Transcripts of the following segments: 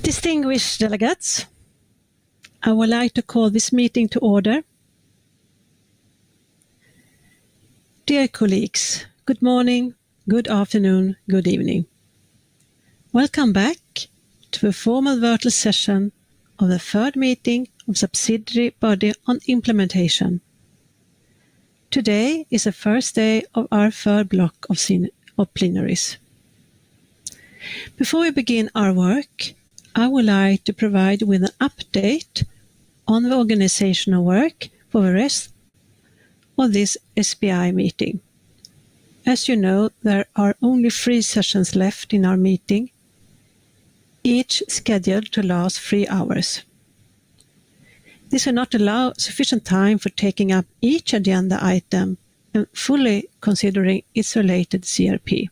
Distinguished delegates, I would like to call this meeting to order. Dear colleagues, good morning, good afternoon, good evening. Welcome back to the formal virtual session of the third meeting of Subsidiary Body on Implementation. Today is the first day of our third block of plenaries. Before we begin our work, I would like to provide with an update on the organizational work for the rest of this SBI meeting. As you know, there are only 3 sessions left in our meeting, each scheduled to last 3 hours. This will not allow sufficient time for taking up each agenda item and fully considering its related CRP.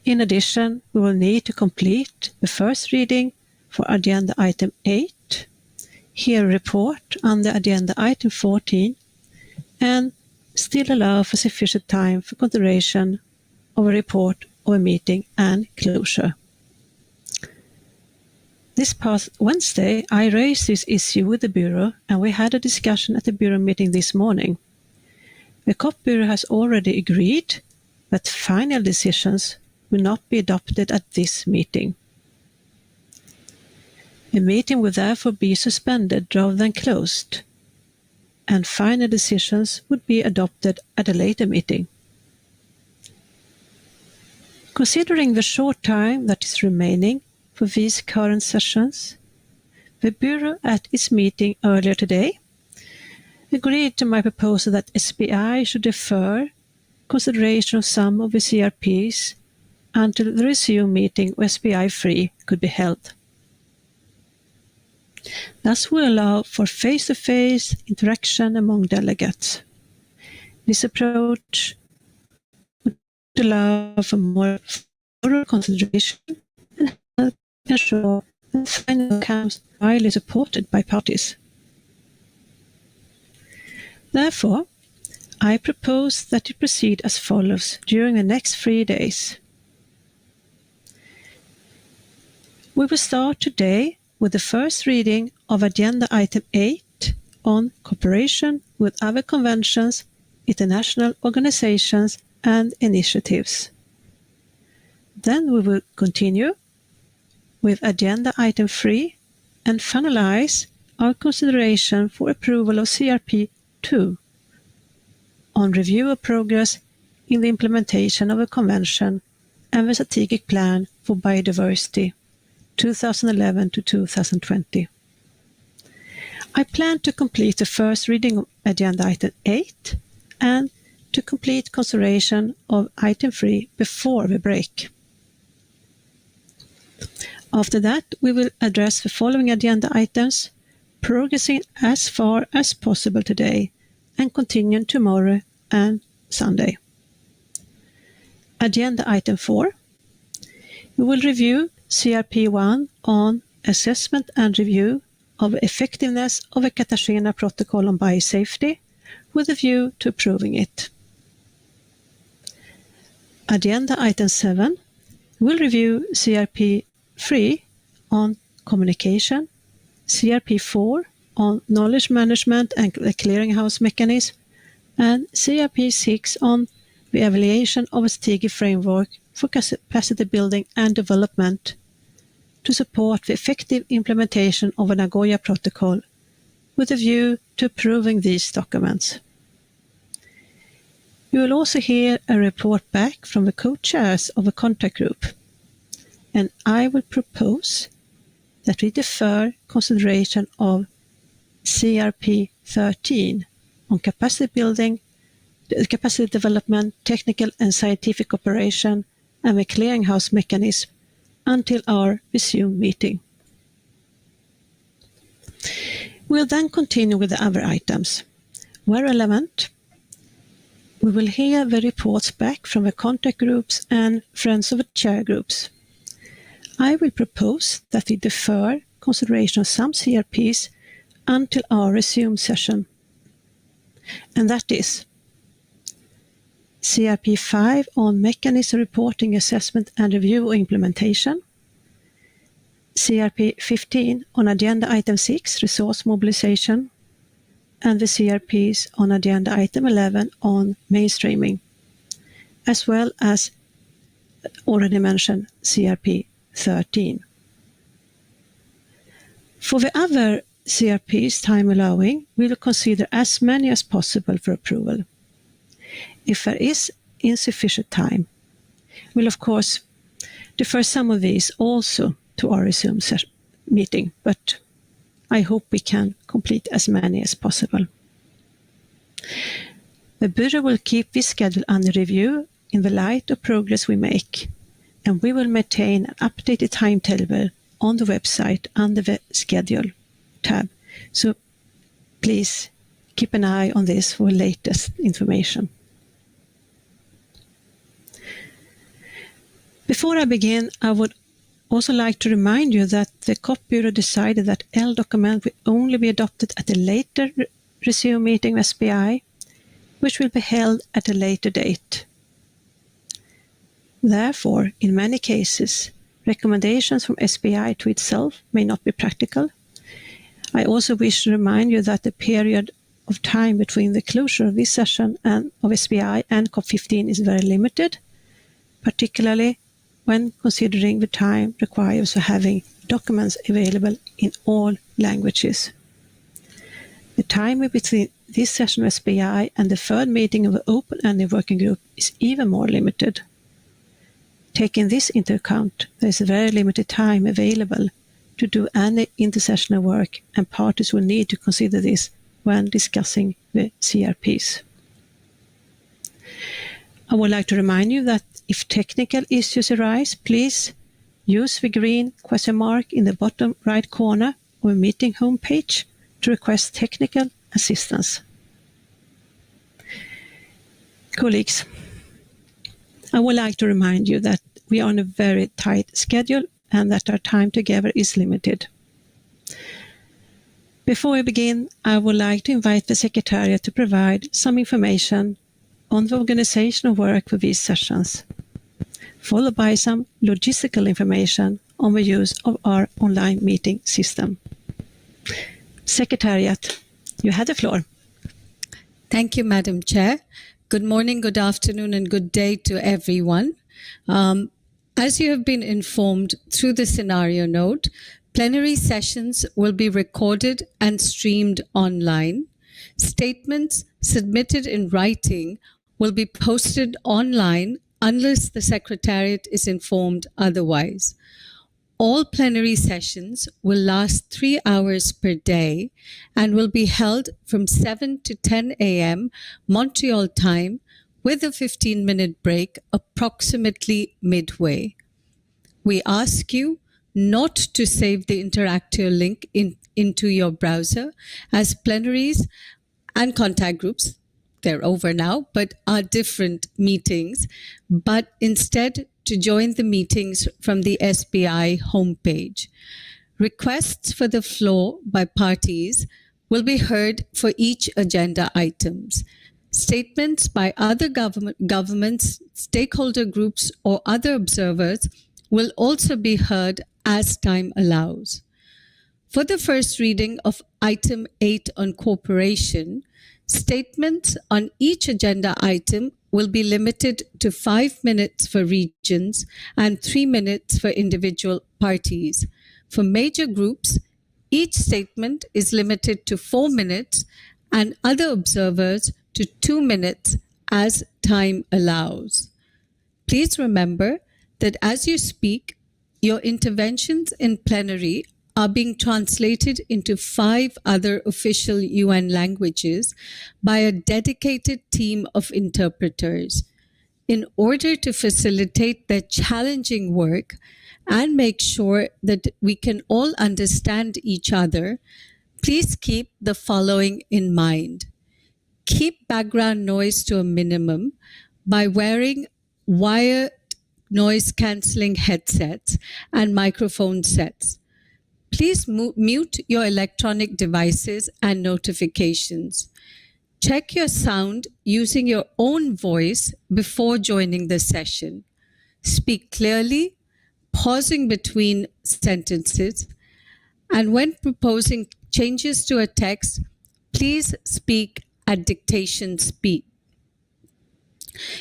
In addition, we will need to complete the first reading for agenda item 8, hear a report under agenda item 14, and still allow for sufficient time for consideration of a report of a meeting and closure. This past Wednesday, I raised this issue with the Bureau, and we had a discussion at the Bureau meeting this morning. The COP Bureau has already agreed that final decisions will not be adopted at this meeting. The meeting will therefore be suspended rather than closed, and final decisions would be adopted at a later meeting. Considering the short time that is remaining for these current sessions, the Bureau at its meeting earlier today agreed to my proposal that SBI should defer consideration of some of the CRPs until the resumed meeting of SBI-3 could be held. Thus will allow for face-to-face interaction among delegates. This approach would allow for more thorough consideration and help ensure that the final outcomes are widely supported by parties. Therefore, I propose that it proceed as follows during the next 3 days. We will start today with the first reading of agenda item 8 on cooperation with other conventions, international organizations and initiatives. Then we will continue with agenda item 3 and finalize our consideration for approval of CRP 2 on review of progress in the implementation of a convention and the strategic plan for biodiversity 2011 to 2020. I plan to complete the first reading of agenda item 8 and to complete consideration of item 3 before the break. After that, we will address the following agenda items, progressing as far as possible today and continuing tomorrow and Sunday. Agenda item 4. We will review CRP1 on assessment and review of effectiveness of a Cartagena Protocol on biosafety with a view to approving it. Agenda item 7 will review CRP3 on communication, CRP4 on knowledge management and the clearinghouse mechanism, and CRP6 on the evaluation of a strategic framework for capacity building and development to support the effective implementation of a Nagoya Protocol with a view to approving these documents. You will also hear a report back from the co-chairs of a contact group, and I will propose that we defer consideration of CRP 13 on capacity building, capacity development, technical and scientific cooperation, and the clearinghouse mechanism until our resumed meeting. We'll then continue with the other items. Where relevant, we will hear the reports back from the contact groups and Friends of the Chair groups. I will propose that we defer consideration of some CRPs until our resumed session. And that is CRP 5 on mechanism reporting, assessment and review or implementation, CRP 15 on agenda item 6, resource mobilization, and the CRPs on agenda item 11 on mainstreaming, as well as already mentioned CRP 13. For the other CRPs, time allowing, we will consider as many as possible for approval. If there is insufficient time, we'll of course defer some of these also to our resume meeting, but I hope we can complete as many as possible. The Bureau will keep this schedule under review in the light of progress we make, and we will maintain an updated timetable on the website under the Schedule tab. So please keep an eye on this for latest information. Before I begin, I would also like to remind you that the COP Bureau decided that L document will only be adopted at a later resume meeting of SBI, which will be held at a later date. Therefore, in many cases, recommendations from SBI to itself may not be practical. I also wish to remind you that the period of time between the closure of this session and of SBI and COP15 is very limited, particularly when considering the time required for having documents available in all languages. The time between this session of SBI and the third meeting of the open-ended working group is even more limited. Taking this into account, there is very limited time available to do any intersessional work, and parties will need to consider this when discussing the CRPs. I would like to remind you that if technical issues arise, please use the green question mark in the bottom right corner of the meeting homepage to request technical assistance. Colleagues, I would like to remind you that we are on a very tight schedule and that our time together is limited. Before we begin, I would like to invite the Secretariat to provide some information on the organizational work for these sessions, followed by some logistical information on the use of our online meeting system. Secretariat, you have the floor. Thank you, Madam Chair. Good morning, good afternoon, and good day to everyone. As you have been informed through the scenario note, plenary sessions will be recorded and streamed online. Statements submitted in writing will be posted online unless the Secretariat is informed otherwise. All plenary sessions will last 3 hours per day and will be held from 7 to 10 a.m. Montreal time with a 15-minute break approximately midway. We ask you not to save the interactive link into your browser, as plenaries and contact groups, they're over now, but are different meetings, but instead to join the meetings from the SBI homepage. Requests for the floor by parties will be heard for each agenda items. Statements by other governments, stakeholder groups, or other observers will also be heard as time allows. For the first reading of item 8 on cooperation, statements on each agenda item will be limited to 5 minutes for regions and 3 minutes for individual parties. For major groups, each statement is limited to 4 minutes and other observers to 2 minutes as time allows. Please remember that as you speak, your interventions in plenary are being translated into 5 other official UN languages by a dedicated team of interpreters. In order to facilitate their challenging work and make sure that we can all understand each other, please keep the following in mind. Keep background noise to a minimum by wearing wired noise-cancelling headsets and microphone sets. Please mute your electronic devices and notifications. Check your sound using your own voice before joining the session. Speak clearly, pausing between sentences, and when proposing changes to a text, please speak at dictation speed.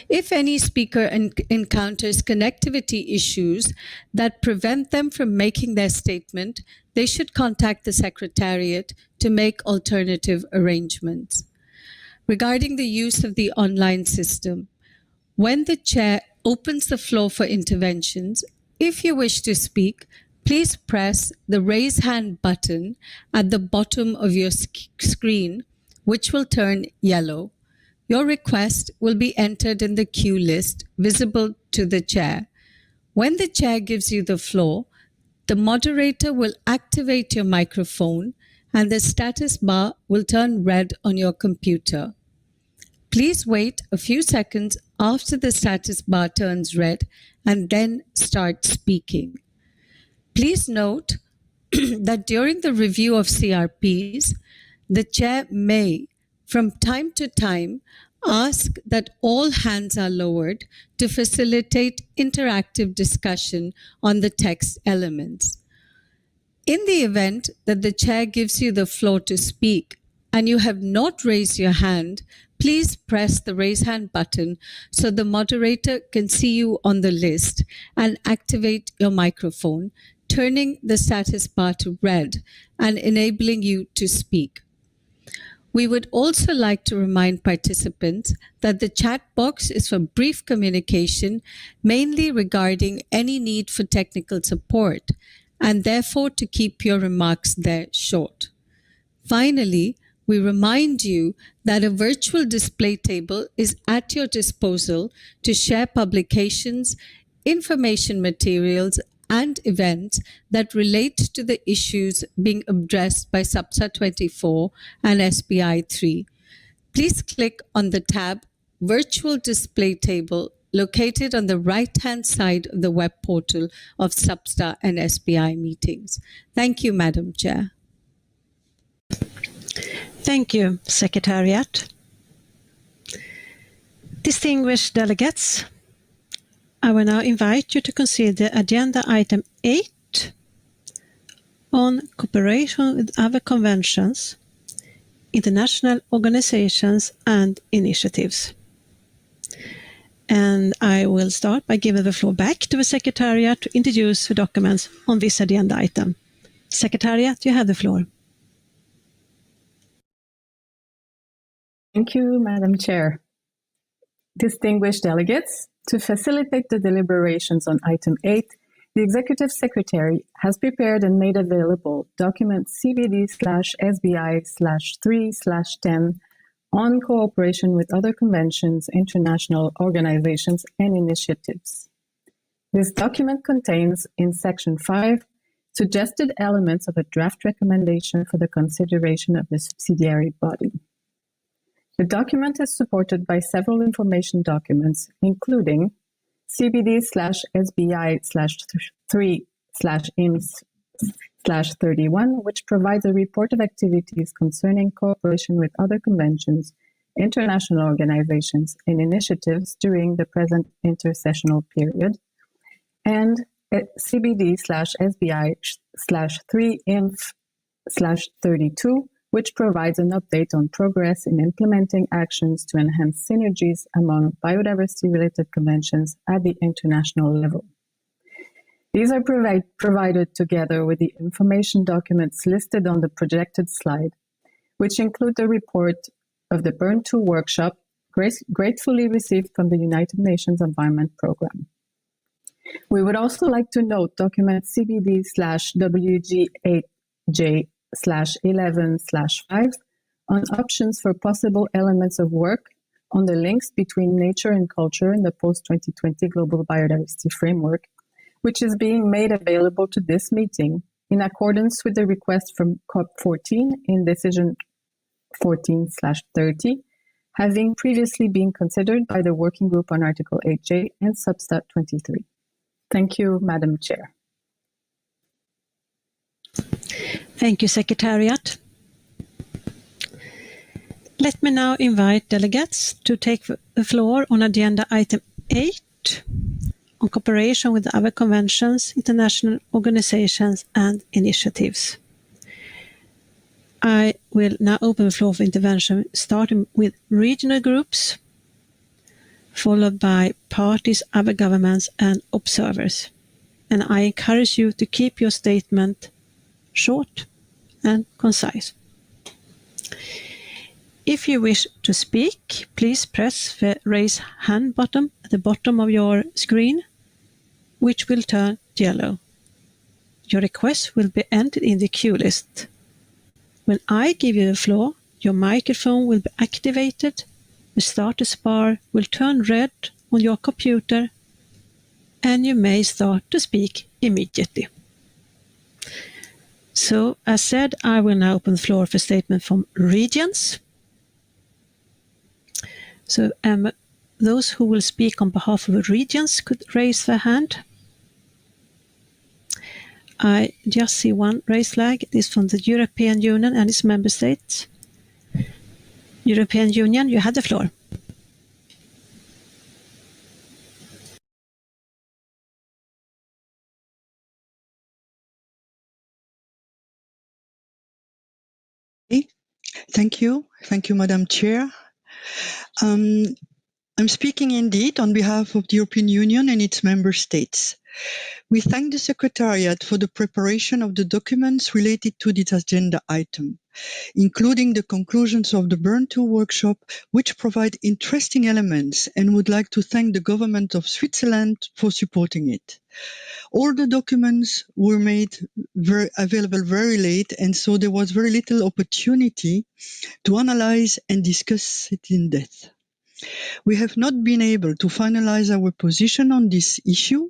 If any speaker encounters connectivity issues that prevent them from making their statement, they should contact the Secretariat to make alternative arrangements. Regarding the use of the online system, when the chair opens the floor for interventions, if you wish to speak, please press the raise hand button at the bottom of your screen, which will turn yellow. Your request will be entered in the queue list visible to the chair. When the chair gives you the floor, the moderator will activate your microphone and the status bar will turn red on your computer. Please wait a few seconds after the status bar turns red and then start speaking. Please note that during the review of CRPs, the chair may, from time to time, ask that all hands are lowered to facilitate interactive discussion on the text elements. In the event that the chair gives you the floor to speak and you have not raised your hand, please press the raise hand button so the moderator can see you on the list and activate your microphone, turning the status bar to red and enabling you to speak. We would also like to remind participants that the chat box is for brief communication, mainly regarding any need for technical support, and therefore to keep your remarks there short. Finally, we remind you that a virtual display table is at your disposal to share publications, information materials, and events that relate to the issues being addressed by SUBSA 24 and SBI-3. Please click on the tab Virtual Display Table located on the right-hand side of the web portal of SUBSA and SBI meetings. Thank you, Madam Chair. Thank you, Secretariat. Distinguished delegates, I will now invite you to consider Agenda Item 8 on cooperation with other conventions, international organizations and initiatives. And I will start by giving the floor back to the Secretariat to introduce the documents on this agenda item. Secretariat, you have the floor. Thank you, Madam Chair. Distinguished delegates, to facilitate the deliberations on Item 8, the Executive Secretary has prepared and made available document CBD/SBI/3/10 on cooperation with other conventions, international organizations, and initiatives. This document contains, in Section 5, suggested elements of a draft recommendation for the consideration of the subsidiary body. The document is supported by several information documents, including CBD/SBI/3/IMS/31, which provides a report of activities concerning cooperation with other conventions, international organizations, and initiatives during the present intersessional period, and CBD/SBI/3/IMF/32, which provides an update on progress in implementing actions to enhance synergies among biodiversity-related conventions at the international level. These are provided together with the information documents listed on the projected slide, which include the report of the Burn 2 workshop, gratefully received from the United Nations Environment Programme. We would also like to note document CBD/WG8J/11/5 on options for possible elements of work on the links between nature and culture in the post-2020 Global Biodiversity Framework, which is being made available to this meeting in accordance with the request from COP14 in Decision 14/30, having previously been considered by the Working Group on Article 8J and Substat 23. Thank you, Madam Chair. Thank you, Secretariat. Let me now invite delegates to take the floor on Agenda Item 8 on cooperation with other conventions, international organizations and initiatives. I will now open the floor for intervention, starting with regional groups, followed by parties, other governments and observers. And I encourage you to keep your statement short and concise. If you wish to speak, please press the raise hand button at the bottom of your screen, which will turn yellow. Your request will be entered in the queue list. When I give you the floor, your microphone will be activated, the status bar will turn red on your computer, and you may start to speak immediately. So, as said, I will now open the floor for statement from regions. So, those who will speak on behalf of the regions could raise their hand. I just see one raised flag. It is from the European Union and its member states. European Union, you have the floor. Thank you. Thank you, Madam Chair. I'm speaking indeed on behalf of the European Union and its member states. We thank the Secretariat for the preparation of the documents related to this agenda item, including the conclusions of the Burn 2 workshop, which provide interesting elements, and would like to thank the government of Switzerland for supporting it. All the documents were made available very late, and so there was very little opportunity to analyze and discuss it in depth. We have not been able to finalize our position on this issue,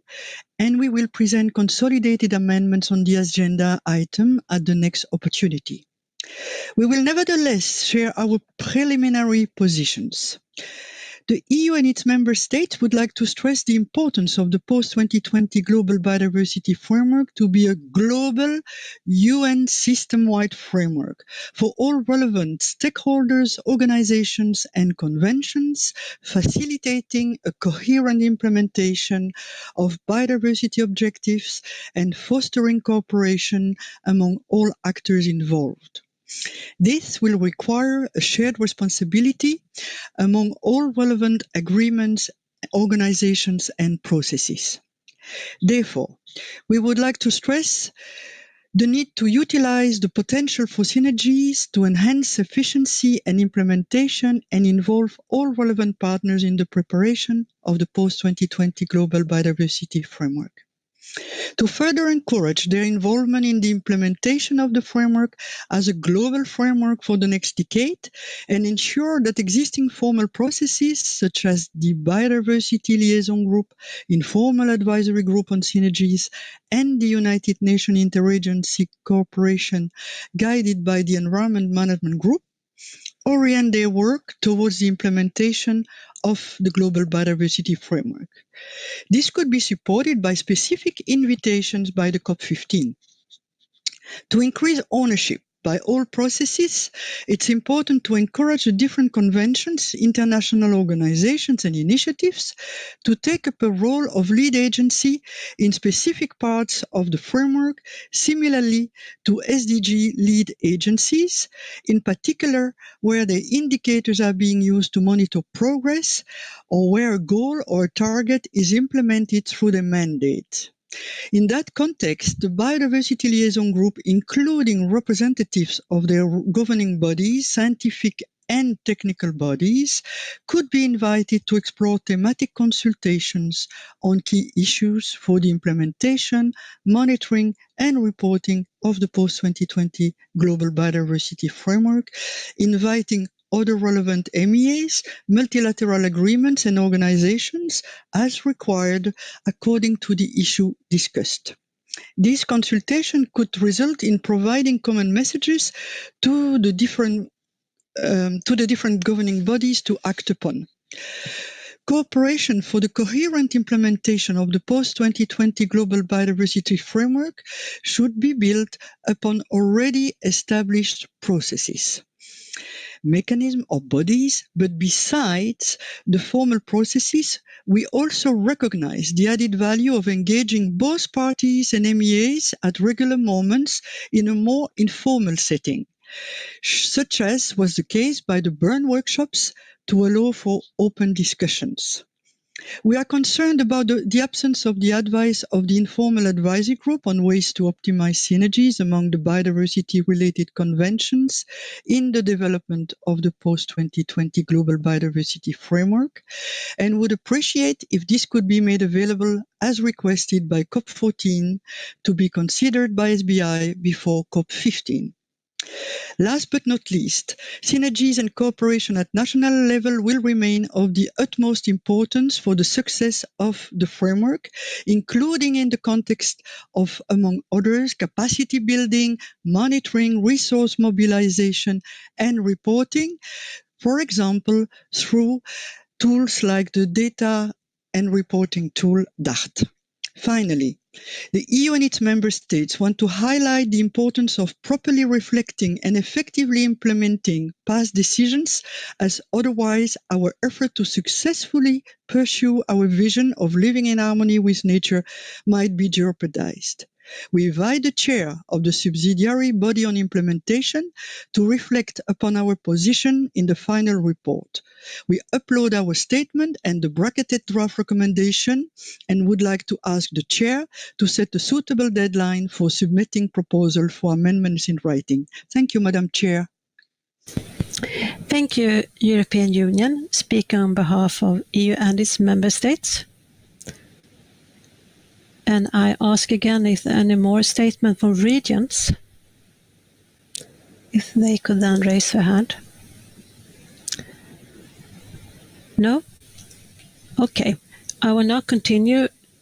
and we will present consolidated amendments on the agenda item at the next opportunity. We will nevertheless share our preliminary positions. The EU and its member states would like to stress the importance of the post-2020 Global Biodiversity Framework to be a global UN system-wide framework for all relevant stakeholders, organizations and conventions, facilitating a coherent implementation of biodiversity objectives and fostering cooperation among all actors involved. This will require a shared responsibility among all relevant agreements, organizations, and processes. Therefore, we would like to stress the need to utilize the potential for synergies to enhance efficiency and implementation and involve all relevant partners in the preparation of the post-2020 Global Biodiversity Framework. To further encourage their involvement in the implementation of the framework as a global framework for the next decade and ensure that existing formal processes such as the Biodiversity Liaison Group, Informal Advisory Group on Synergies, and the United Nations Interagency Cooperation guided by the Environment Management Group orient their work towards the implementation of the Global Biodiversity Framework. This could be supported by specific invitations by the COP15. To increase ownership by all processes, it's important to encourage the different conventions, international organizations and initiatives to take up a role of lead agency in specific parts of the framework, similarly to SDG lead agencies, in particular where the indicators are being used to monitor progress or where a goal or a target is implemented through the mandate. In that context, the Biodiversity Liaison Group, including representatives of their governing bodies, scientific and technical bodies, could be invited to explore thematic consultations on key issues for the implementation, monitoring and reporting of the post-2020 Global Biodiversity Framework, inviting other relevant MEAs, multilateral agreements and organizations as required according to the issue discussed. This consultation could result in providing common messages to the different governing bodies to act upon. Cooperation for the coherent implementation of the post-2020 Global Biodiversity Framework should be built upon already established processes. mechanisms or bodies, but besides the formal processes, we also recognize the added value of engaging both parties and MEAs at regular moments in a more informal setting, such as was the case by the Bern workshops to allow for open discussions. We are concerned about the absence of the advice of the informal advisory group on ways to optimize synergies among the biodiversity-related conventions in the development of the post-2020 Global Biodiversity Framework, and would appreciate if this could be made available as requested by COP14 to be considered by SBI before COP15. Last but not least, synergies and cooperation at national level will remain of the utmost importance for the success of the framework, including in the context of, among others, capacity building, monitoring, resource mobilization, and reporting, for example, through tools like the data and reporting tool DART. Finally, the EU and its member states want to highlight the importance of properly reflecting and effectively implementing past decisions, as otherwise our effort to successfully pursue our vision of living in harmony with nature might be jeopardized. We invite the chair of the subsidiary body on implementation to reflect upon our position in the final report. We upload our statement and the bracketed draft recommendation and would like to ask the chair to set a suitable deadline for submitting proposal for amendments in writing. Thank you, Madam Chair. Thank you, European Union, speaking on behalf of EU and its member states. And I ask again if there are any more statements from regions, if they could then raise their hand. No? Okay. I will now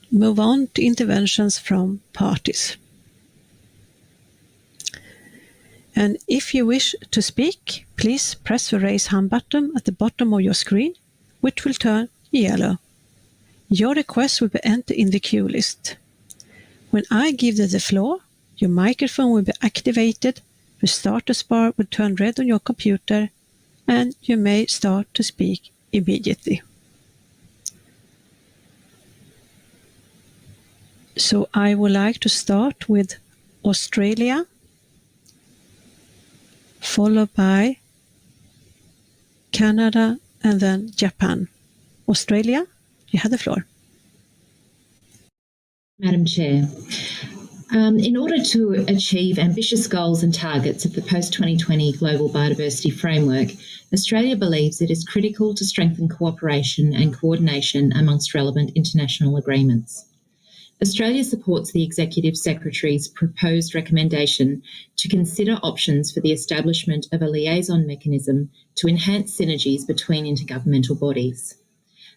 move on to interventions from parties. And if you wish to speak, please press the raise hand button at the bottom of your screen, which will turn yellow. Your request will be entered in the queue list. When I give you the floor, your microphone will be activated, the status bar will turn red on your computer, and you may start to speak immediately. So I would like to start with Australia, followed by Canada, and then Japan. Australia, you have the floor. Madam Chair, in order to achieve ambitious goals and targets of the post-2020 Global Biodiversity Framework, Australia believes it is critical to strengthen cooperation and coordination amongst relevant international agreements. Australia supports the Executive Secretary's proposed recommendation to consider options for the establishment of a liaison mechanism to enhance synergies between intergovernmental bodies.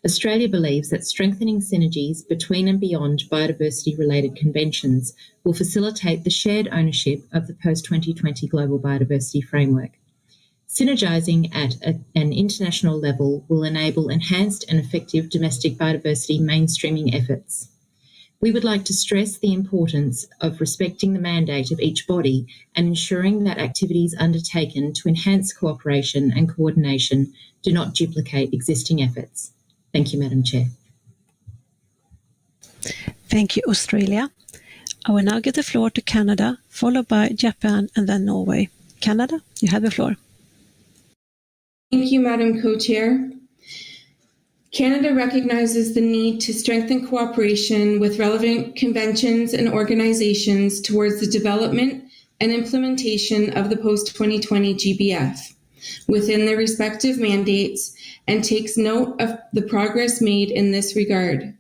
Australia believes that strengthening synergies between and beyond biodiversity-related conventions will facilitate the shared ownership of the post-2020 Global Biodiversity Framework. Synergising at an international level will enable enhanced and effective domestic biodiversity mainstreaming efforts. We would like to stress the importance of respecting the mandate of each body and ensuring that activities undertaken to enhance cooperation and coordination do not duplicate existing efforts. Thank you, Madam Chair. Thank you, Australia. I will now give the floor to Canada, followed by Japan and then Norway. Canada, you have the floor. Thank you, Madam Co-Chair. Canada recognizes the need to strengthen cooperation with relevant conventions and organizations towards the development and implementation of the post-2020 GBF within their respective mandates and takes note of the progress made in this regard.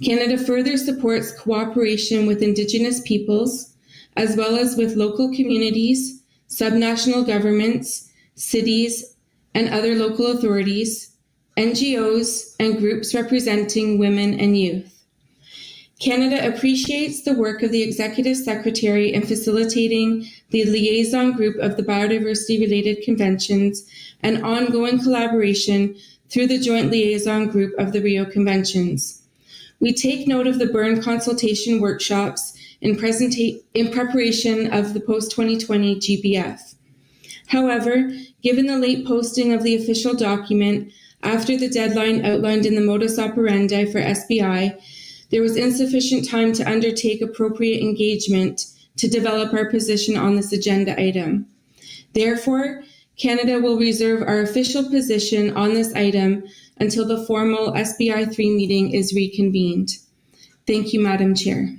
Canada further supports cooperation with Indigenous peoples, as well as with local communities, subnational governments, cities, and other local authorities, NGOs, and groups representing women and youth. Canada appreciates the work of the Executive Secretary in facilitating the liaison group of the biodiversity-related conventions and ongoing collaboration through the Joint Liaison Group of the Rio Conventions. We take note of the Bern consultation workshops in preparation of the post-2020 GBF. However, given the late posting of the official document after the deadline outlined in the modus operandi for SBI, there was insufficient time to undertake appropriate engagement to develop our position on this agenda item. Therefore, Canada will reserve our official position on this item until the formal SBI-3 meeting is reconvened. Thank you, Madam Chair.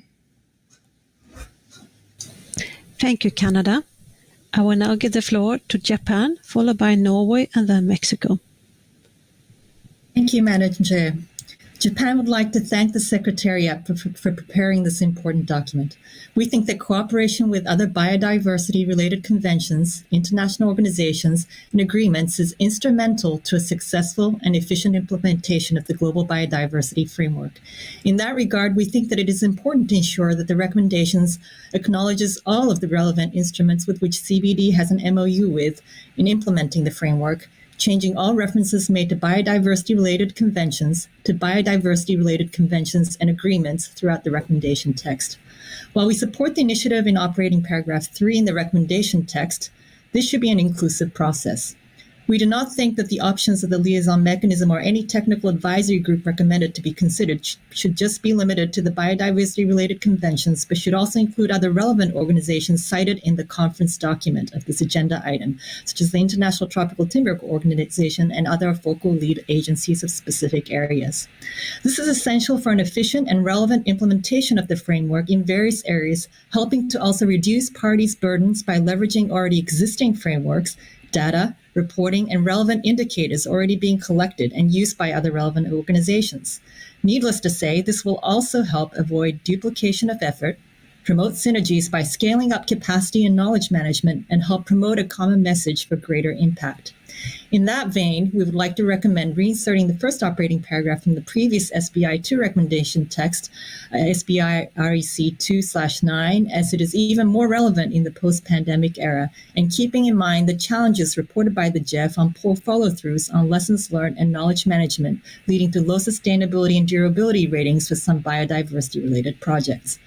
Thank you, Canada. I will now give the floor to Japan, followed by Norway and then Mexico. Thank you, Madam Chair. Japan would like to thank the Secretariat for preparing this important document. We think that cooperation with other biodiversity-related conventions, international organizations, and agreements is instrumental to a successful and efficient implementation of the Global Biodiversity Framework. In that regard, we think that it is important to ensure that the recommendations acknowledges all of the relevant instruments with which CBD has an MOU with in implementing the framework, changing all references made to biodiversity-related conventions to biodiversity-related conventions and agreements throughout the recommendation text. While we support the initiative in operating paragraph 3 in the recommendation text, this should be an inclusive process. We do not think that the options of the liaison mechanism or any technical advisory group recommended to be considered should just be limited to the biodiversity-related conventions, but should also include other relevant organizations cited in the conference document of this agenda item, such as the International Tropical Timber Organization and other focal lead agencies of specific areas. This is essential for an efficient and relevant implementation of the framework in various areas, helping to also reduce parties' burdens by leveraging already existing frameworks, data, reporting, and relevant indicators already being collected and used by other relevant organizations. Needless to say, this will also help avoid duplication of effort, promote synergies by scaling up capacity and knowledge management, and help promote a common message for greater impact. In that vein, we would like to recommend reinserting the first operating paragraph from the previous SBI-2 recommendation text, SBI-REC 2/9, as it is even more relevant in the post-pandemic era, and keeping in mind the challenges reported by the GEF on poor follow-throughs on lessons learned and knowledge management, leading to low sustainability and durability ratings for some biodiversity-related projects.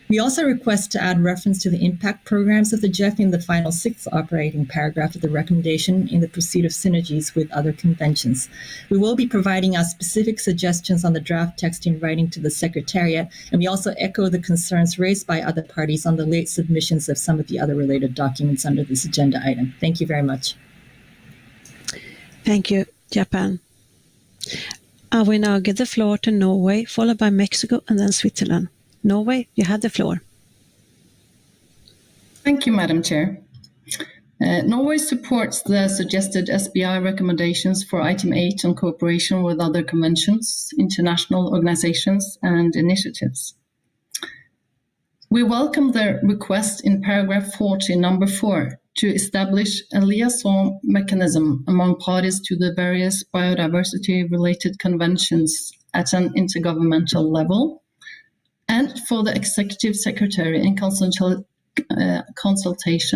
We also request to add reference to the impact programs of the GEF in the final 6th operating paragraph of the recommendation in the pursuit of synergies with other conventions. We will be providing our specific suggestions on the draft text in writing to the Secretariat, and we also echo the concerns raised by other parties on the late submissions of some of the other related documents under this agenda item. Thank you very much. Thank you, Japan. I will now give the floor to Norway, followed by Mexico and then Switzerland. Norway, you have the floor. Thank you, Madam Chair. Norway supports the suggested SBI recommendations for item 8 on cooperation with other conventions, international organizations, and initiatives. We welcome the request in paragraph 40, number 4, to establish a liaison mechanism among parties to the various biodiversity-related conventions at an intergovernmental level, and for the Executive Secretary in consultation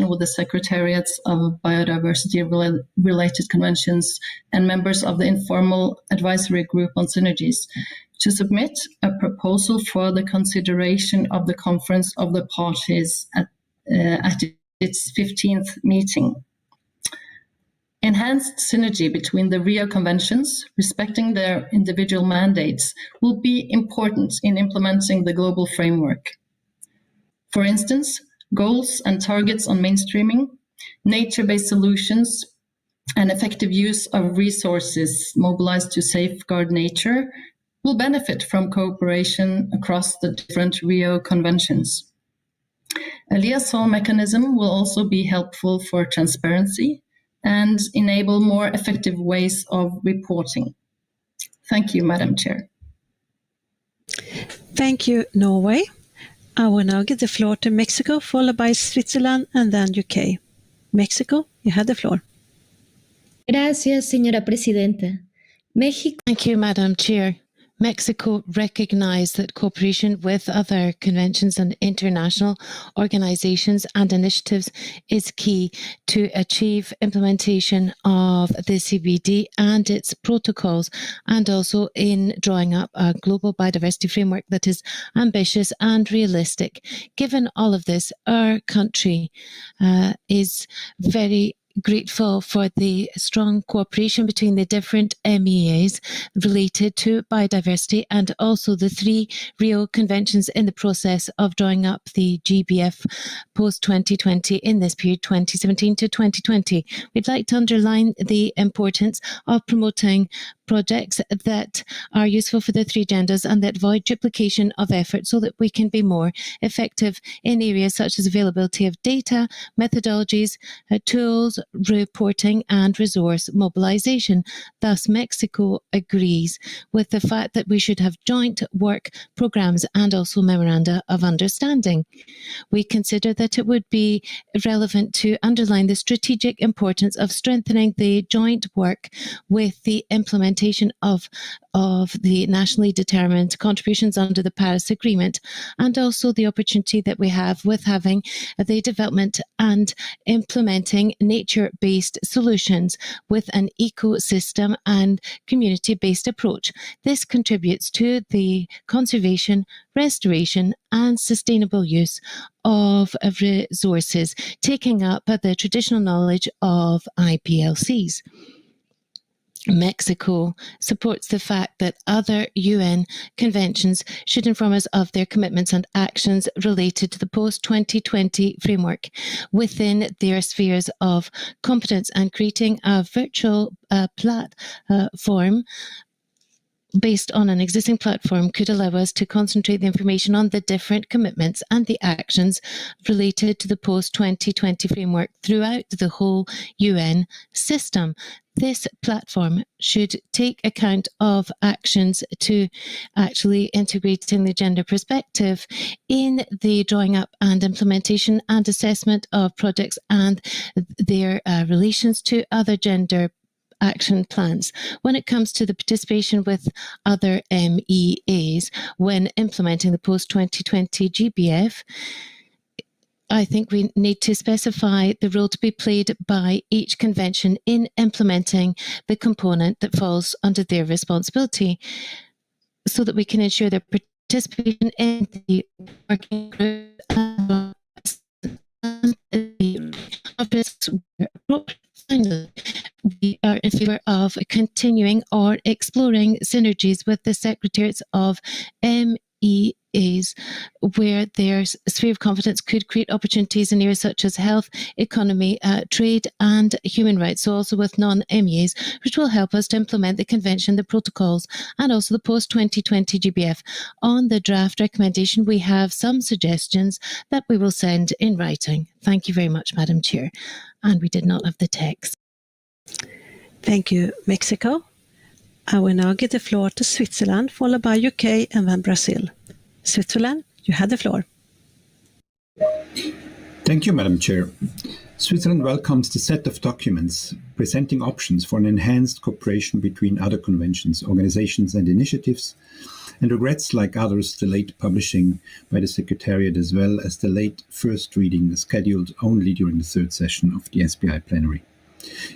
with the Secretariats of Biodiversity-related Conventions and members of the Informal Advisory Group on Synergies to submit a proposal for the consideration of the Conference of the Parties at its 15th meeting. Enhanced synergy between the Rio Conventions, respecting their individual mandates, will be important in implementing the global framework. For instance, goals and targets on mainstreaming, nature-based solutions, and effective use of resources mobilized to safeguard nature will benefit from cooperation across the different Rio Conventions. A liaison mechanism will also be helpful for transparency and enable more effective ways of reporting. Thank you, Madam Chair. Thank you, Norway. I will now give the floor to Mexico, followed by Switzerland and then UK. Mexico, you have the floor. Gracias, señora presidenta. México. Thank you, Madam Chair. Mexico recognized that cooperation with other conventions and international organizations and initiatives is key to achieve implementation of the CBD and its protocols, and also in drawing up a global biodiversity framework that is ambitious and realistic. Given all of this, our country is very grateful for the strong cooperation between the different MEAs related to biodiversity and also the 3 Rio conventions in the process of drawing up the GBF post-2020 in this period 2017 to 2020. We'd like to underline the importance of promoting projects that are useful for the 3 agendas and that avoid duplication of effort so that we can be more effective in areas such as availability of data, methodologies, tools, reporting and resource mobilization. Thus, Mexico agrees with the fact that we should have joint work programs and also memoranda of understanding. We consider that it would be relevant to underline the strategic importance of strengthening the joint work with the implementation of the nationally determined contributions under the Paris Agreement, and also the opportunity that we have with having the development and implementing nature-based solutions with an ecosystem and community-based approach. This contributes to the conservation, restoration and sustainable use of resources, taking up the traditional knowledge of IPLCs. Mexico supports the fact that other UN conventions should inform us of their commitments and actions related to the post-2020 framework within their spheres of competence, and creating a virtual platform based on an existing platform could allow us to concentrate the information on the different commitments and the actions related to the post-2020 framework throughout the whole UN system. This platform should take account of actions to actually integrating the gender perspective in the drawing up and implementation and assessment of projects and their relations to other gender action plans. When it comes to the participation with other MEAs when implementing the post-2020 GBF, I think we need to specify the role to be played by each convention in implementing the component that falls under their responsibility, so that we can ensure their participation in the working group and we are in favour of continuing or exploring synergies with the secretariats of MEAs, where their sphere of competence could create opportunities in areas such as health, economy, trade and human rights, so also with non-MEAs, which will help us to implement the convention, the protocols and also the post-2020 GBF. On the draft recommendation, we have some suggestions that we will send in writing. Thank you very much, Madam Chair. And we did not have the text. Thank you, Mexico. I will now give the floor to Switzerland, followed by UK and then Brazil. Switzerland, you have the floor. Thank you, Madam Chair. Switzerland welcomes the set of documents presenting options for an enhanced cooperation between other conventions, organizations and initiatives, and regrets, like others, the late publishing by the Secretariat as well as the late first reading scheduled only during the 3rd session of the SBI Plenary.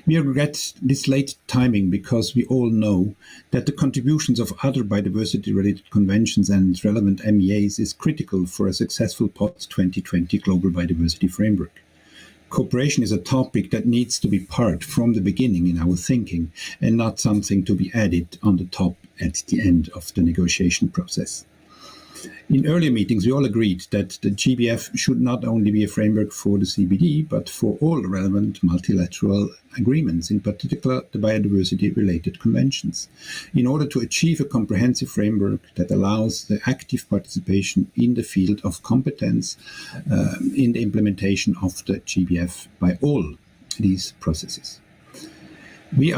We regret this late timing because we all know that the contributions of other biodiversity-related conventions and relevant MEAs is critical for a successful post-2020 global biodiversity framework. Cooperation is a topic that needs to be part from the beginning in our thinking and not something to be added on the top at the end of the negotiation process. In earlier meetings, we all agreed that the GBF should not only be a framework for the CBD, but for all relevant multilateral agreements, in particular the biodiversity-related conventions, in order to achieve a comprehensive framework that allows the active participation in the field of competence in the implementation of the GBF by all these processes. We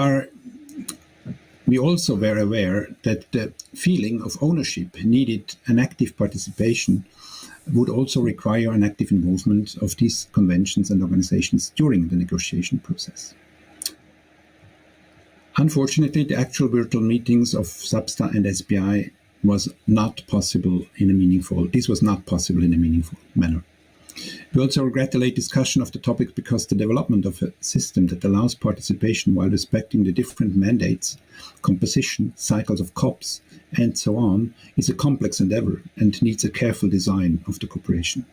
also were aware that the feeling of ownership needed an active participation would also require an active involvement of these conventions and organizations during the negotiation process. Unfortunately, the actual virtual meetings of SBSTA and SBI was not possible in a meaningful manner. We also regret the late discussion of the topic because the development of a system that allows participation while respecting the different mandates, composition, cycles of COPs, and so on is a complex endeavor and needs a careful design of the cooperation.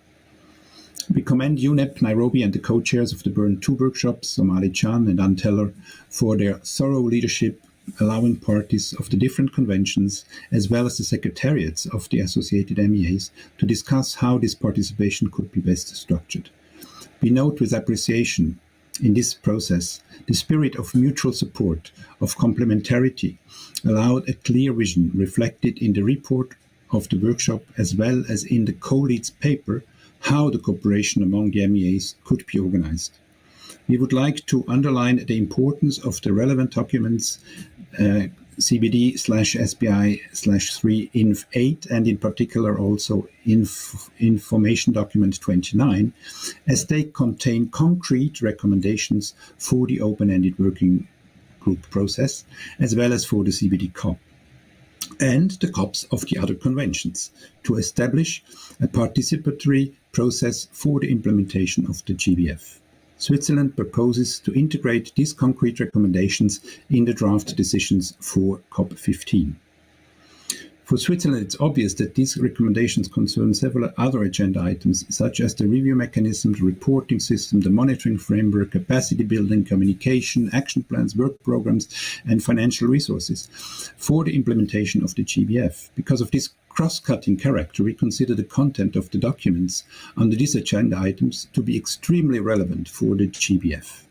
We commend UNEP Nairobi and the co-chairs of the Bern 2 workshops, Somali Chan and Ann Teller, for their thorough leadership, allowing parties of the different conventions, as well as the secretariats of the associated MEAs, to discuss how this participation could be best structured. We note with appreciation in this process the spirit of mutual support, of complementarity, allowed a clear vision reflected in the report of the workshop as well as in the co-leads paper, how the cooperation among the MEAs could be organized. We would like to underline the importance of the relevant documents CBD/SBI-3 Inf 8 and in particular also Information Document 29, as they contain concrete recommendations for the open-ended working group process as well as for the CBD COP and the COPs of the other conventions to establish a participatory process for the implementation of the GBF. Switzerland proposes to integrate these concrete recommendations in the draft decisions for COP15. For Switzerland, it's obvious that these recommendations concern several other agenda items, such as the review mechanism, the reporting system, the monitoring framework, capacity building, communication, action plans, work programs, and financial resources for the implementation of the GBF. Because of this cross-cutting character, we consider the content of the documents under these agenda items to be extremely relevant for the GBF.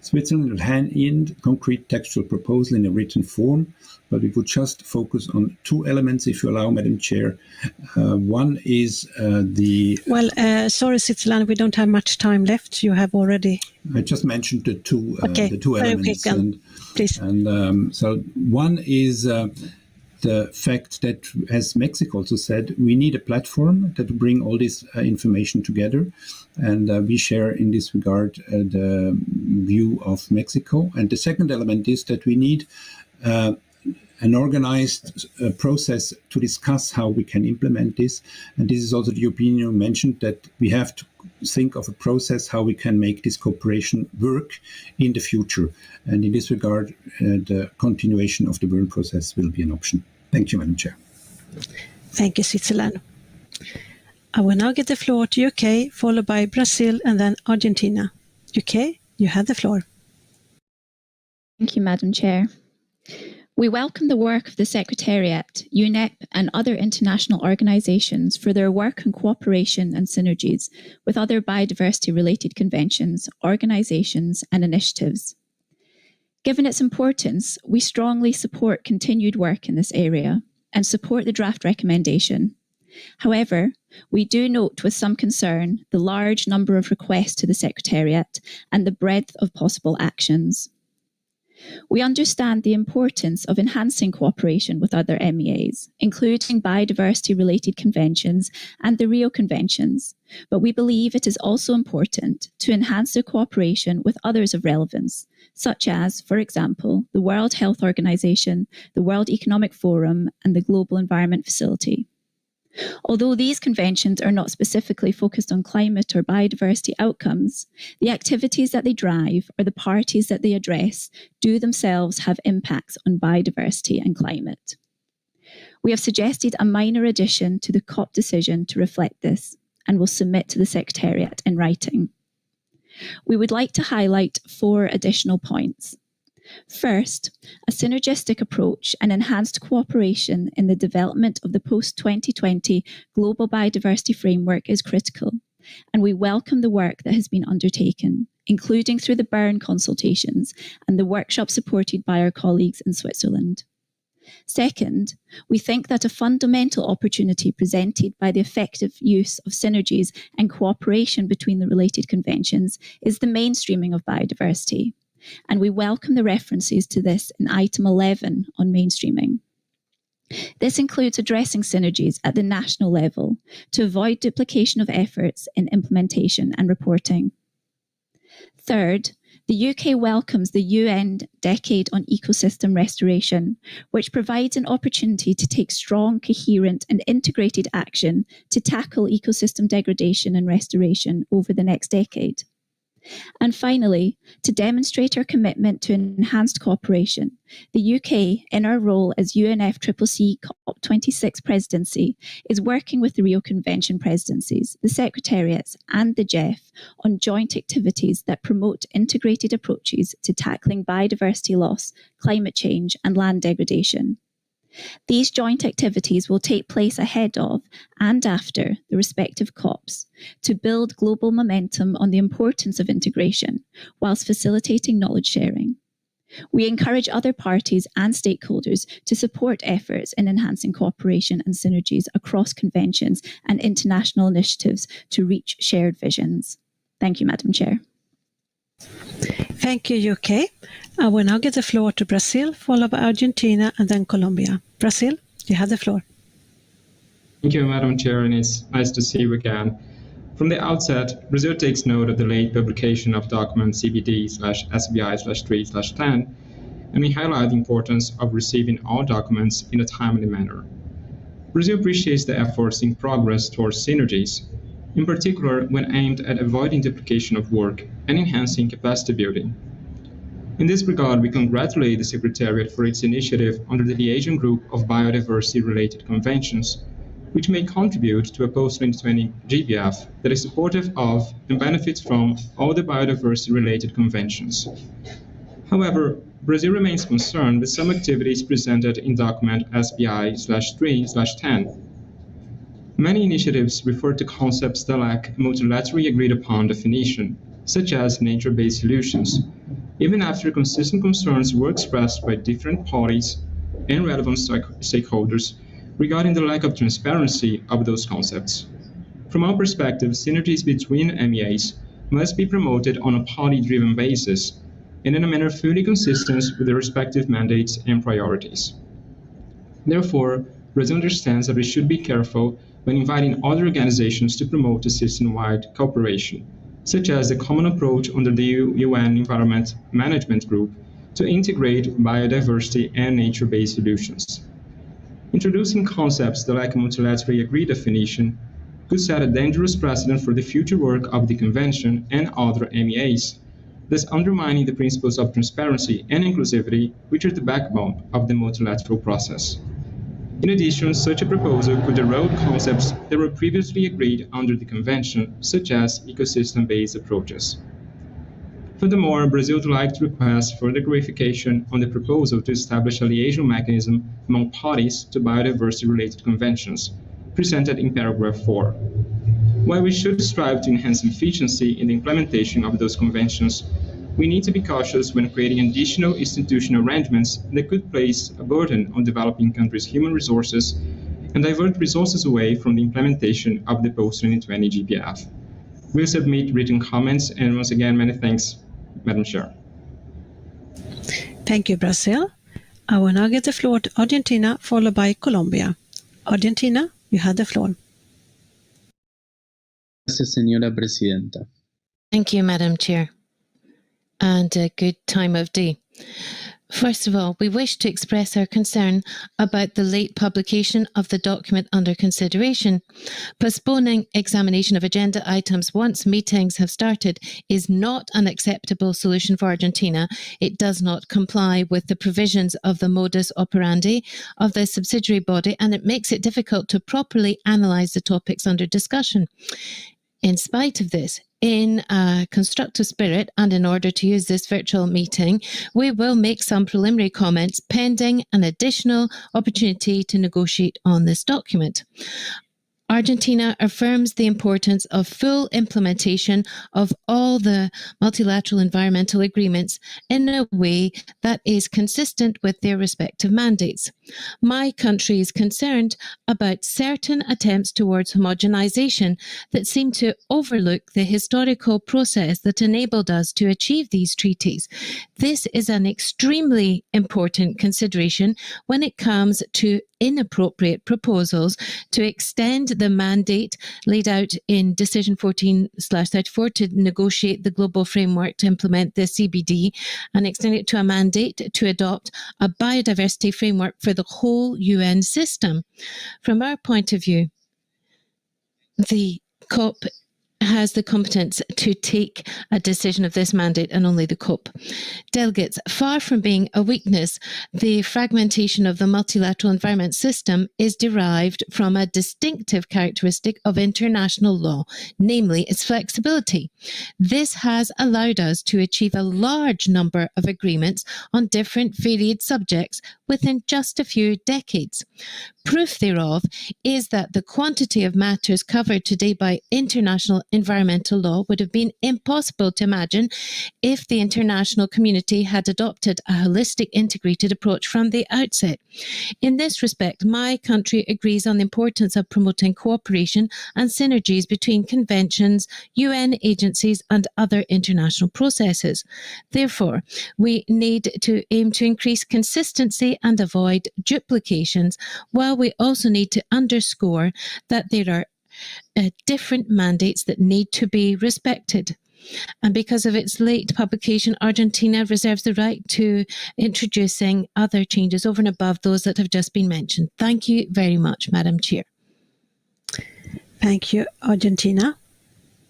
Switzerland will hand in concrete textual proposal in a written form, but we would just focus on two elements, if you allow, Madam Chair. One is sorry, Switzerland, we don't have much time left. You have already... I just mentioned the two elements. Please. So one is the fact that, as Mexico also said, we need a platform that will bring all this information together. And we share in this regard the view of Mexico. And the second element is that we need an organized process to discuss how we can implement this. And this is also the European Union mentioned, that we have to think of a process how we can make this cooperation work in the future. And in this regard, the continuation of the Bern process will be an option. Thank you, Madam Chair. Thank you, Switzerland. I will now give the floor to UK, followed by Brazil and then Argentina. UK, you have the floor. Thank you, Madam Chair. We welcome the work of the Secretariat, UNEP and other international organisations for their work on cooperation and synergies with other biodiversity-related conventions, organisations and initiatives. Given its importance, we strongly support continued work in this area and support the draft recommendation. However, we do note with some concern the large number of requests to the Secretariat and the breadth of possible actions. We understand the importance of enhancing cooperation with other MEAs, including biodiversity-related conventions and the Rio Conventions, but we believe it is also important to enhance their cooperation with others of relevance, such as, for example, the World Health Organization, the World Economic Forum, and the Global Environment Facility. Although these conventions are not specifically focused on climate or biodiversity outcomes, the activities that they drive or the parties that they address do themselves have impacts on biodiversity and climate. We have suggested a minor addition to the COP decision to reflect this and will submit to the Secretariat in writing. We would like to highlight 4 additional points. First, a synergistic approach and enhanced cooperation in the development of the post-2020 Global Biodiversity Framework is critical, and we welcome the work that has been undertaken, including through the Bern consultations and the workshop supported by our colleagues in Switzerland. Second, we think that a fundamental opportunity presented by the effective use of synergies and cooperation between the related conventions is the mainstreaming of biodiversity, and we welcome the references to this in item 11 on mainstreaming. This includes addressing synergies at the national level to avoid duplication of efforts in implementation and reporting. Third, the UK welcomes the UN Decade on Ecosystem Restoration, which provides an opportunity to take strong, coherent and integrated action to tackle ecosystem degradation and restoration over the next decade. And finally, to demonstrate our commitment to enhanced cooperation, the UK, in our role as UNFCCC COP26 presidency, is working with the Rio Convention presidencies, the Secretariats and the GEF on joint activities that promote integrated approaches to tackling biodiversity loss, climate change and land degradation. These joint activities will take place ahead of and after the respective COPs to build global momentum on the importance of integration whilst facilitating knowledge sharing. We encourage other parties and stakeholders to support efforts in enhancing cooperation and synergies across conventions and international initiatives to reach shared visions. Thank you, Madam Chair. Thank you, UK. I will now give the floor to Brazil, followed by Argentina and then Colombia. Brazil, you have the floor. Thank you, Madam Chair, and it's nice to see you again. From the outset, Brazil takes note of the late publication of document CBD/SBI-3/10, and we highlight the importance of receiving all documents in a timely manner. Brazil appreciates the efforts in progress towards synergies, in particular when aimed at avoiding duplication of work and enhancing capacity building. In this regard, we congratulate the Secretariat for its initiative under the Asian Group of Biodiversity-Related Conventions, which may contribute to a post-2020 GBF that is supportive of and benefits from all the biodiversity-related conventions. However, Brazil remains concerned with some activities presented in document SBI-3/10. Many initiatives refer to concepts that lack multilaterally agreed upon definition, such as nature-based solutions, even after consistent concerns were expressed by different parties and relevant stakeholders regarding the lack of transparency of those concepts. From our perspective, synergies between MEAs must be promoted on a party-driven basis and in a manner fully consistent with their respective mandates and priorities. Therefore, Brazil understands that we should be careful when inviting other organizations to promote a system-wide cooperation, such as the Common Approach under the UN Environment Management Group to integrate biodiversity and nature-based solutions. Introducing concepts that lack a multilaterally agreed definition could set a dangerous precedent for the future work of the Convention and other MEAs, thus undermining the principles of transparency and inclusivity, which are the backbone of the multilateral process. In addition, such a proposal could erode concepts that were previously agreed under the Convention, such as ecosystem-based approaches. Furthermore, Brazil would like to request further clarification on the proposal to establish a liaison mechanism among parties to biodiversity-related conventions, presented in paragraph 4. While we should strive to enhance efficiency in the implementation of those conventions, we need to be cautious when creating additional institutional arrangements that could place a burden on developing countries' human resources and divert resources away from the implementation of the post-2020 GPF. We'll submit written comments, and once again, many thanks, Madam Chair. Thank you, Brazil. I will now give the floor to Argentina, followed by Colombia. Argentina, you have the floor. Gracias, señora presidenta. Thank you, Madam Chair. And a good time of day. First of all, we wish to express our concern about the late publication of the document under consideration. Postponing examination of agenda items once meetings have started is not an acceptable solution for Argentina. It does not comply with the provisions of the modus operandi of the subsidiary body, and it makes it difficult to properly analyse the topics under discussion. In spite of this, in a constructive spirit and in order to use this virtual meeting, we will make some preliminary comments pending an additional opportunity to negotiate on this document. Argentina affirms the importance of full implementation of all the multilateral environmental agreements in a way that is consistent with their respective mandates. My country is concerned about certain attempts towards homogenization that seem to overlook the historical process that enabled us to achieve these treaties. This is an extremely important consideration when it comes to inappropriate proposals to extend the mandate laid out in Decision 14/34 to negotiate the global framework to implement the CBD and extend it to a mandate to adopt a biodiversity framework for the whole UN system. From our point of view, the COP has the competence to take a decision of this mandate, and only the COP. Delegates, far from being a weakness, the fragmentation of the multilateral environment system is derived from a distinctive characteristic of international law, namely its flexibility. This has allowed us to achieve a large number of agreements on different varied subjects within just a few decades. Proof thereof is that the quantity of matters covered today by international environmental law would have been impossible to imagine if the international community had adopted a holistic, integrated approach from the outset. In this respect, my country agrees on the importance of promoting cooperation and synergies between conventions, UN agencies, and other international processes. Therefore, we need to aim to increase consistency and avoid duplications, while we also need to underscore that there are different mandates that need to be respected. And because of its late publication, Argentina reserves the right to introducing other changes over and above those that have just been mentioned. Thank you very much, Madam Chair. Thank you, Argentina.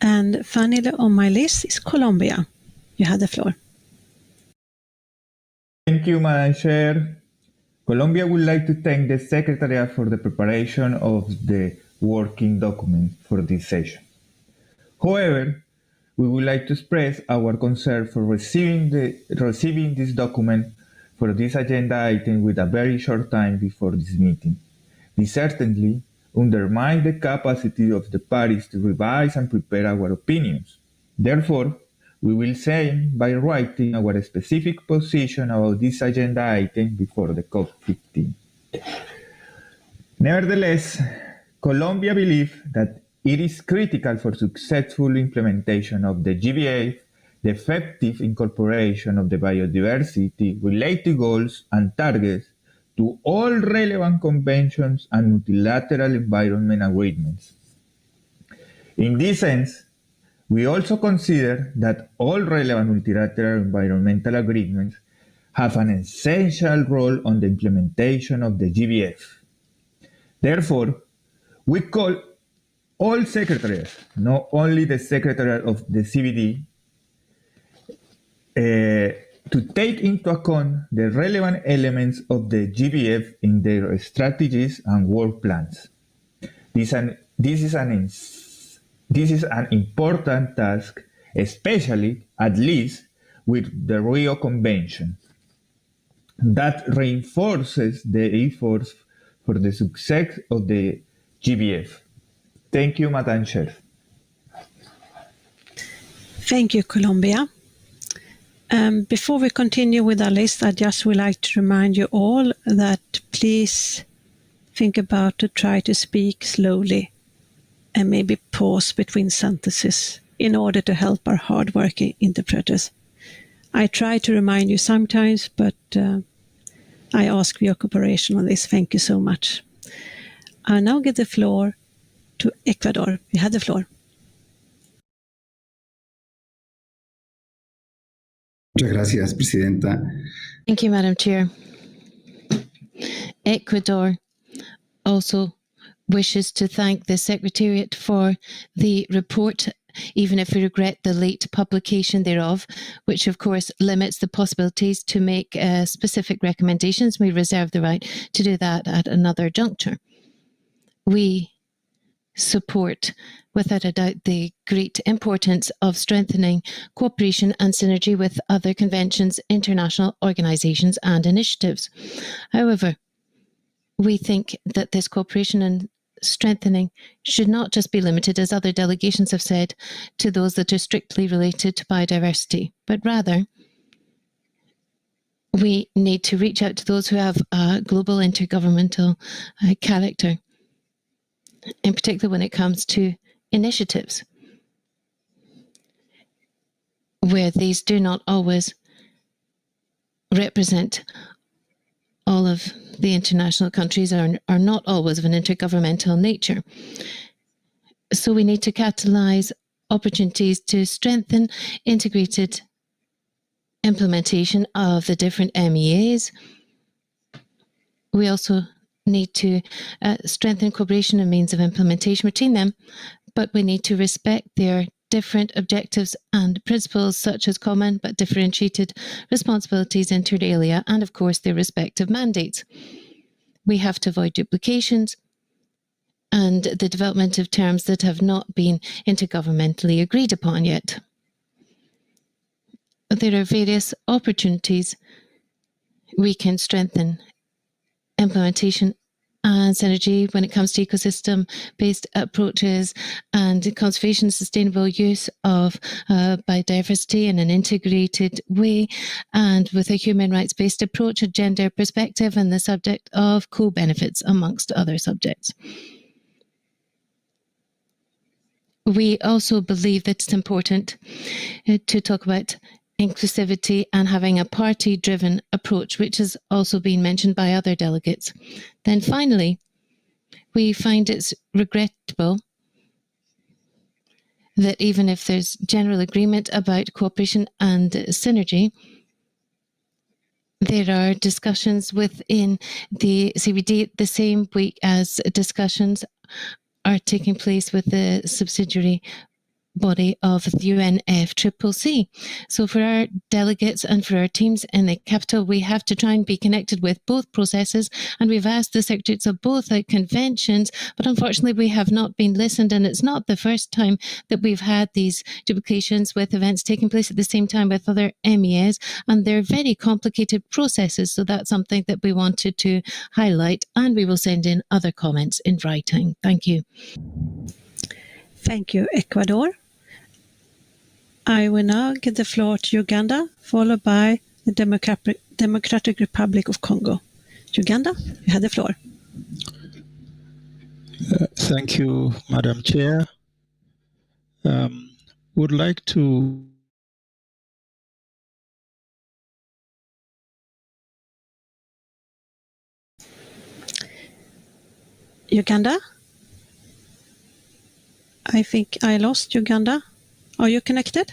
And finally on my list is Colombia. You have the floor. Thank you, Madam Chair. Colombia would like to thank the Secretariat for the preparation of the working document for this session. However, we would like to express our concern for receiving this document for this agenda item with a very short time before this meeting. This certainly undermines the capacity of the parties to revise and prepare our opinions. Therefore, we will say by writing our specific position about this agenda item before the COP15. Nevertheless, Colombia believes that it is critical for successful implementation of the GBA, the effective incorporation of the biodiversity-related goals and targets to all relevant conventions and multilateral environment agreements. In this sense, we also consider that all relevant multilateral environmental agreements have an essential role on the implementation of the GBF. Therefore, we call all secretariats, not only the secretariat of the CBD, to take into account the relevant elements of the GBF in their strategies and work plans. This is an important task, especially, at least, with the Rio Convention, that reinforces the efforts for the success of the GBF. Thank you, Madam Chair. Thank you, Colombia. Before we continue with our list, I just would like to remind you all that please think about to try to speak slowly and maybe pause between sentences in order to help our hard-working interpreters. I try to remind you sometimes, but I ask for your cooperation on this. Thank you so much. I now give the floor to Ecuador. You have the floor. Muchas gracias, Presidenta. Thank you, Madam Chair. Ecuador also wishes to thank the Secretariat for the report, even if we regret the late publication thereof, which of course limits the possibilities to make specific recommendations. We reserve the right to do that at another juncture. We support, without a doubt, the great importance of strengthening cooperation and synergy with other conventions, international organizations and initiatives. However, we think that this cooperation and strengthening should not just be limited, as other delegations have said, to those that are strictly related to biodiversity, but rather we need to reach out to those who have a global intergovernmental character, in particular when it comes to initiatives, where these do not always represent all of the international countries, are not always of an intergovernmental nature. So we need to catalyze opportunities to strengthen integrated implementation of the different MEAs. We also need to strengthen cooperation and means of implementation between them, but we need to respect their different objectives and principles, such as common but differentiated responsibilities inter alia, and of course their respective mandates. We have to avoid duplications and the development of terms that have not been intergovernmentally agreed upon yet. There are various opportunities we can strengthen implementation and synergy when it comes to ecosystem-based approaches and conservation and sustainable use of biodiversity in an integrated way, and with a human rights-based approach, a gender perspective, and the subject of co-benefits, amongst other subjects. We also believe that it's important to talk about inclusivity and having a party-driven approach, which has also been mentioned by other delegates. Then finally, we find it's regrettable that even if there's general agreement about cooperation and synergy, there are discussions within the CBD the same week as discussions are taking place with the subsidiary body of the UNFCCC. So for our delegates and for our teams in the capital, we have to try and be connected with both processes, and we've asked the secretaries of both conventions, but unfortunately we have not been listened, and it's not the first time that we've had these duplications with events taking place at the same time with other MEAs, and they're very complicated processes, so that's something that we wanted to highlight, and we will send in other comments in writing. Thank you. Thank you, Ecuador. I will now give the floor to Uganda, followed by the Democratic Republic of Congo. Uganda, you have the floor. Thank you, Madam Chair. Would like to Uganda? I think I lost Uganda. Are you connected?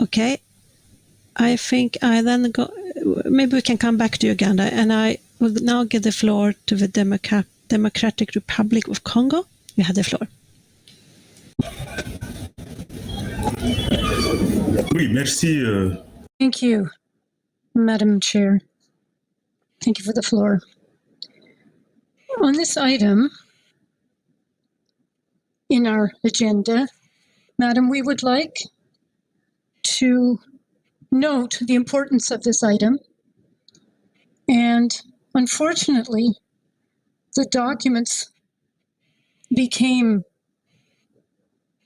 Okay. I think I then go. Maybe we can come back to Uganda, and I will now give the floor to the Democratic Republic of Congo. You have the floor. Oui, merci. Thank you, Madam Chair. Thank you for the floor. On this item in our agenda, Madam, we would like to note the importance of this item. And unfortunately, the documents became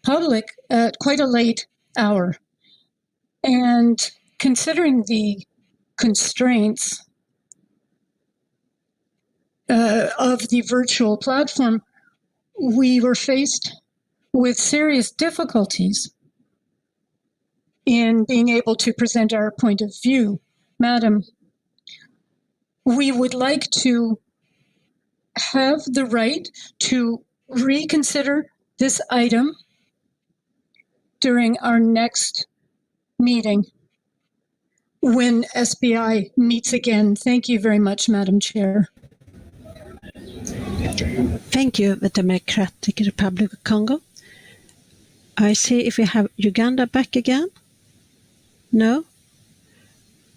public at quite a late hour. And considering the constraints of the virtual platform, we were faced with serious difficulties in being able to present our point of view. Madam, we would like to have the right to reconsider this item during our next meeting when SBI meets again. Thank you very much, Madam Chair. Thank you, the Democratic Republic of Congo. I see if we have Uganda back again. No?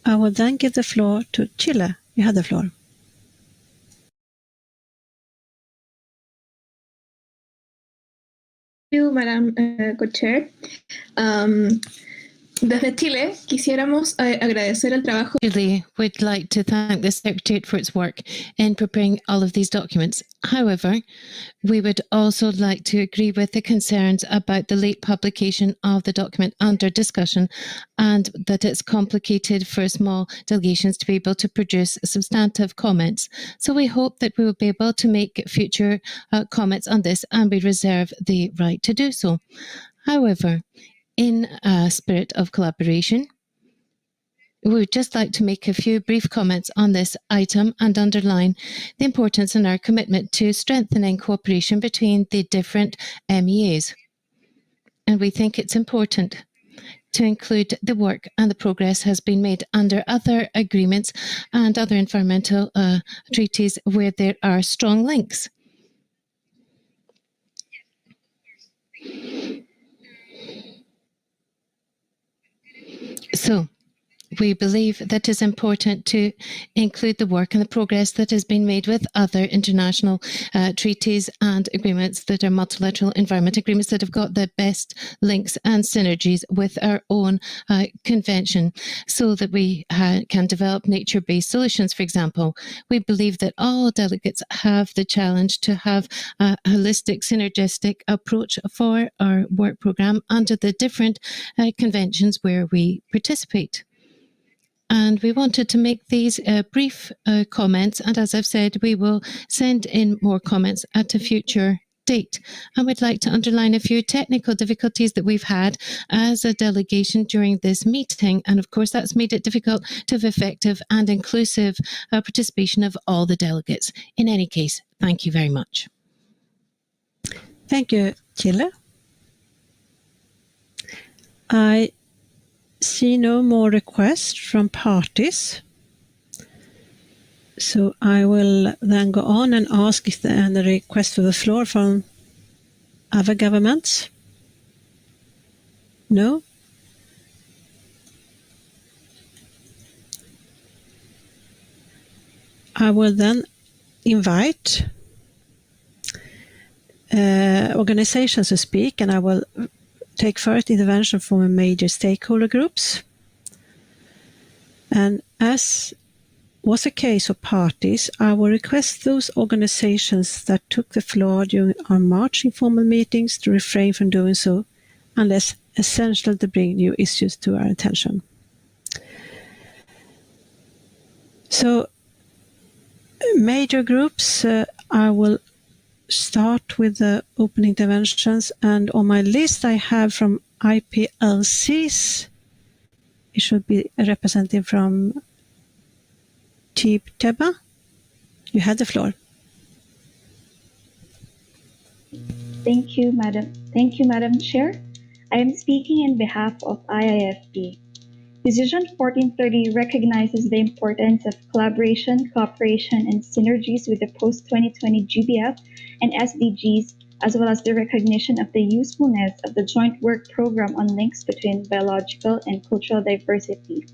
I will then give the floor to Chile. You have the floor. Thank you, Madam Co-Chair. Desde Chile, quisiéramos agradecer el trabajo. Chile would like to thank the Secretariat for its work in preparing all of these documents. However, we would also like to agree with the concerns about the late publication of the document under discussion, and that it's complicated for small delegations to be able to produce substantive comments. So we hope that we will be able to make future comments on this, and we reserve the right to do so. However, in a spirit of collaboration, we would just like to make a few brief comments on this item and underline the importance in our commitment to strengthening cooperation between the different MEAs. And we think it's important to include the work and the progress has been made under other agreements and other environmental treaties where there are strong links. So, we believe that it is important to include the work and the progress that has been made with other international treaties and agreements that are multilateral environment agreements that have got the best links and synergies with our own convention so that we can develop nature-based solutions. For example, we believe that all delegates have the challenge to have a holistic, synergistic approach for our work programme under the different conventions where we participate. And we wanted to make these brief comments. And as I've said, we will send in more comments at a future date. I would like to underline a few technical difficulties that we've had as a delegation during this meeting. And of course, that's made it difficult to have effective and inclusive participation of all the delegates. In any case, thank you very much. Thank you, Chile. I see no more requests from parties. So I will then go on and ask if there are any requests for the floor from other governments. No? I will then invite organizations to speak, and I will take first intervention from major stakeholder groups. And as was the case of parties, I will request those organizations that took the floor during our March informal meetings to refrain from doing so unless essential to bring new issues to our attention. So, major groups, I will start with the opening interventions, and on my list I have from IPLCs. It should be a representative from Teep Teba. You have the floor. Thank you, Madam Chair. I am speaking in behalf of IIFP. Decision 1430 recognizes the importance of collaboration, cooperation, and synergies with the post-2020 GBF and SDGs, as well as the recognition of the usefulness of the joint work program on links between biological and cultural diversity.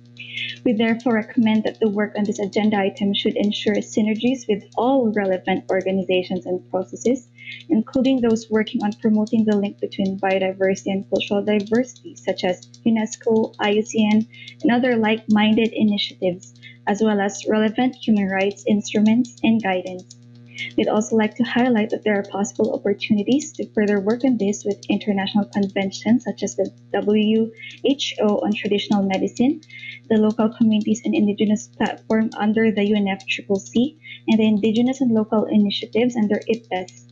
We therefore recommend that the work on this agenda item should ensure synergies with all relevant organizations and processes, including those working on promoting the link between biodiversity and cultural diversity, such as UNESCO, IUCN, and other like-minded initiatives, as well as relevant human rights instruments and guidance. We'd also like to highlight that there are possible opportunities to further work on this with international conventions such as the WHO on traditional medicine, the local communities and indigenous platform under the UNFCCC, and the indigenous and local initiatives under IPBES.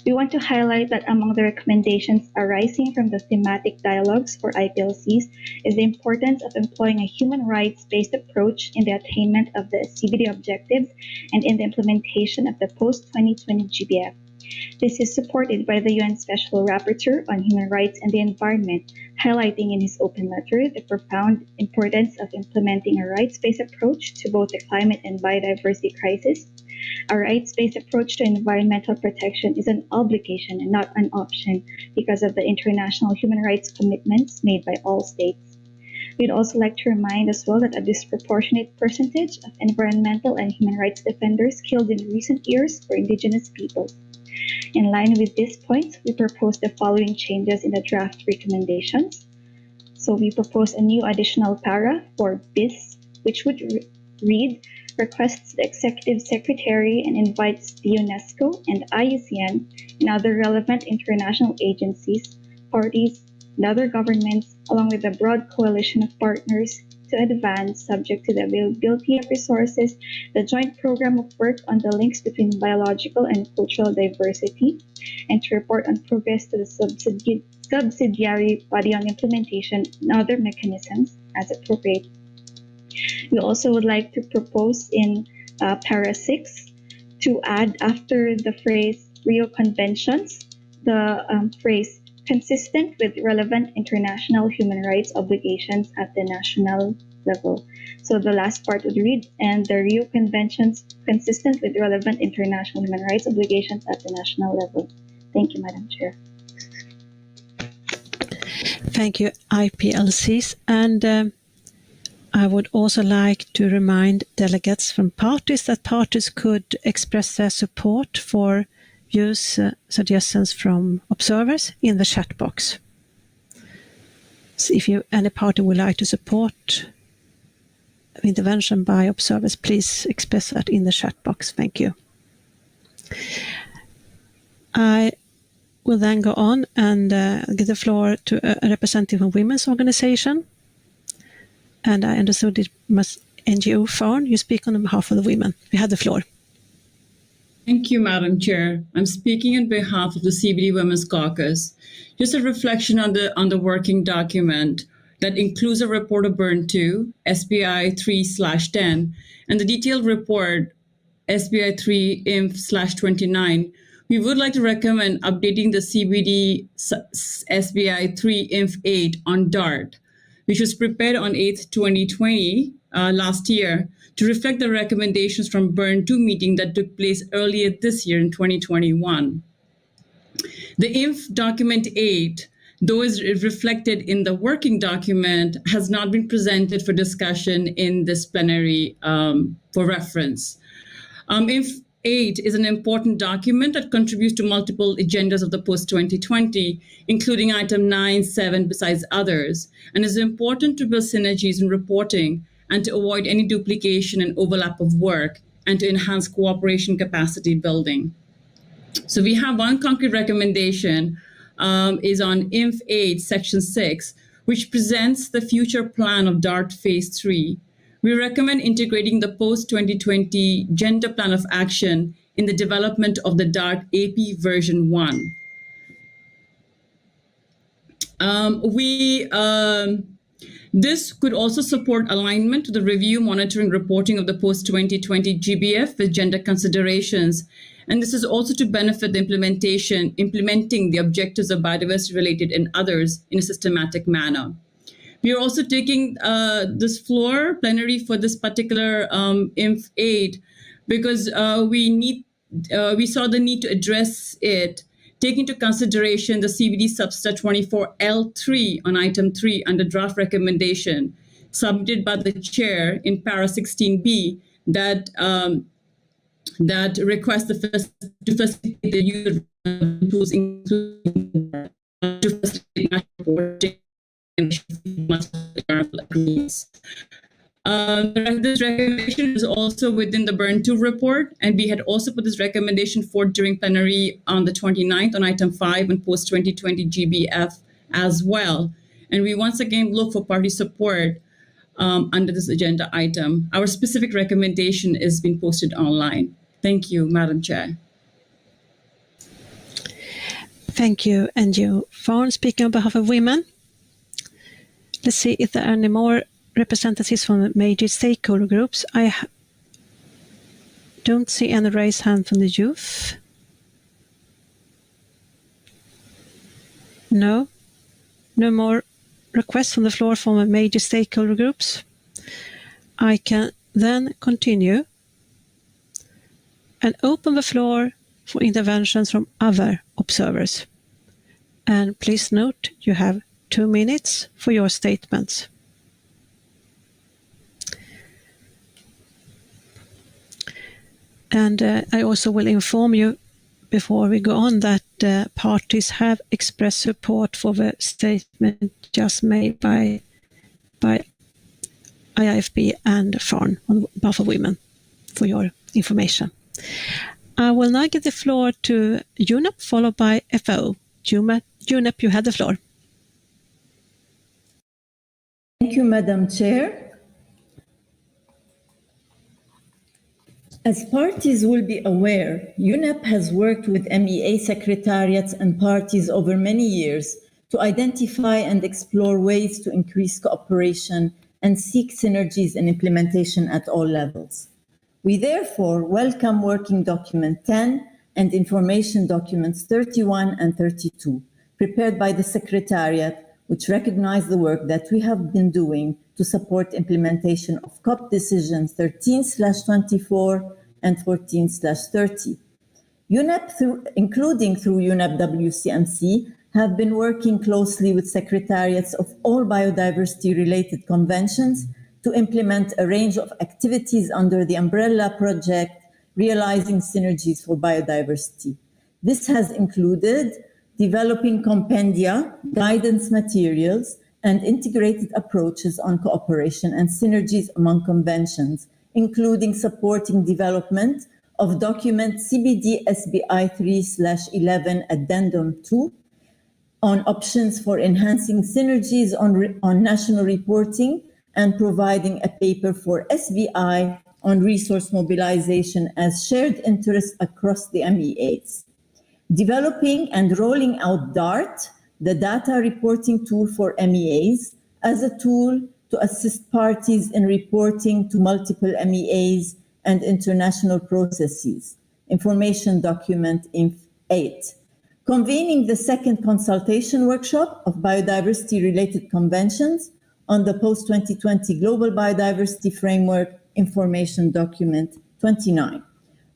We want to highlight that among the recommendations arising from the thematic dialogues for IPLCs is the importance of employing a human rights-based approach in the attainment of the CBD objectives and in the implementation of the post-2020 GBF. This is supported by the UN Special Rapporteur on Human Rights and the Environment, highlighting in his open letter the profound importance of implementing a rights-based approach to both the climate and biodiversity crisis. A rights-based approach to environmental protection is an obligation and not an option because of the international human rights commitments made by all states. We'd also like to remind as well that a disproportionate percentage of environmental and human rights defenders killed in recent years were indigenous peoples. In line with this point, we propose the following changes in the draft recommendations. So we propose a new additional para for BIS, which would read, requests the Executive Secretary and invites the UNESCO and IUCN and other relevant international agencies, parties, and other governments, along with a broad coalition of partners, to advance, subject to the availability of resources, the joint program of work on the links between biological and cultural diversity, and to report on progress to the subsidiary body on implementation and other mechanisms as appropriate. We also would like to propose in para 6 to add after the phrase Rio Conventions, the phrase consistent with relevant international human rights obligations at the national level. So the last part would read, and the Rio Conventions consistent with relevant international human rights obligations at the national level. Thank you, Madam Chair. Thank you, IPLCs. And I would also like to remind delegates from parties that parties could express their support for views, suggestions from observers in the chat box. So if any party would like to support intervention by observers, please express that in the chat box. Thank you. I will then go on and give the floor to a representative of women's organization. And I understood it must NGO Farn. You speak on behalf of the women. You have the floor. Thank you, Madam Chair. I'm speaking on behalf of the CBD Women's Caucus. Just a reflection on the working document that includes a report of Burn 2, SBI-3/10, and the detailed report SBI-3 INF/29. We would like to recommend updating the CBD SBI-3 INF8 on DART, which was prepared on 8th, 2020, last year, to reflect the recommendations from Burn 2 meeting that took place earlier this year in 2021. The INF document 8, though is reflected in the working document, has not been presented for discussion in this plenary for reference. INF 8 is an important document that contributes to multiple agendas of the post-2020, including item 9, 7, besides others, and is important to build synergies in reporting and to avoid any duplication and overlap of work and to enhance cooperation capacity building. So we have one concrete recommendation is on INF 8, section 6, which presents the future plan of DART phase 3. We recommend integrating the post-2020 gender plan of action in the development of the DART AP version 1. This could also support alignment to the review, monitoring, reporting of the post-2020 GBF with gender considerations. And this is also to benefit the implementing the objectives of biodiversity related and others in a systematic manner. We are also taking this floor plenary for this particular INF 8 because we saw the need to address it, take into consideration the CBD Substa 24L3 on item 3 under draft recommendation submitted by the chair in para 16B that requests to facilitate the use of tools including to facilitate national reporting. This recommendation is also within the Burn 2 report, and we had also put this recommendation forward during plenary on the 29th on item 5 and post-2020 GBF as well. And we once again look for party support under this agenda item. Our specific recommendation is being posted online. Thank you, Madam Chair. Thank you, NGO Farn, speaking on behalf of women. Let's see if there are any more representatives from major stakeholder groups. I don't see any raised hand from the youth. No. No more requests from the floor from major stakeholder groups. I can then continue and open the floor for interventions from other observers. And please note you have 2 minutes for your statements. And I also will inform you before we go on that parties have expressed support for the statement just made by IIFB and FARN on behalf of women, for your information. I will now give the floor to UNEP, followed by FO. UNEP, you have the floor. Thank you, Madam Chair. As parties will be aware, UNEP has worked with MEA secretariats and parties over many years to identify and explore ways to increase cooperation and seek synergies in implementation at all levels. We therefore welcome Working Document 10 and Information Documents 31 and 32 prepared by the Secretariat, which recognize the work that we have been doing to support implementation of COP decisions 13/24 and 14/30. UNEP, including through UNEP WCMC, have been working closely with secretariats of all biodiversity-related conventions to implement a range of activities under the umbrella project, Realizing Synergies for Biodiversity. This has included developing compendia, guidance materials, and integrated approaches on cooperation and synergies among conventions, including supporting development of document CBD SBI-3/11 Addendum 2 on options for enhancing synergies on national reporting and providing a paper for SBI on resource mobilization as shared interests across the MEAs. Developing and rolling out DART, the data reporting tool for MEAs, as a tool to assist parties in reporting to multiple MEAs and international processes. Information document INF 8. Convening the second consultation workshop of biodiversity-related conventions on the post-2020 Global Biodiversity Framework Information Document 29.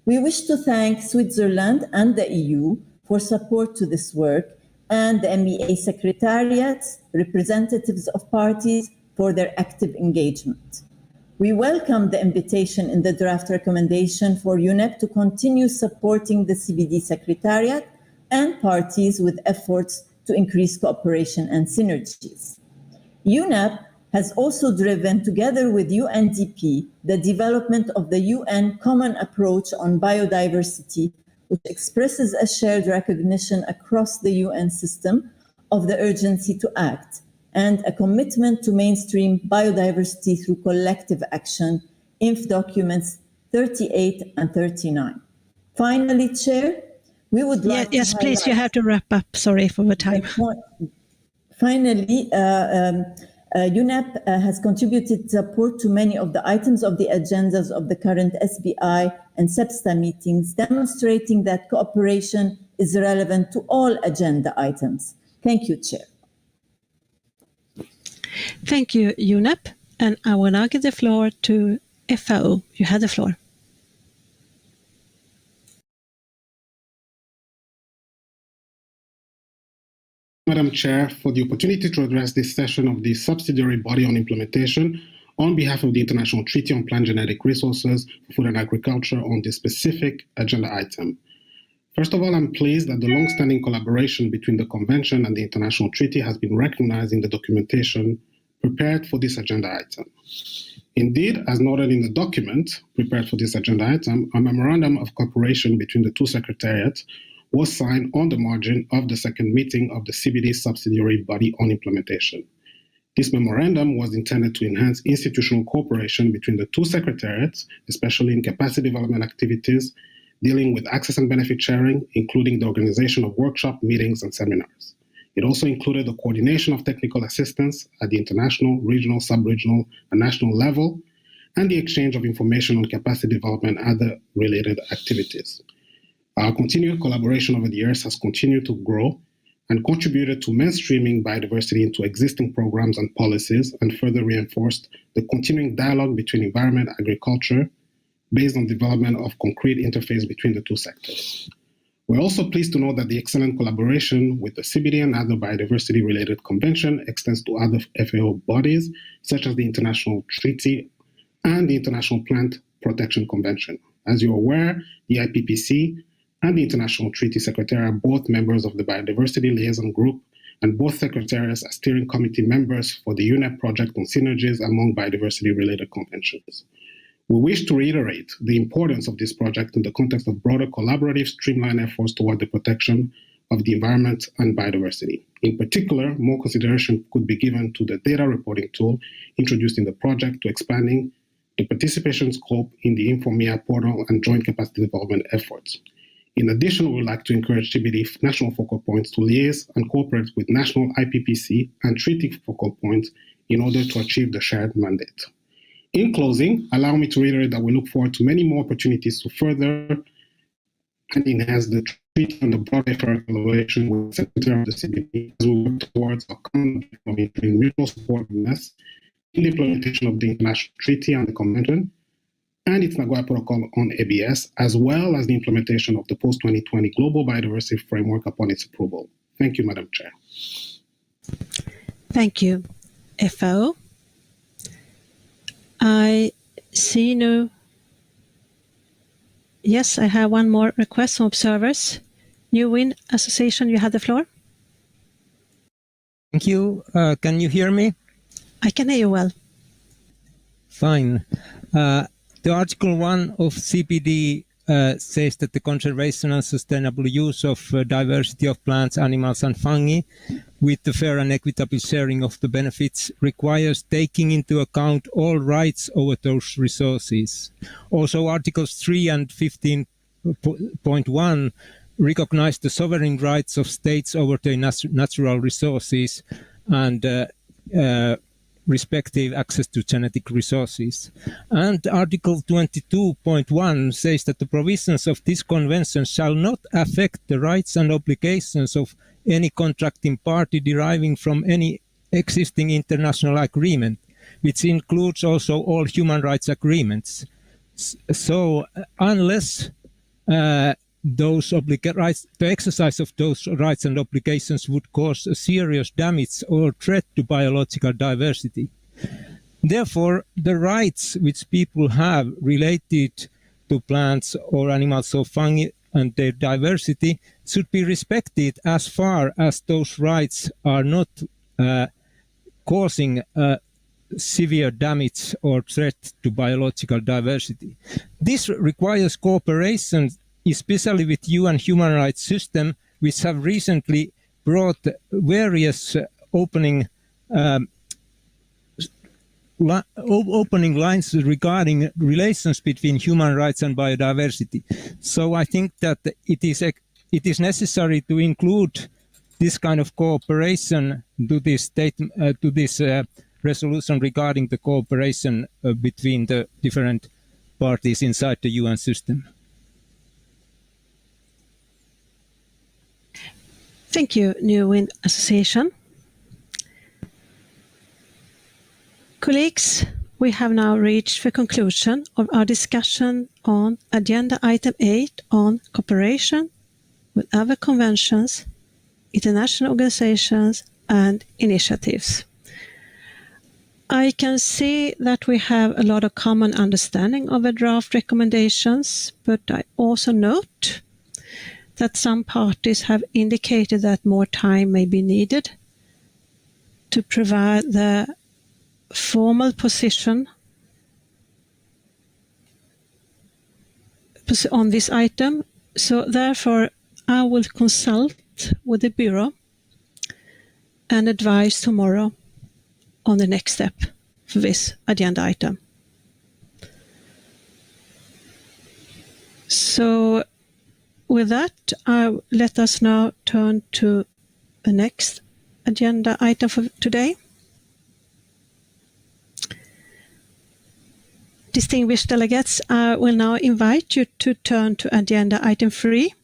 We wish to thank Switzerland and the EU for support to this work and the MEA secretariats, representatives of parties for their active engagement. We welcome the invitation in the draft recommendation for UNEP to continue supporting the CBD Secretariat and parties with efforts to increase cooperation and synergies. UNEP has also driven, together with UNDP, the development of the UN Common Approach on Biodiversity, which expresses a shared recognition across the UN system of the urgency to act, and a commitment to mainstream biodiversity through collective action, INF documents 38 and 39. Finally, Chair, we would like to Yes, please, you have to wrap up. Sorry for the time. Finally, UNEP has contributed support to many of the items of the agendas of the current SBI and SEPSTA meetings, demonstrating that cooperation is relevant to all agenda items. Thank you, Chair. Thank you, UNEP. And I will now give the floor to FAO. You have the floor. Madam Chair, for the opportunity to address this session of the subsidiary body on implementation on behalf of the International Treaty on Plant Genetic Resources for Food and Agriculture on this specific agenda item. First of all, I'm pleased that the long-standing collaboration between the Convention and the International Treaty has been recognized in the documentation prepared for this agenda item. Indeed, as noted in the document prepared for this agenda item, a memorandum of cooperation between the two secretariats was signed on the margin of the second meeting of the CBD subsidiary body on implementation. This memorandum was intended to enhance institutional cooperation between the two secretariats, especially in capacity development activities dealing with access and benefit sharing, including the organization of workshop, meetings, and seminars. It also included the coordination of technical assistance at the international, regional, sub-regional, and national level, and the exchange of information on capacity development and other related activities. Our continued collaboration over the years has continued to grow and contributed to mainstreaming biodiversity into existing programs and policies, and further reinforced the continuing dialogue between environment and agriculture based on development of concrete interface between the two sectors. We're also pleased to know that the excellent collaboration with the CBD and other biodiversity-related convention extends to other FAO bodies, such as the International Treaty and the International Plant Protection Convention. As you're aware, the IPPC and the International Treaty Secretary are both members of the Biodiversity Liaison Group, and both secretaries are steering committee members for the UNEP project on synergies among biodiversity-related conventions. We wish to reiterate the importance of this project in the context of broader collaborative, streamlined efforts toward the protection of the environment and biodiversity. In particular, more consideration could be given to the data reporting tool introduced in the project to expanding the participation scope in the InfoMIA portal and joint capacity development efforts. In addition, we would like to encourage CBD national focal points to liaise and cooperate with national IPPC and treaty focal points in order to achieve the shared mandate. In closing, allow me to reiterate that we look forward to many more opportunities to further and enhance the treaty on the broader evaluation with the Secretary of the CBP as we work towards a common between mutual supportiveness in the implementation of the international treaty and the convention and its Nagoya Protocol on ABS, as well as the implementation of the post-2020 Global Biodiversity Framework upon its approval. Thank you, Madam Chair. Thank you, FO. I see no... Yes, I have one more request from observers. New Wind Association, you have the floor. Thank you. Can you hear me? I can hear you well. Fine. The Article 1 of CPD says that the conservation and sustainable use of diversity of plants, animals and fungi with the fair and equitable sharing of the benefits requires taking into account all rights over those resources. Also, Articles 3 and 15.1 recognize the sovereign rights of states over their natural resources and respective access to genetic resources. And Article 22.1 says that the provisions of this convention shall not affect the rights and obligations of any contracting party deriving from any existing international agreement, which includes also all human rights agreements. So unless those rights, the exercise of those rights and obligations would cause a serious damage or threat to biological diversity. Therefore, the rights which people have related to plants or animals or fungi and their diversity should be respected as far as those rights are not causing severe damage or threat to biological diversity. This requires cooperation, especially with UN human rights system, which have recently brought various opening lines regarding relations between human rights and biodiversity. So I think that it is necessary to include this kind of cooperation to this resolution regarding the cooperation between the different parties inside the UN system. Thank you, New Wind Association. Colleagues, we have now reached the conclusion of our discussion on Agenda Item 8 on cooperation with other conventions, international organizations and initiatives. I can see that we have a lot of common understanding of the draft recommendations, but I also note that some parties have indicated that more time may be needed to provide the formal position on this item. So therefore, I will consult with the Bureau and advise tomorrow on the next step for this agenda item. So with that, let us now turn to the next agenda item for today. Distinguished delegates, I will now invite you to turn to agenda item 3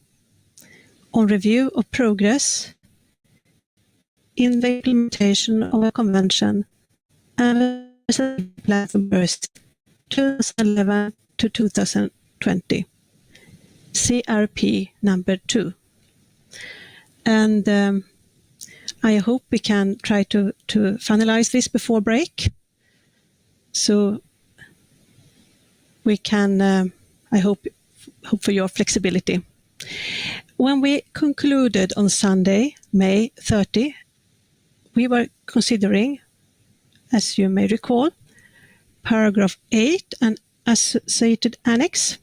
on review of progress in the implementation of a convention and a plan for births 2011 to 2020. CRP number 2. And I hope we can try to finalize this before break. So we can, I hope for your flexibility. When we concluded on Sunday, May 30, we were considering, as you may recall, paragraph 8 and associated annex.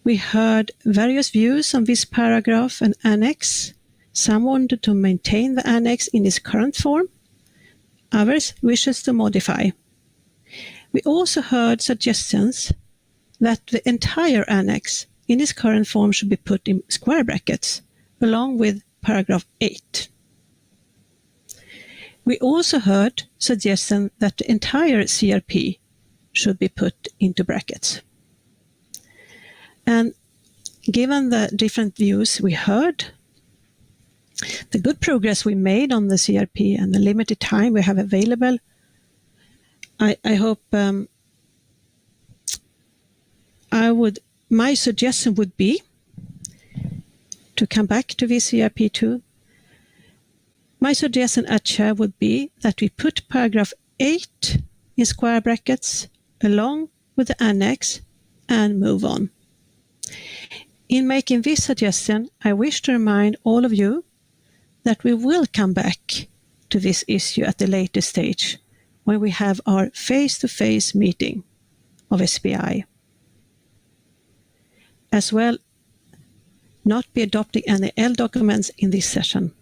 We heard various views on this paragraph and annex. Some wanted to maintain the annex in its current form. Others wishes to modify. We also heard suggestions that the entire annex in its current form should be put in square brackets, along with paragraph 8. We also heard suggestion that the entire CRP should be put into brackets. And given the different views we heard, the good progress we made on the CRP and the limited time we have available, I hope my suggestion would be to come back to this CRP2. My suggestion as chair would be that we put paragraph 8 in square brackets along with the annex and move on. In making this suggestion, I wish to remind all of you that we will come back to this issue at a later stage when we have our face-to-face meeting of SBI. As well, not be adopting any L documents in this session.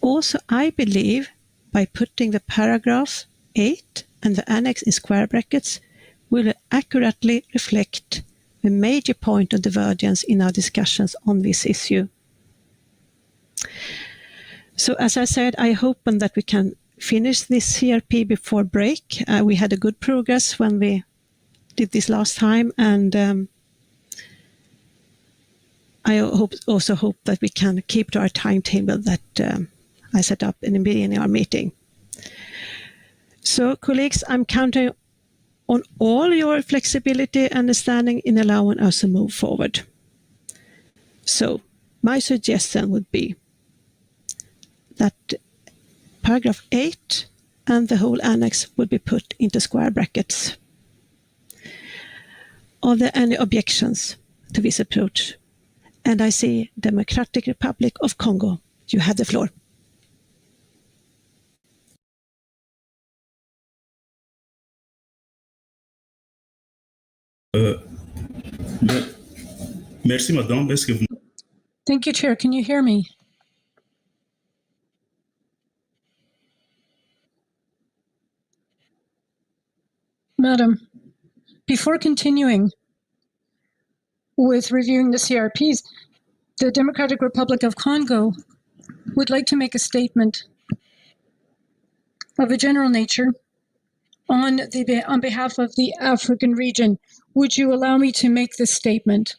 Also, I believe by putting the paragraph 8 and the annex in square brackets will accurately reflect the major point of divergence in our discussions on this issue. So as I said, I hope that we can finish this CRP before break. We had a good progress when we did this last time, and I also hope that we can keep to our timetable that I set up in the beginning of our meeting. So, colleagues, I'm counting on all your flexibility and understanding in allowing us to move forward. So, my suggestion would be that paragraph 8 and the whole annex would be put into square brackets. Are there any objections to this approach? And I see Democratic Republic of Congo. You have the floor. Merci, madame. Est-ce que vous... Thank you, Chair. Can you hear me? Madam, before continuing with reviewing the CRPs, the Democratic Republic of Congo would like to make a statement of a general nature on behalf of the African region. Would you allow me to make this statement?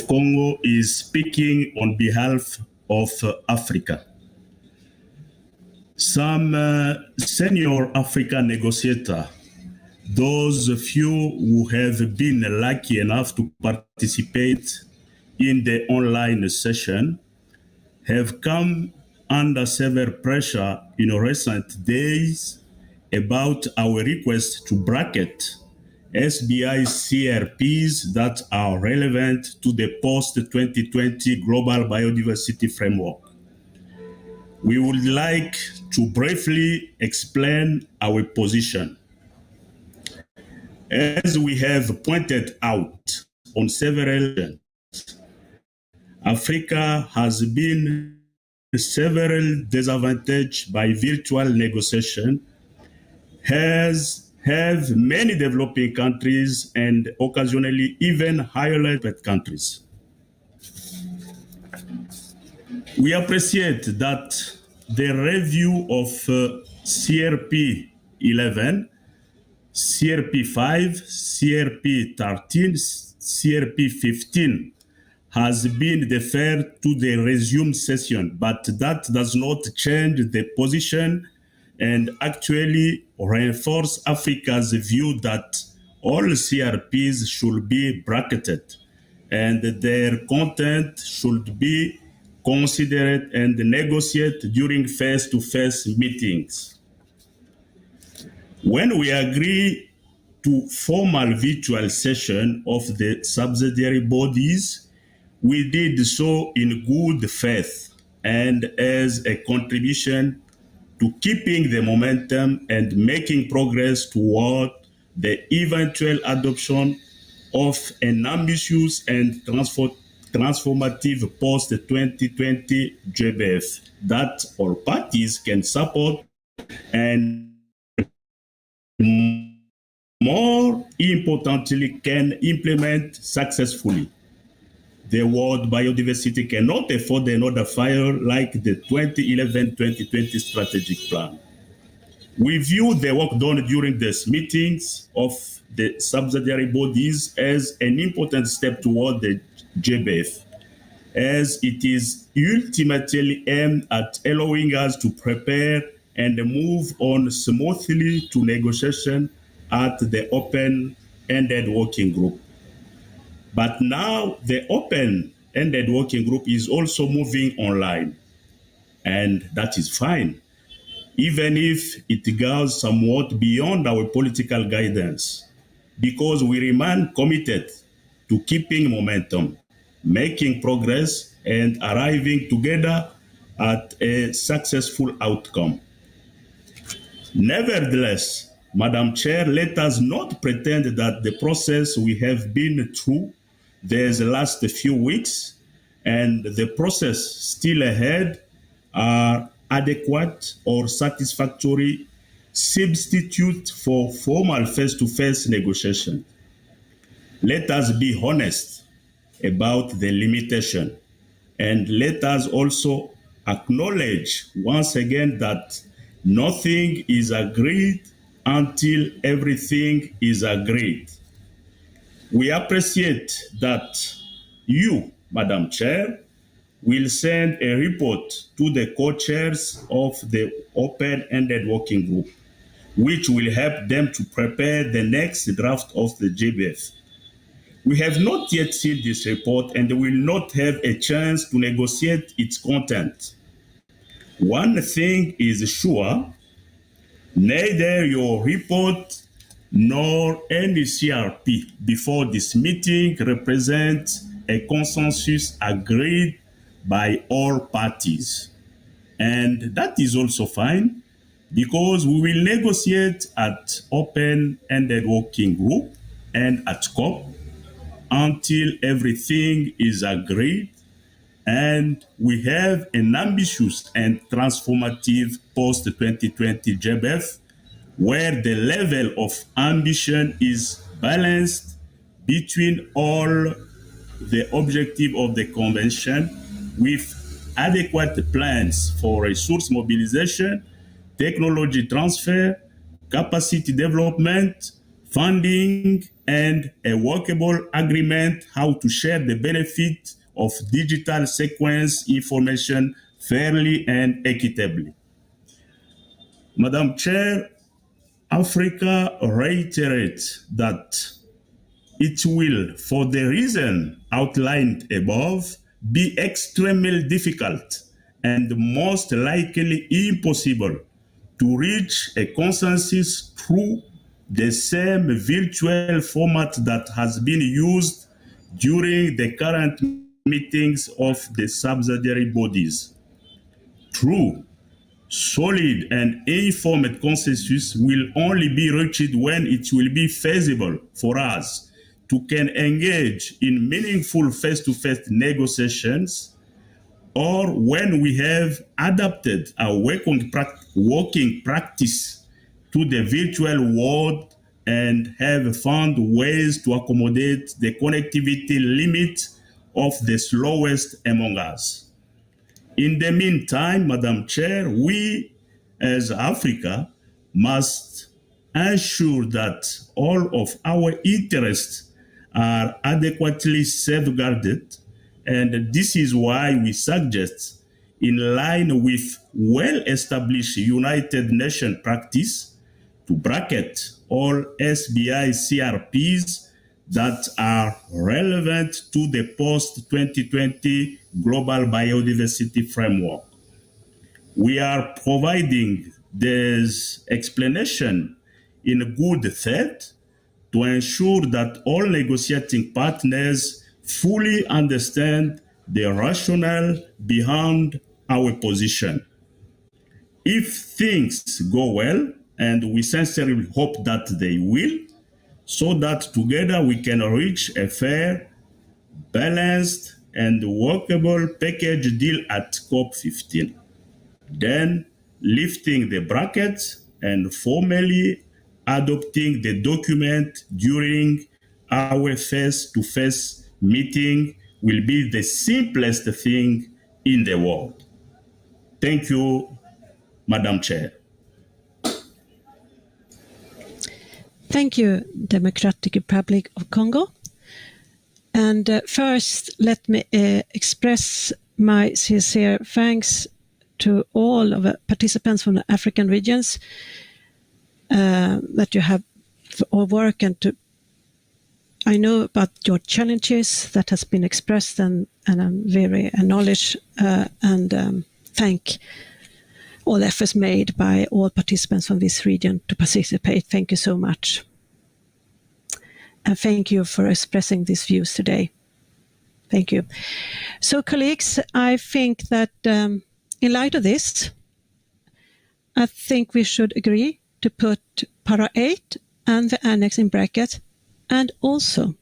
Congo is speaking on behalf of Africa. Some senior African negotiators, those few who have been lucky enough to participate in the online session, have come under severe pressure in recent days about our request to bracket SBI CRPs that are relevant to the post-2020 Global Biodiversity Framework. We would like to briefly explain our position. As we have pointed out on several occasions, Africa has been severely disadvantaged by virtual negotiation, have many developing countries and occasionally even higher level countries. We appreciate that the review of CRP 11, CRP 5, CRP 13, CRP 15 has been deferred to the resumed session, but that does not change the position and actually reinforce Africa's view that all CRPs should be bracketed and their content should be considered and negotiated during face-to-face meetings. When we agree to formal virtual session of the subsidiary bodies, we did so in good faith and as a contribution to keeping the momentum and making progress toward the eventual adoption of an ambitious and transformative post-2020 GBF that all parties can support and more importantly can implement successfully. The world biodiversity cannot afford another fire like the 2011-2020 strategic plan. We view the work done during these meetings of the subsidiary bodies as an important step toward the GBF, as it is ultimately aimed at allowing us to prepare and move on smoothly to negotiation at the open-ended working group. But now the open-ended working group is also moving online, and that is fine, even if it goes somewhat beyond our political guidance, because we remain committed to keeping momentum, making progress, and arriving together at a successful outcome. Nevertheless, Madam Chair, let us not pretend that the process we have been through these last few weeks and the process still ahead are adequate or satisfactory substitute for formal face-to-face negotiation. Let us be honest about the limitation, and let us also acknowledge once again that nothing is agreed until everything is agreed. We appreciate that you, Madam Chair, will send a report to the co-chairs of the open-ended working group, which will help them to prepare the next draft of the GBF. We have not yet seen this report and will not have a chance to negotiate its content. One thing is sure, neither your report nor any CRP before this meeting represents a consensus agreed by all parties. And that is also fine, because we will negotiate at open-ended working group and at COP until everything is agreed and we have an ambitious and transformative post-2020 GBF where the level of ambition is balanced between all the objectives of the convention with adequate plans for resource mobilization, technology transfer, capacity development, funding, and a workable agreement how to share the benefit of digital sequence information fairly and equitably. Madam Chair, Africa reiterates that it will, for the reason outlined above, be extremely difficult and most likely impossible to reach a consensus through the same virtual format that has been used during the current meetings of the subsidiary bodies. True, solid and informed consensus will only be reached when it will be feasible for us to can engage in meaningful face-to-face negotiations, or when we have adapted our working practice to the virtual world and have found ways to accommodate the connectivity limit of the slowest among us. In the meantime, Madam Chair, we as Africa must ensure that all of our interests are adequately safeguarded, and this is why we suggest, in line with well-established United Nations practice, to bracket all SBI CRPs that are relevant to the post-2020 global biodiversity framework. We are providing this explanation in good faith to ensure that all negotiating partners fully understand the rationale behind our position. If things go well, and we sincerely hope that they will, so that together we can reach a fair, balanced, and workable package deal at COP15. Then lifting the brackets and formally adopting the document during our face-to-face meeting will be the simplest thing in the world. Thank you, Madam Chair. Thank you, Democratic Republic of Congo. And first, let me express my sincere thanks to all of the participants from the African regions that you have for all work, and I know about your challenges that has been expressed, and I'm very acknowledge and thank all the efforts made by all participants from this region to participate. Thank you so much. And thank you for expressing these views today. Thank you. So, colleagues, I think that in light of this, I think we should agree to put para 8 and the annex in bracket, and also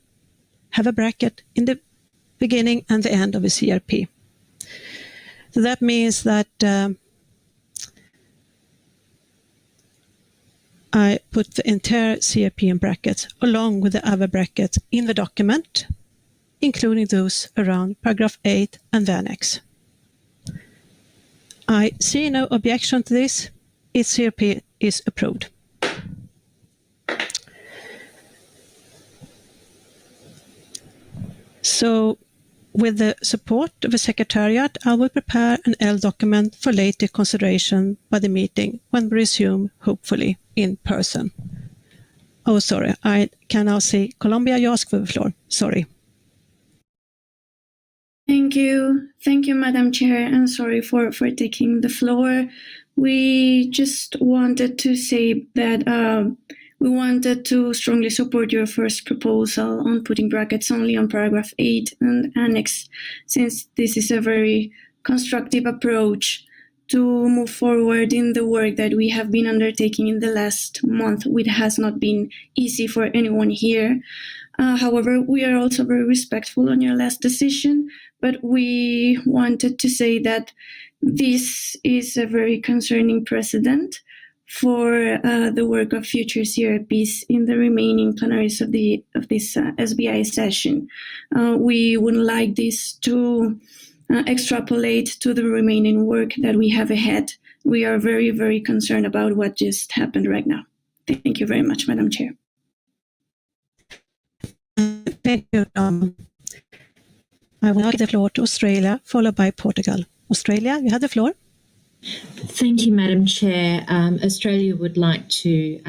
have a bracket in the beginning and the end of the CRP. So that means that I put the entire CRP in brackets along with the other brackets in the document, including those around paragraph 8 and the annex. I see no objection to this. Its CRP is approved. So, with the support of the Secretariat, I will prepare an L document for later consideration by the meeting when we resume, hopefully, in person. Oh, sorry, I can now see Colombia, you ask for the floor. Sorry. Thank you. Thank you, Madam Chair. I'm sorry for taking the floor. We just wanted to say that we wanted to strongly support your first proposal on putting brackets only on paragraph 8 and annex, since this is a very constructive approach to move forward in the work that we have been undertaking in the last month, which has not been easy for anyone here. However, we are also very respectful on your last decision, but we wanted to say that this is a very concerning precedent for the work of future CRPs in the remaining plenaries of this SBI session. We would like this to extrapolate to the remaining work that we have ahead. We are very, very concerned about what just happened right now. Thank you very much, Madam Chair. Thank you. I will now give the floor to Australia, followed by Portugal. Australia, you have the floor. Thank you, Madam Chair. Australia would like to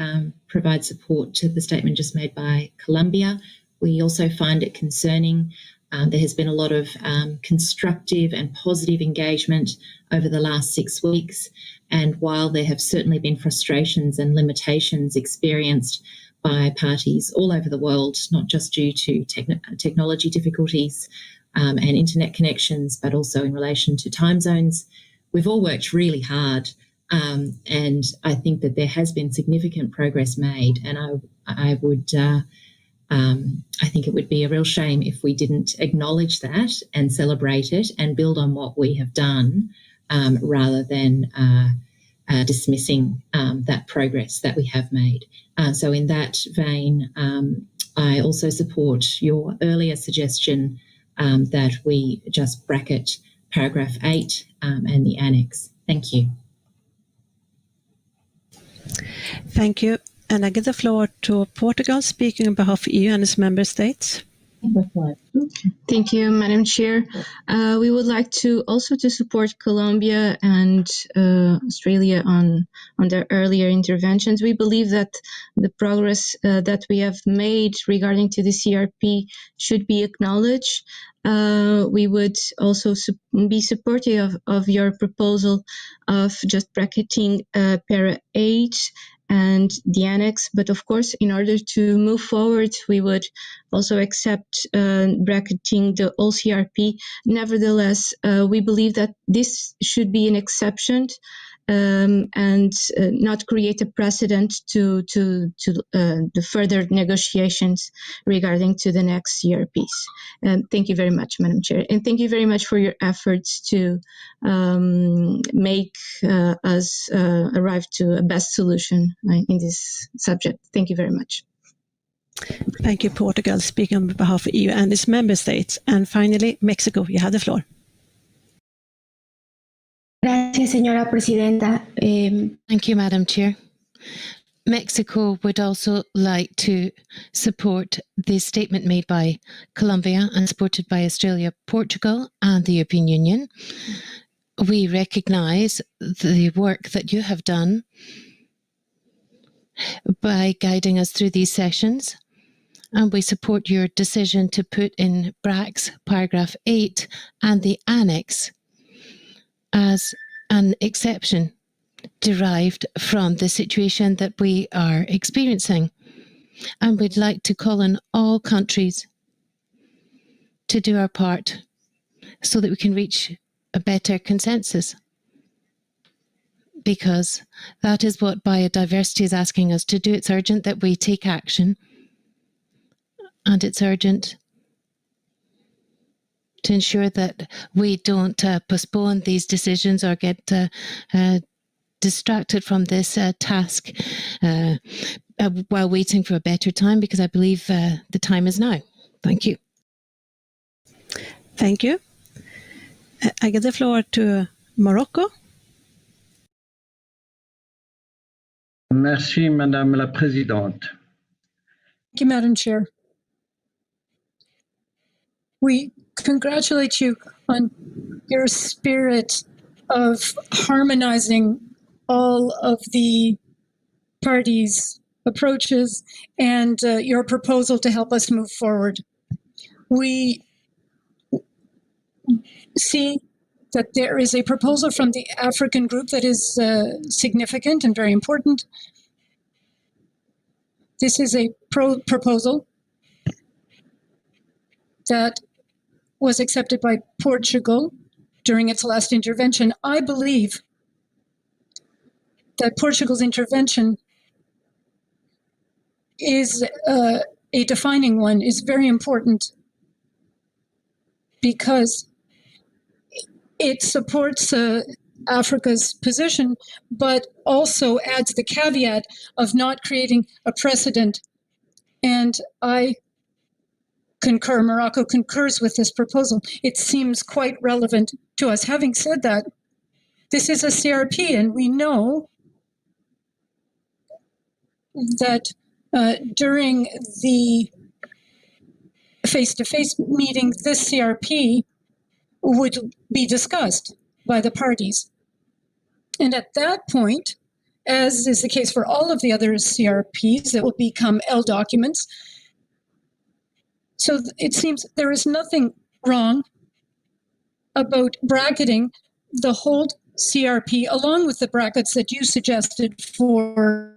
provide support to the statement just made by Colombia. We also find it concerning. There has been a lot of constructive and positive engagement over the last 6 weeks. And while there have certainly been frustrations and limitations experienced by parties all over the world, not just due to technology difficulties and internet connections, but also in relation to time zones, we've all worked really hard, and I think that there has been significant progress made. And I think it would be a real shame if we didn't acknowledge that and celebrate it and build on what we have done, rather than dismissing that progress that we have made. So in that vein, I also support your earlier suggestion that we just bracket paragraph 8 and the annex. Thank you. Thank you. And I give the floor to Portugal, speaking on behalf of EU and its member states. Thank you, Madam Chair. We would like to also support Colombia and Australia on their earlier interventions. We believe that the progress that we have made regarding to the CRP should be acknowledged. We would also be supportive of your proposal of just bracketing para 8 and the annex. But of course, in order to move forward, we would also accept bracketing the whole CRP. Nevertheless, we believe that this should be an exception and not create a precedent to the further negotiations regarding to the next CRPs. Thank you very much, Madam Chair. And thank you very much for your efforts to make us arrive to a best solution in this subject. Thank you very much. Thank you, Portugal, speaking on behalf of EU and its member states. And finally, Mexico, you have the floor. Gracias, señora presidenta. Thank you, Madam Chair. Mexico would also like to support the statement made by Colombia and supported by Australia, Portugal, and the European Union. We recognise the work that you have done by guiding us through these sessions, and we support your decision to put in BRAC's paragraph 8 and the annex as an exception derived from the situation that we are experiencing. And we'd like to call on all countries to do our part so that we can reach a better consensus, because that is what biodiversity is asking us to do. It's urgent that we take action, and it's urgent to ensure that we don't postpone these decisions or get distracted from this task while waiting for a better time, because I believe the time is now. Thank you. Thank you. I give the floor to Morocco. Merci, Madame la Présidente. Thank you, Madam Chair. We congratulate you on your spirit of harmonizing all of the parties' approaches and your proposal to help us move forward. We see that there is a proposal from the African group that is significant and very important. This is a proposal that was accepted by Portugal during its last intervention. I believe that Portugal's intervention is a defining one, is very important, because it supports Africa's position, but also adds the caveat of not creating a precedent. And I concur, Morocco concurs with this proposal. It seems quite relevant to us. Having said that, this is a CRP, and we know that during the face-to-face meeting, this CRP would be discussed by the parties. And at that point, as is the case for all of the other CRPs, it will become L documents. So it seems there is nothing wrong about bracketing the whole CRP along with the brackets that you suggested for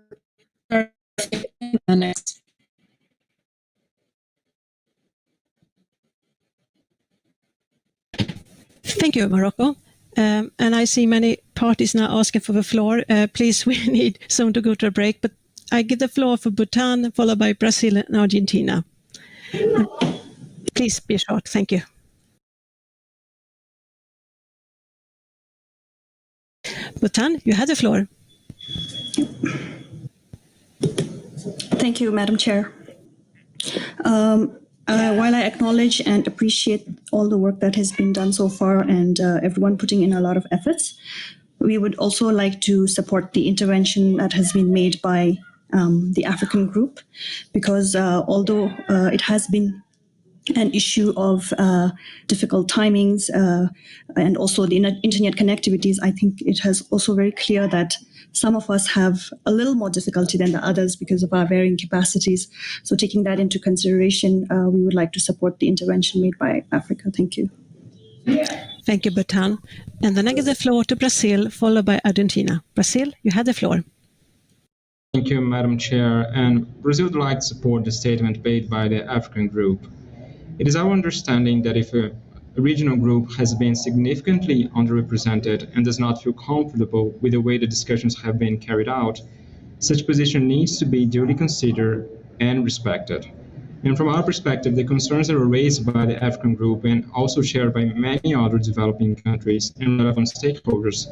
annex. Thank you, Morocco. And I see many parties now asking for the floor. Please, we need soon to go to a break, but I give the floor for Bhutan, followed by Brazil and Argentina. Please be short. Thank you. Bhutan, you have the floor. Thank you, Madam Chair. While I acknowledge and appreciate all the work that has been done so far and everyone putting in a lot of efforts, we would also like to support the intervention that has been made by the African group, because although it has been an issue of difficult timings and also the internet connectivities, I think it has also very clear that some of us have a little more difficulty than the others because of our varying capacities. So taking that into consideration, we would like to support the intervention made by Africa. Thank you. Thank you, Bhutan. And then I give the floor to Brazil, followed by Argentina. Brazil, you have the floor. Thank you, Madam Chair. And Brazil would like to support the statement made by the African group. It is our understanding that if a regional group has been significantly underrepresented and does not feel comfortable with the way the discussions have been carried out, such position needs to be duly considered and respected. And from our perspective, the concerns that were raised by the African group and also shared by many other developing countries and relevant stakeholders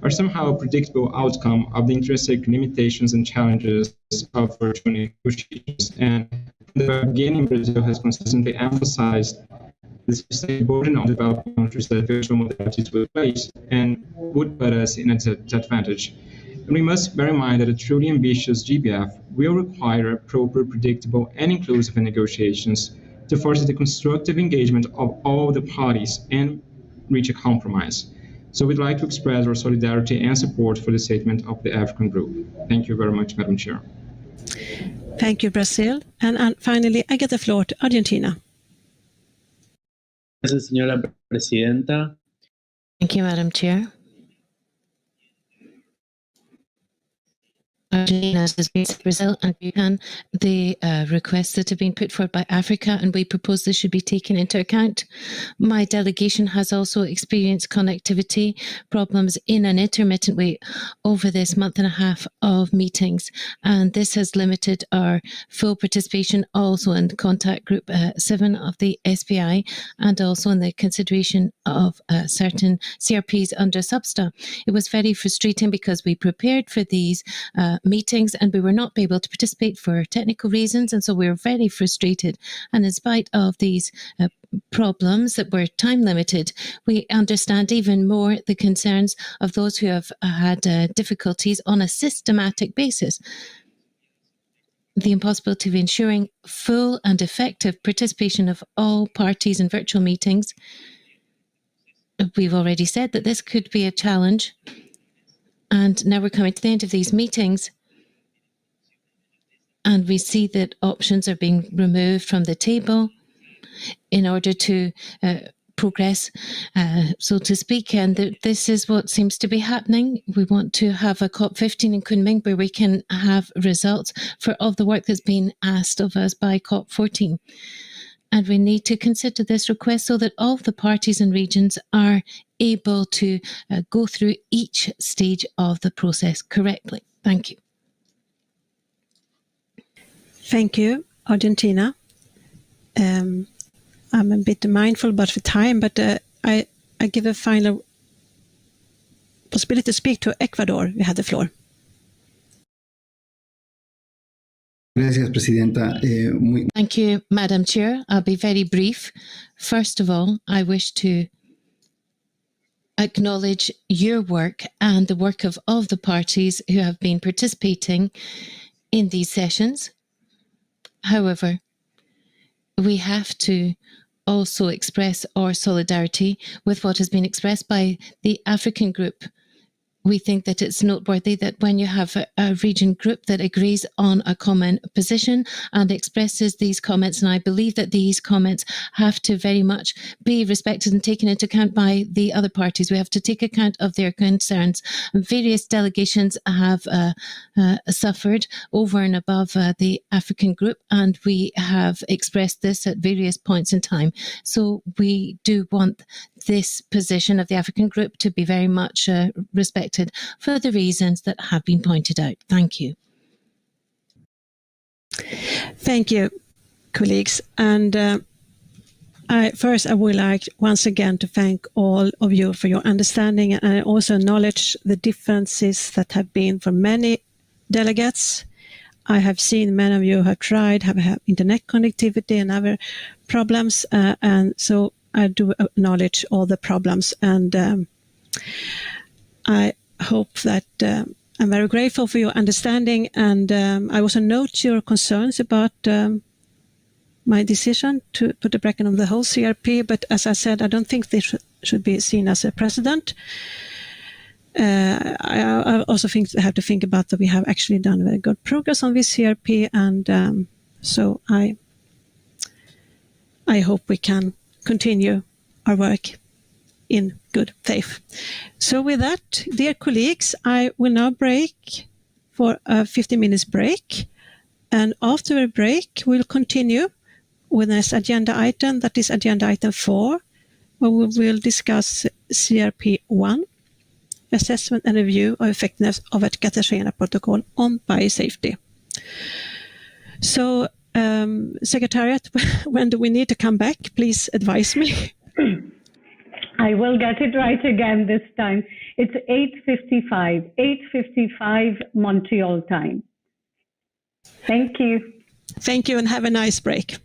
are somehow a predictable outcome of the intrinsic limitations and challenges of virtual negotiations and the very beginning, Brazil has consistently emphasized the sustained burden on developing countries that virtual modalities will place and would put us in a disadvantage. And we must bear in mind that a truly ambitious GBF will require proper, predictable, and inclusive negotiations to foster the constructive engagement of all the parties and reach a compromise. So we'd like to express our solidarity and support for the statement of the African Group. Thank you very much, Madam Chair. Thank you, Brazil. And finally, I give the floor to Argentina. Gracias, señora presidenta. Thank you, Madam Chair. Argentina has been Brazil and Japan, the requests that have been put forward by Africa, and we propose this should be taken into account. My delegation has also experienced connectivity problems in an intermittent way over this month and a half of meetings, and this has limited our full participation also in contact group 7 of the SBI and also in the consideration of certain CRPs under Substa. It was very frustrating because we prepared for these meetings and we were not able to participate for technical reasons, and so we were very frustrated. And in spite of these problems that were time limited, we understand even more the concerns of those who have had difficulties on a systematic basis. The impossibility of ensuring full and effective participation of all parties in virtual meetings. We've already said that this could be a challenge. And now we're coming to the end of these meetings, and we see that options are being removed from the table in order to progress, so to speak. And this is what seems to be happening. We want to have a COP15 in Kunming where we can have results for all the work that's been asked of us by COP14. And we need to consider this request so that all of the parties and regions are able to go through each stage of the process correctly. Thank you. Thank you, Argentina. I'm a bit mindful about the time, but I give a final possibility to speak to Ecuador. You have the floor. Gracias, Presidenta. Thank you, Madam Chair. I'll be very brief. First of all, I wish to acknowledge your work and the work of all the parties who have been participating in these sessions. However, we have to also express our solidarity with what has been expressed by the African Group. We think that it's noteworthy that when you have a region group that agrees on a common position and expresses these comments, and I believe that these comments have to very much be respected and taken into account by the other parties. We have to take account of their concerns. Various delegations have suffered over and above the African Group, and we have expressed this at various points in time. So we do want this position of the African Group to be very much respected for the reasons that have been pointed out. Thank you. Thank you, colleagues. And I would like once again to thank all of you for your understanding, and I also acknowledge the differences that have been from many delegates. I have seen many of you have tried, have internet connectivity and other problems, and so I do acknowledge all the problems, and I hope that I'm very grateful for your understanding, and I also note your concerns about my decision to put a bracket on the whole CRP, but as I said, I don't think this should be seen as a precedent. I also think we have to think about that we have actually done very good progress on this CRP, and so I hope we can continue our work in good faith. So with that, dear colleagues, I will now break for a 15 minutes break, and after a break we'll continue with this agenda item, that is agenda item 4, where we will discuss CRP 1, assessment and review of effectiveness of a Cartagena protocol on biosafety. So, Secretariat, when do we need to come back? Please advise me. I will get it right again this time. It's 8:55 Montreal time. Thank you. Thank you and have a nice break.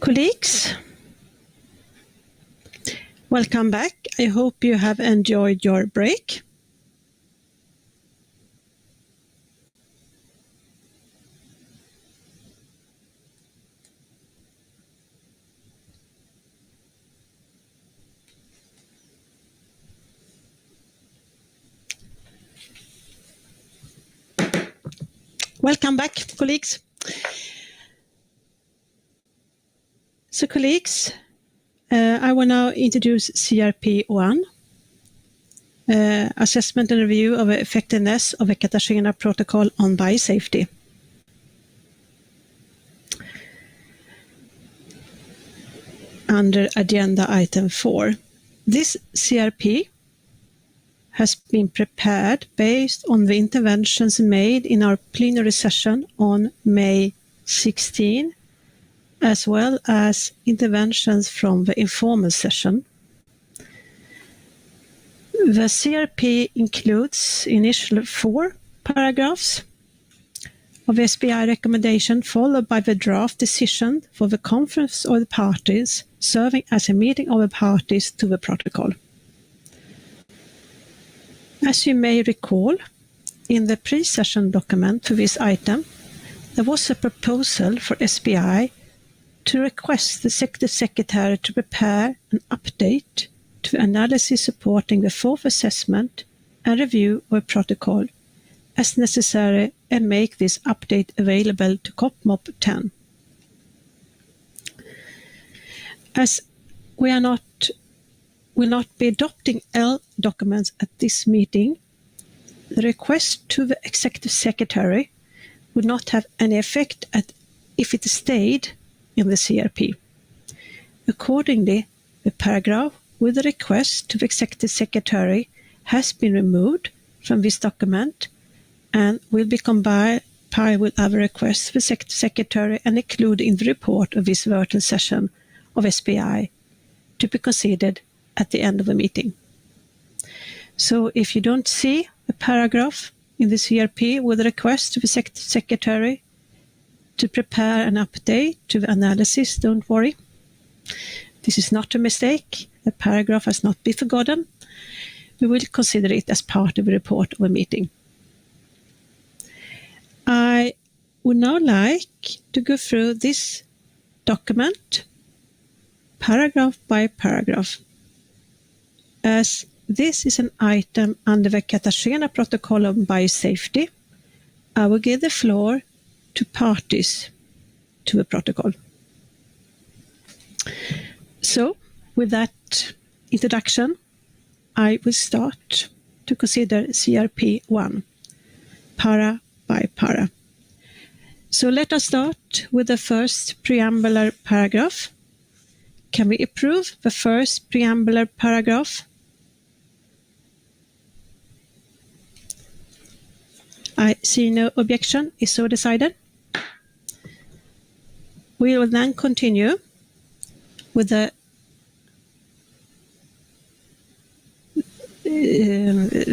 Colleagues, welcome back. I hope you have enjoyed your break. Welcome back, colleagues. So, colleagues, I will now introduce CRP1, Assessment and Review of Effectiveness of a Cartagena Protocol on Biosafety. Under Agenda Item 4. This CRP has been prepared based on the interventions made in our plenary session on May 16, as well as interventions from the informal session. The CRP includes initial 4 paragraphs of SBI recommendation, followed by the draft decision for the conference of the parties, serving as a meeting of the parties to the protocol. As you may recall, in the pre-session document for this item, there was a proposal for SBI to request the Executive Secretary to prepare an update to analysis supporting the 4th assessment and review of a protocol as necessary, and make this update available to COPMOP 10. As we will not be adopting L documents at this meeting, the request to the Executive Secretary would not have any effect if it stayed in the CRP. Accordingly, the paragraph with the request to the Executive Secretary has been removed from this document and will be combined with other requests to the Secretary and included in the report of this virtual session of SBI to be considered at the end of the meeting. So if you don't see a paragraph in the CRP with a request to the Secretary to prepare an update to the analysis, don't worry. This is not a mistake. The paragraph has not been forgotten. We will consider it as part of the report of a meeting. I would now like to go through this document paragraph by paragraph. As this is an item under the Cartagena Protocol on Biosafety, I will give the floor to parties to the protocol. So, with that introduction, I will start to consider CRP1, para by para. So let us start with the first preambular paragraph. Can we approve the first preambular paragraph? I see no objection. Is so decided. We will then continue with the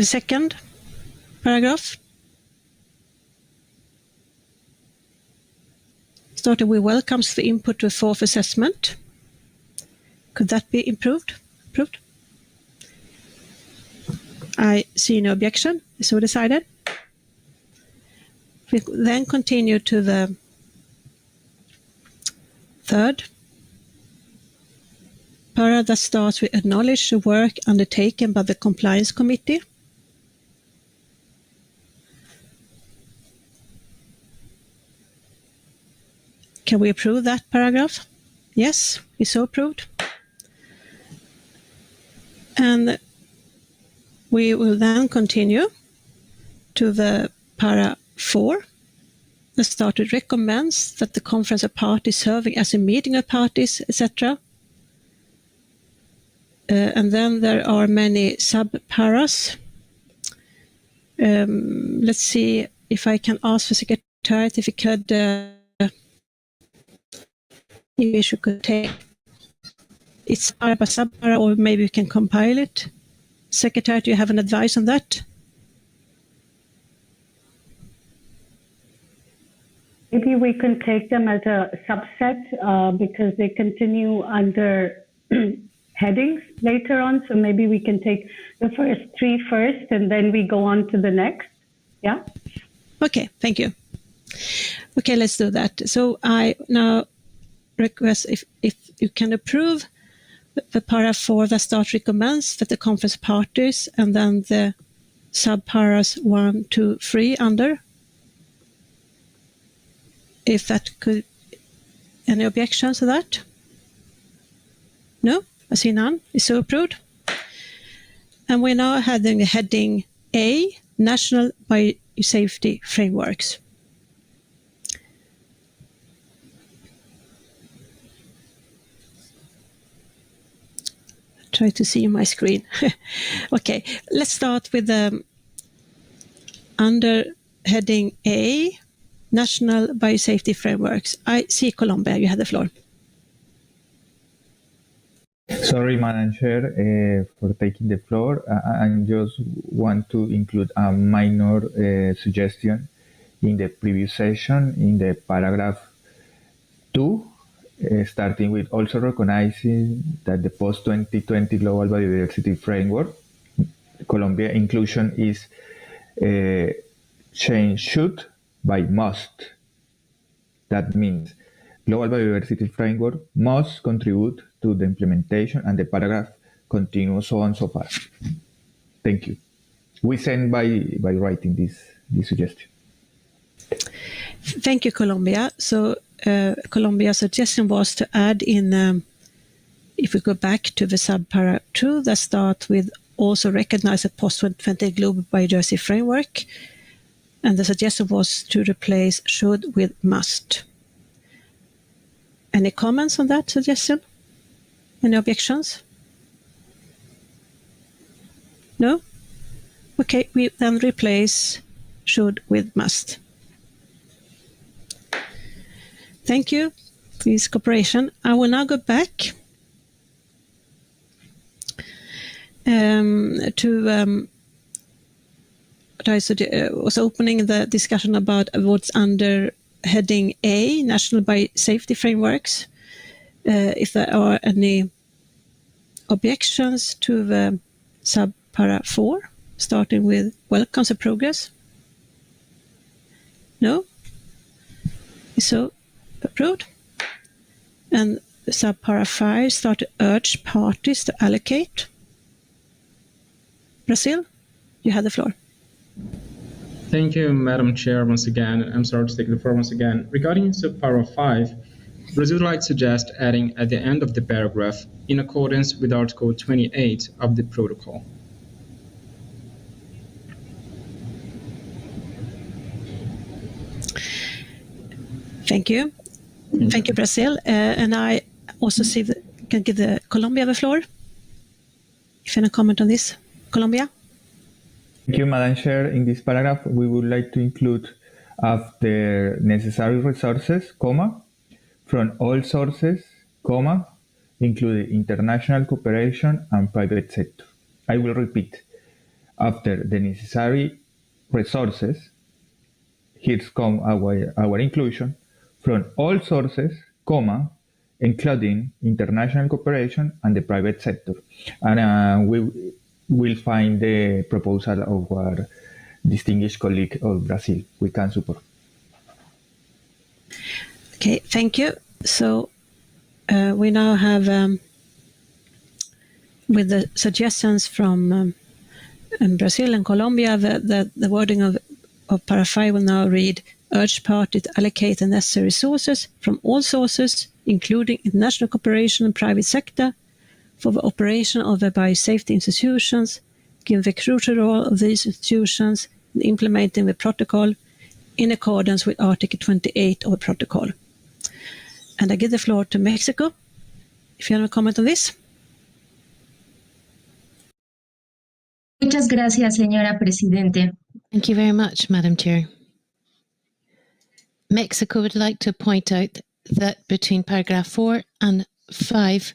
second paragraph. Starting with welcomes the input to the 4th assessment. Could that be improved? Approved? I see no objection. So decided. We then continue to the third para that starts with acknowledge the work undertaken by the Compliance Committee. Can we approve that paragraph? Yes, it's so approved. And we will then continue to the para 4. The started recommends that the conference of parties serving as a meeting of parties, etc. And then there are many sub-paras. Let's see if I can ask the Secretariat if it could if you could take it's para by sub-para, or maybe you can compile it. Secretariat, do you have an advice on that? Maybe we can take them as a subset because they continue under headings later on. So maybe we can take the first three first and then we go on to the next. Yeah? Okay, thank you. Okay, let's do that. So I now request if you can approve the para 4 that start recommends that the conference parties and then the sub-paras 1, 2, 3 under. If that could, any objections to that? No, I see none. It's so approved. And we're now having heading A, National Biosafety Frameworks. Try to see my screen. Okay, let's start with under heading A, National Biosafety Frameworks. I see Colombia, you have the floor. Sorry, Madam Chair, for taking the floor. I just want to include a minor suggestion in the previous session in the paragraph 2, starting with also recognizing that the post-2020 Global Biodiversity Framework, Colombia inclusion is changed should by must. That means Global Biodiversity Framework must contribute to the implementation, and the paragraph continues so on so far. Thank you. We send by writing this suggestion. Thank you, Colombia. So Colombia's suggestion was to add in, if we go back to the sub-para 2, that start with also recognize a post-2020 Global Biodiversity Framework. And the suggestion was to replace should with must. Any comments on that suggestion? Any objections? No? Okay, we then replace should with must. Thank you for this cooperation. I will now go back to what I was opening the discussion about what's under heading A, National Biosafety Frameworks. If there are any objections to the sub-para 4, starting with welcomes and progress? No? So approved. And sub-para 5 start to urge parties to allocate. Brazil, you have the floor. Thank you, Madam Chair, once again. I'm sorry to take the floor once again. Regarding sub-para 5, Brazil would like to suggest adding at the end of the paragraph, in accordance with Article 28 of the Protocol. Thank you. Thank you, Brazil. And I also can give the Colombia the floor. If you have a comment on this, Colombia. Thank you, Madam Chair. In this paragraph, we would like to include after necessary resources, comma, from all sources, comma, including international cooperation and private sector. I will repeat. After the necessary resources, here's come our inclusion, from all sources, comma, including international cooperation and the private sector. And we will find the proposal of our distinguished colleague of Brazil. We can support. Okay, thank you. So we now have, with the suggestions from Brazil and Colombia, the wording of para 5 will now read, urge parties to allocate the necessary resources from all sources, including international cooperation and private sector, for the operation of the biosafety institutions, given the crucial role of these institutions in implementing the protocol in accordance with Article 28 of the protocol. And I give the floor to Mexico, if you have a comment on this. Muchas gracias, señora Presidente. Thank you very much, Madam Chair. Mexico would like to point out that between paragraph 4 and 5,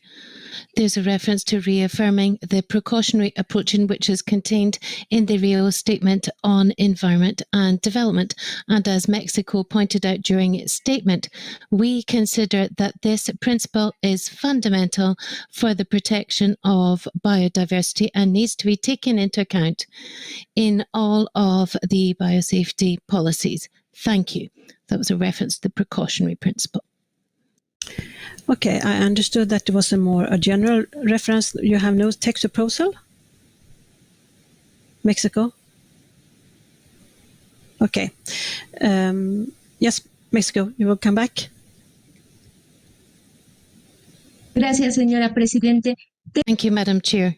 there's a reference to reaffirming the precautionary approach in which is contained in the Rio Statement on Environment and Development. And as Mexico pointed out during its statement, we consider that this principle is fundamental for the protection of biodiversity and needs to be taken into account in all of the biosafety policies. Thank you. That was a reference to the precautionary principle. Okay, I understood that it was a general reference. You have no text proposal? Mexico? Okay. Yes, Mexico, you will come back. Gracias, señora Presidente. Thank you, Madam Chair.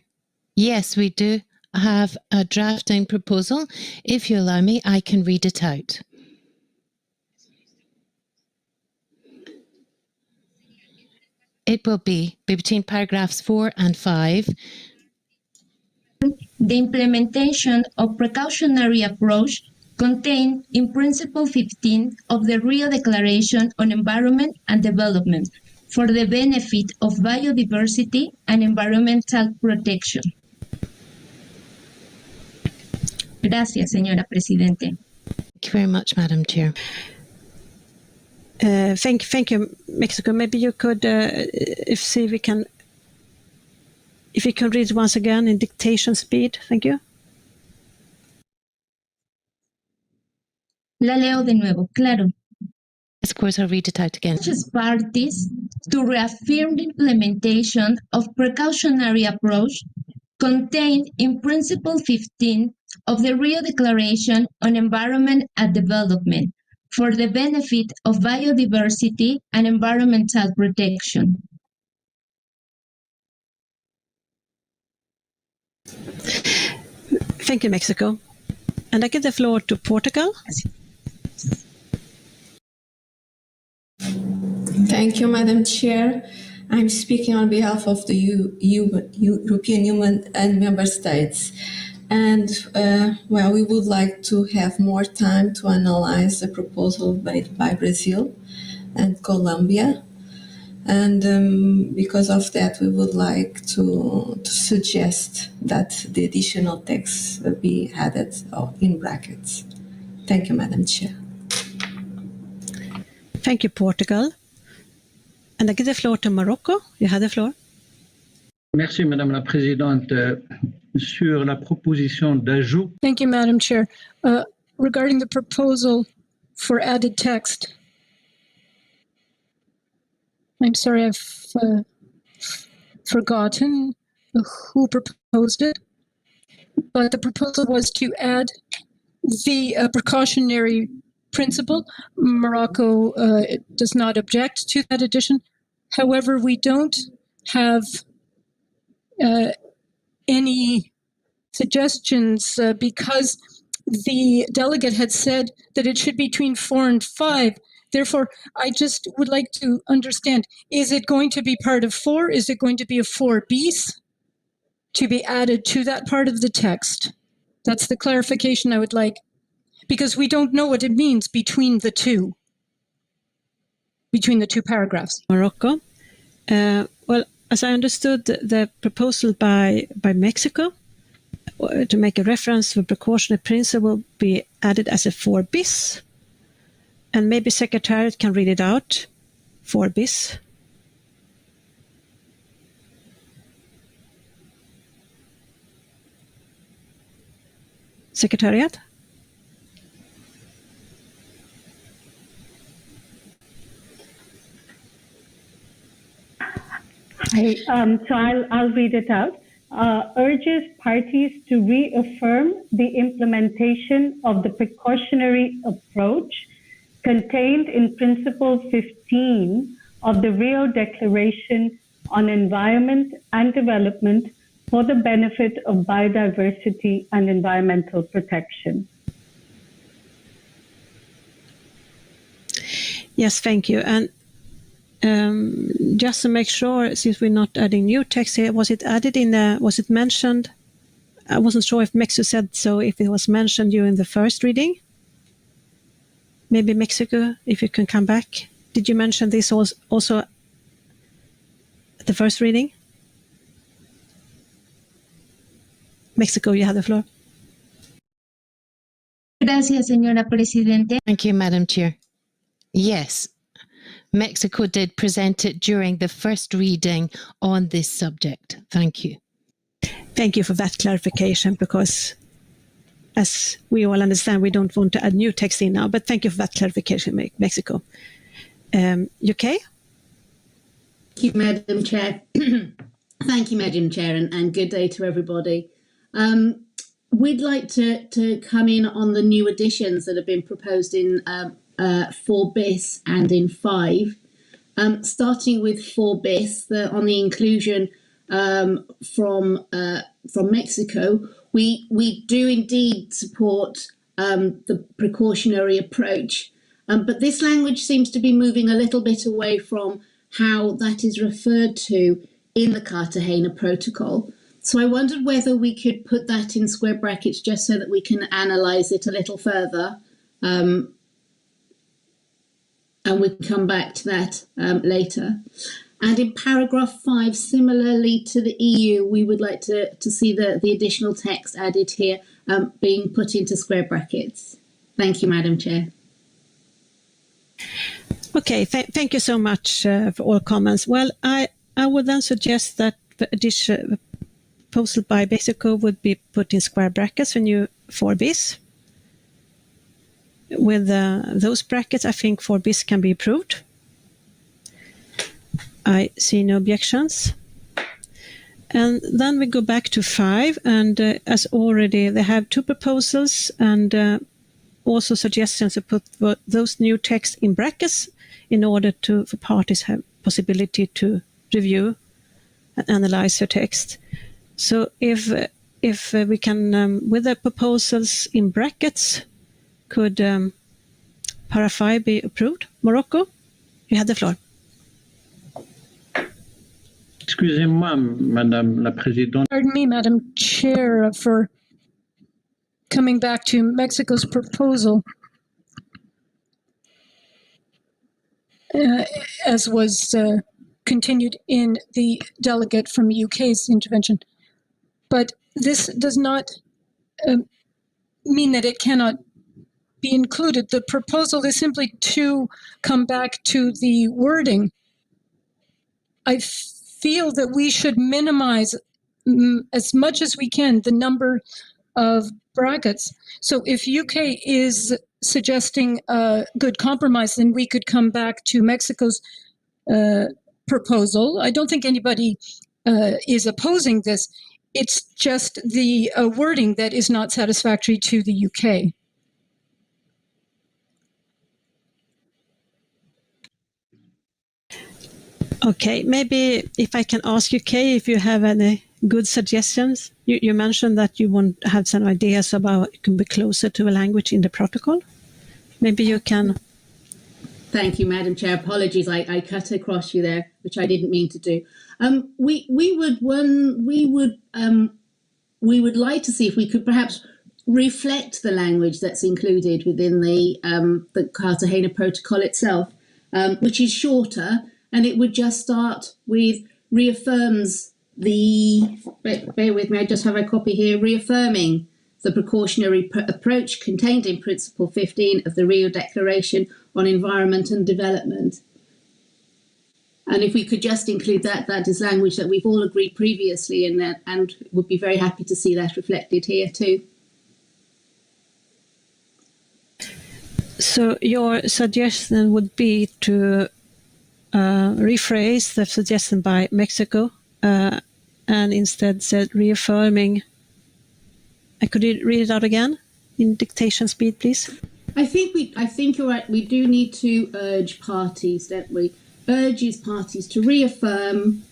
Yes, we do have a drafting proposal. If you allow me, I can read it out. It will be between paragraphs 4 and 5. The implementation of precautionary approach contained in Principle 15 of the Rio Declaration on Environment and Development for the benefit of biodiversity and environmental protection. Gracias, señora Presidente. Thank you very much, Madam Chair. Thank you, Mexico. Maybe you could, if we can read once again in dictation speed. Thank you. La leo de nuevo, claro. Of course, I'll read it out again. Parties to reaffirm the implementation of precautionary approach contained in Principle 15 of the Rio Declaration on Environment and Development for the benefit of biodiversity and environmental protection. Thank you, Mexico. And I give the floor to Portugal. Thank you, Madam Chair. I'm speaking on behalf of the European Union and member states. And, we would like to have more time to analyze the proposal made by Brazil and Colombia. And because of that, we would like to suggest that the additional text be added in brackets. Thank you, Madam Chair. Thank you, Portugal. And I give the floor to Morocco. You have the floor. Merci, Madame la Présidente. Sur la proposition d'ajout. Thank you, Madam Chair. Regarding the proposal for added text, I'm sorry, I've forgotten who proposed it, but the proposal was to add the precautionary principle. Morocco does not object to that addition. However, we don't have any suggestions because the delegate had said that it should be between 4 and 5. Therefore, I just would like to understand, is it going to be part of 4? Is it going to be a 4 bis to be added to that part of the text? That's the clarification I would like, because we don't know what it means between the two paragraphs. Morocco. Well, as I understood, the proposal by Mexico to make a reference to precautionary principle be added as a 4 bis. And maybe Secretariat can read it out. 4 bis. Secretariat? So I'll read it out. Urges parties to reaffirm the implementation of the precautionary approach contained in Principle 15 of the Rio Declaration on Environment and Development for the benefit of biodiversity and environmental protection. Yes, thank you. And just to make sure, since we're not adding new text here, was it added was it mentioned? I wasn't sure if Mexico said so, if it was mentioned during the first reading. Maybe Mexico, if you can come back. Did you mention this also the first reading? Mexico, you have the floor. Gracias, señora Presidente. Thank you, Madam Chair. Yes, Mexico did present it during the first reading on this subject. Thank you. Thank you for that clarification, because as we all understand, we don't want to add new text in now, but thank you for that clarification, Mexico. UK? Thank you, Madam Chair. Thank you, Madam Chair, and good day to everybody. We'd like to come in on the new additions that have been proposed in 4 bis and in 5. Starting with 4 bis, on the inclusion from Mexico, we do indeed support the precautionary approach, but this language seems to be moving a little bit away from how that is referred to in the Cartagena Protocol. So I wondered whether we could put that in square brackets just so that we can analyse it a little further, and we can come back to that later. And in paragraph 5, similarly to the EU, we would like to see the additional text added here being put into square brackets. Thank you, Madam Chair. Okay, thank you so much for all comments. Well, I would then suggest that the addition proposal by Mexico would be put in square brackets for new 4 bis. With those brackets, I think 4 bis can be approved. I see no objections. And then we go back to 5, and as already, they have 2 proposals and also suggestions to put those new texts in brackets in order for parties have possibility to review and analyze the text. So if we can, with the proposals in brackets, could para 5 be approved? Morocco, you have the floor. Excusez-moi, Madame la Présidente. Pardon me, Madam Chair, for coming back to Mexico's proposal. As was continued in the delegate from UK's intervention. But this does not mean that it cannot be included. The proposal is simply to come back to the wording. I feel that we should minimize as much as we can the number of brackets. So if UK is suggesting a good compromise, then we could come back to Mexico's proposal. I don't think anybody is opposing this. It's just the wording that is not satisfactory to the UK. Okay, maybe if I can ask UK if you have any good suggestions. You mentioned that you want to have some ideas about it can be closer to a language in the protocol. Maybe you can. Thank you, Madam Chair. Apologies, I cut across you there, which I didn't mean to do. We would like to see if we could perhaps reflect the language that's included within the Cartagena Protocol itself, which is shorter, and it would just start with reaffirms the. Bear with me, I just have a copy here. Reaffirming the precautionary approach contained in Principle 15 of the Rio Declaration on Environment and Development. And if we could just include that is language that we've all agreed previously, and would be very happy to see that reflected here too. So your suggestion would be to rephrase the suggestion by Mexico and instead said reaffirming. Could you read it out again in dictation speed, please? I think you're right. We do need to urge parties, don't we? Urges parties to reaffirm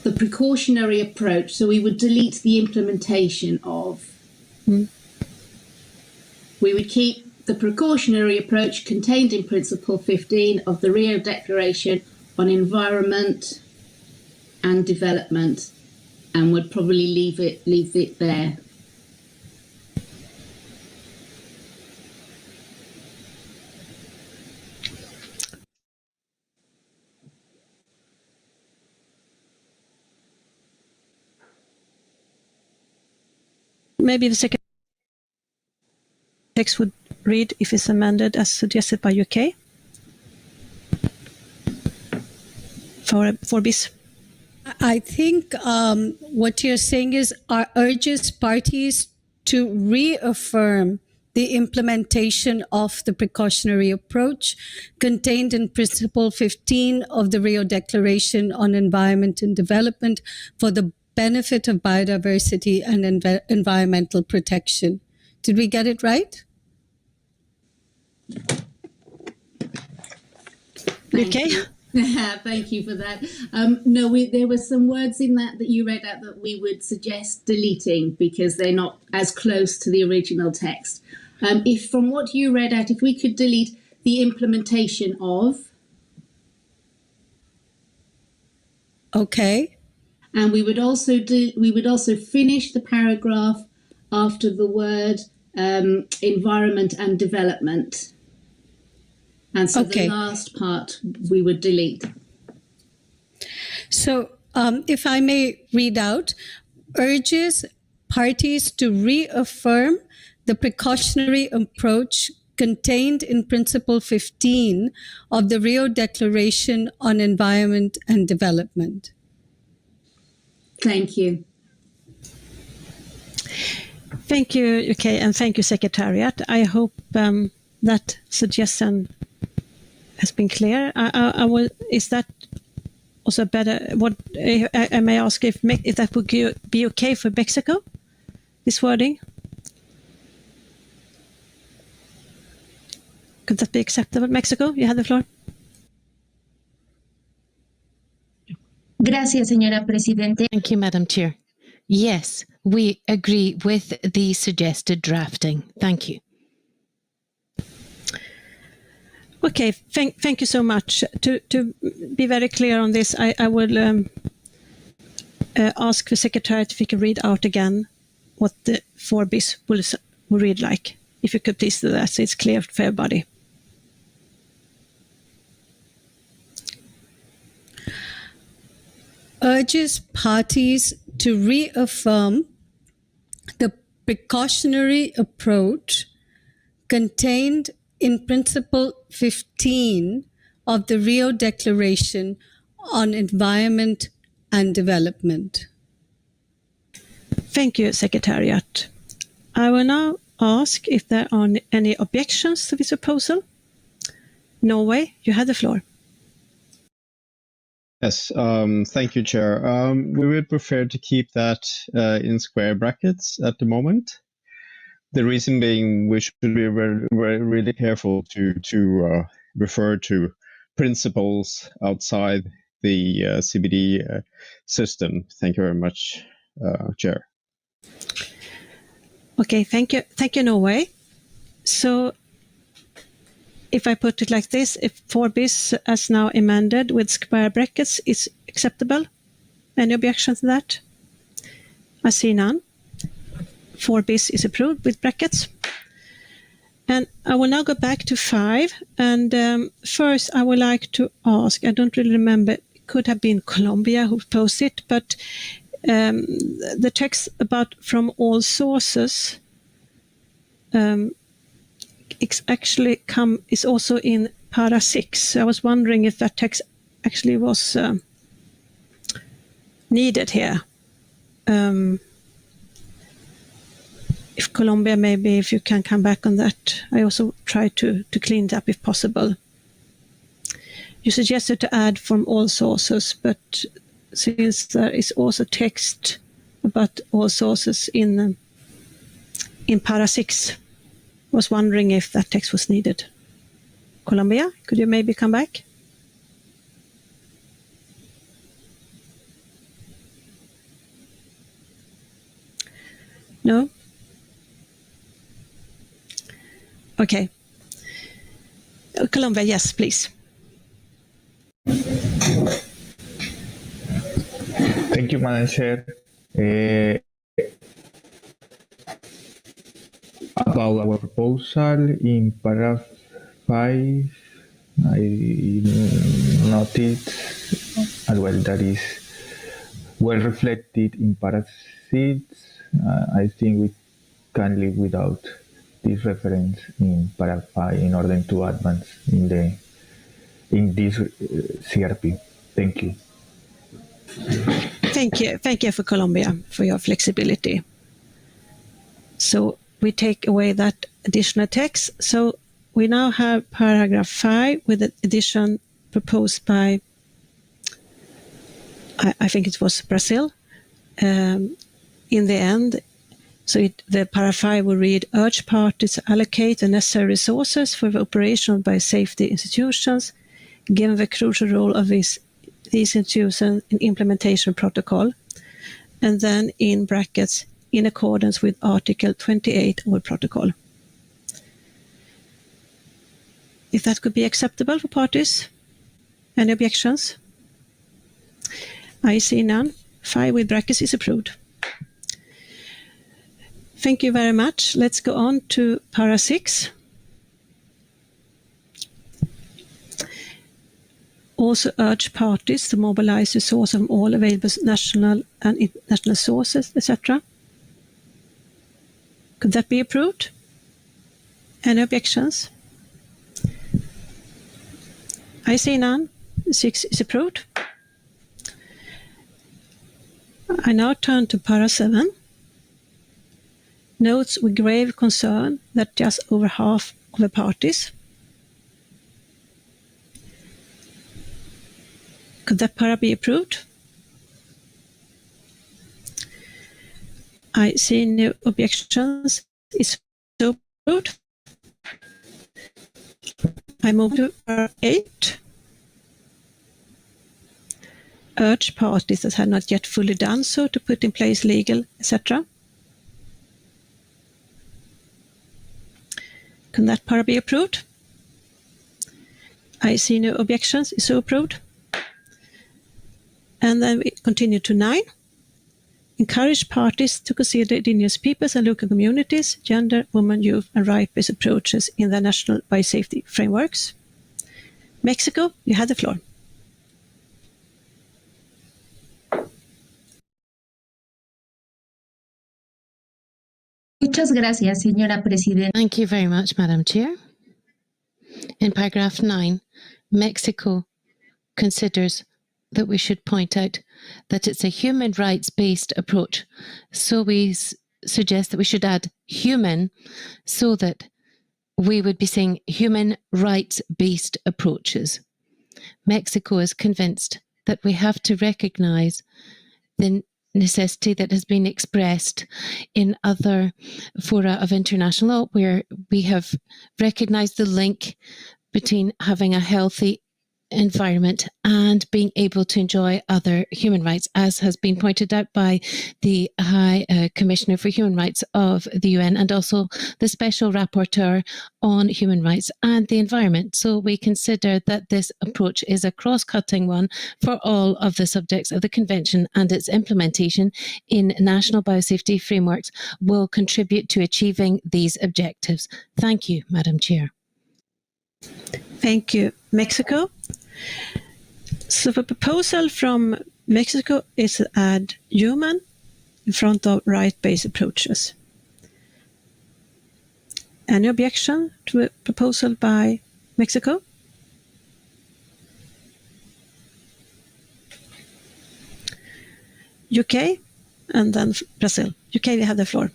the precautionary approach. So we would delete the implementation of. We would keep the precautionary approach contained in Principle 15 of the Rio Declaration on Environment and Development, and would probably leave it there. maybe the second text would read if it's amended as suggested by UK for bis. I think what you're saying is urges parties to reaffirm the implementation of the precautionary approach contained in Principle 15 of the Rio Declaration on Environment and Development for the benefit of biodiversity and environmental protection. Did we get it right? Okay. Thank you for that. No, there were some words in that you read out that we would suggest deleting because they're not as close to the original text. If from what you read out, if we could delete the implementation of. Okay. And we would also finish the paragraph after the word environment and development. And so the last part we would delete. So if I may read out, urges parties to reaffirm the precautionary approach contained in Principle 15 of the Rio Declaration on Environment and Development. Thank you. Thank you, UK, and thank you, Secretariat. I hope that suggestion has been clear. Is that also better? What I may ask if that would be okay for Mexico? This wording, could that be acceptable? Mexico, you have the floor. Gracias, señora Presidente. Thank you, Madam Chair. Yes, we agree with the suggested drafting. Thank you. Okay, thank you so much. To be very clear on this, I will ask the Secretariat if you can read out again what the 4 bis will read like. If you could please do that, so it's clear for everybody. Urges parties to reaffirm the precautionary approach contained in Principle 15 of the Rio Declaration on Environment and Development. Thank you, Secretariat. I will now ask if there are any objections to this proposal. Norway, you have the floor. Yes, thank you, Chair. We would prefer to keep that in square brackets at the moment. The reason being we should be really careful to refer to principles outside the CBD system. Thank you very much, Chair. Okay, thank you, Norway. So if I put it like this, if 4 bis as now amended with square brackets is acceptable? Any objections to that? I see none. 4 bis is approved with brackets. And I will now go back to 5. And first, I would like to ask, I don't really remember, it could have been Colombia who proposed it, but the text about from all sources is also in para 6. I was wondering if that text actually was needed here. If Colombia, maybe if you can come back on that. I also try to clean it up if possible. You suggested to add from all sources, but since there is also text about all sources in para 6, I was wondering if that text was needed. Colombia, could you maybe come back? No? Okay. Colombia, yes, please. Thank you, Madam Chair. About our proposal in paragraph 5, I noted as well that is well reflected in paragraph 6. I think we can live without this reference in para 5 in order to advance in this CRP. Thank you. Thank you for Colombia for your flexibility. So we take away that additional text. So we now have paragraph 5 with the addition proposed by, I think it was Brazil, in the end. So the paragraph 5 will read, urge parties to allocate the necessary resources for the operation of biosafety institutions, given the crucial role of these institutions in implementation protocol. And then in brackets, in accordance with Article 28 of the protocol. If that could be acceptable for parties? Any objections? I see none. 5 with brackets is approved. Thank you very much. Let's go on to para 6. Also urge parties to mobilize resources from all available national and international sources, etc. Could that be approved? Any objections? I see none. 6 is approved. I now turn to para 7. Notes with grave concern that just over half of the parties. Could that para be approved? I see no objections. Is so approved. I move to para 8. Urge parties that have not yet fully done so to put in place legal, etc. Can that para be approved? I see no objections. Is so approved. And then we continue to 9. Encourage parties to consider indigenous peoples and local communities, gender, women, youth, and right-based approaches in their national biosafety frameworks. Mexico, you have the floor. Muchas gracias, señora Presidenta. Thank you very much, Madam Chair. In paragraph 9, Mexico considers that we should point out that it's a human rights-based approach. So we suggest that we should add human so that we would be saying human rights-based approaches. Mexico is convinced that we have to recognize the necessity that has been expressed in other fora of international law, where we have recognized the link between having a healthy environment and being able to enjoy other human rights, as has been pointed out by the High Commissioner for Human Rights of the UN and also the Special Rapporteur on Human Rights and the Environment. So we consider that this approach is a cross-cutting one for all of the subjects of the Convention, and its implementation in national biosafety frameworks will contribute to achieving these objectives. Thank you, Madam Chair. Thank you. Mexico. So the proposal from Mexico is to add human in front of right-based approaches. Any objection to a proposal by Mexico? UK and then Brazil. UK, you have the floor.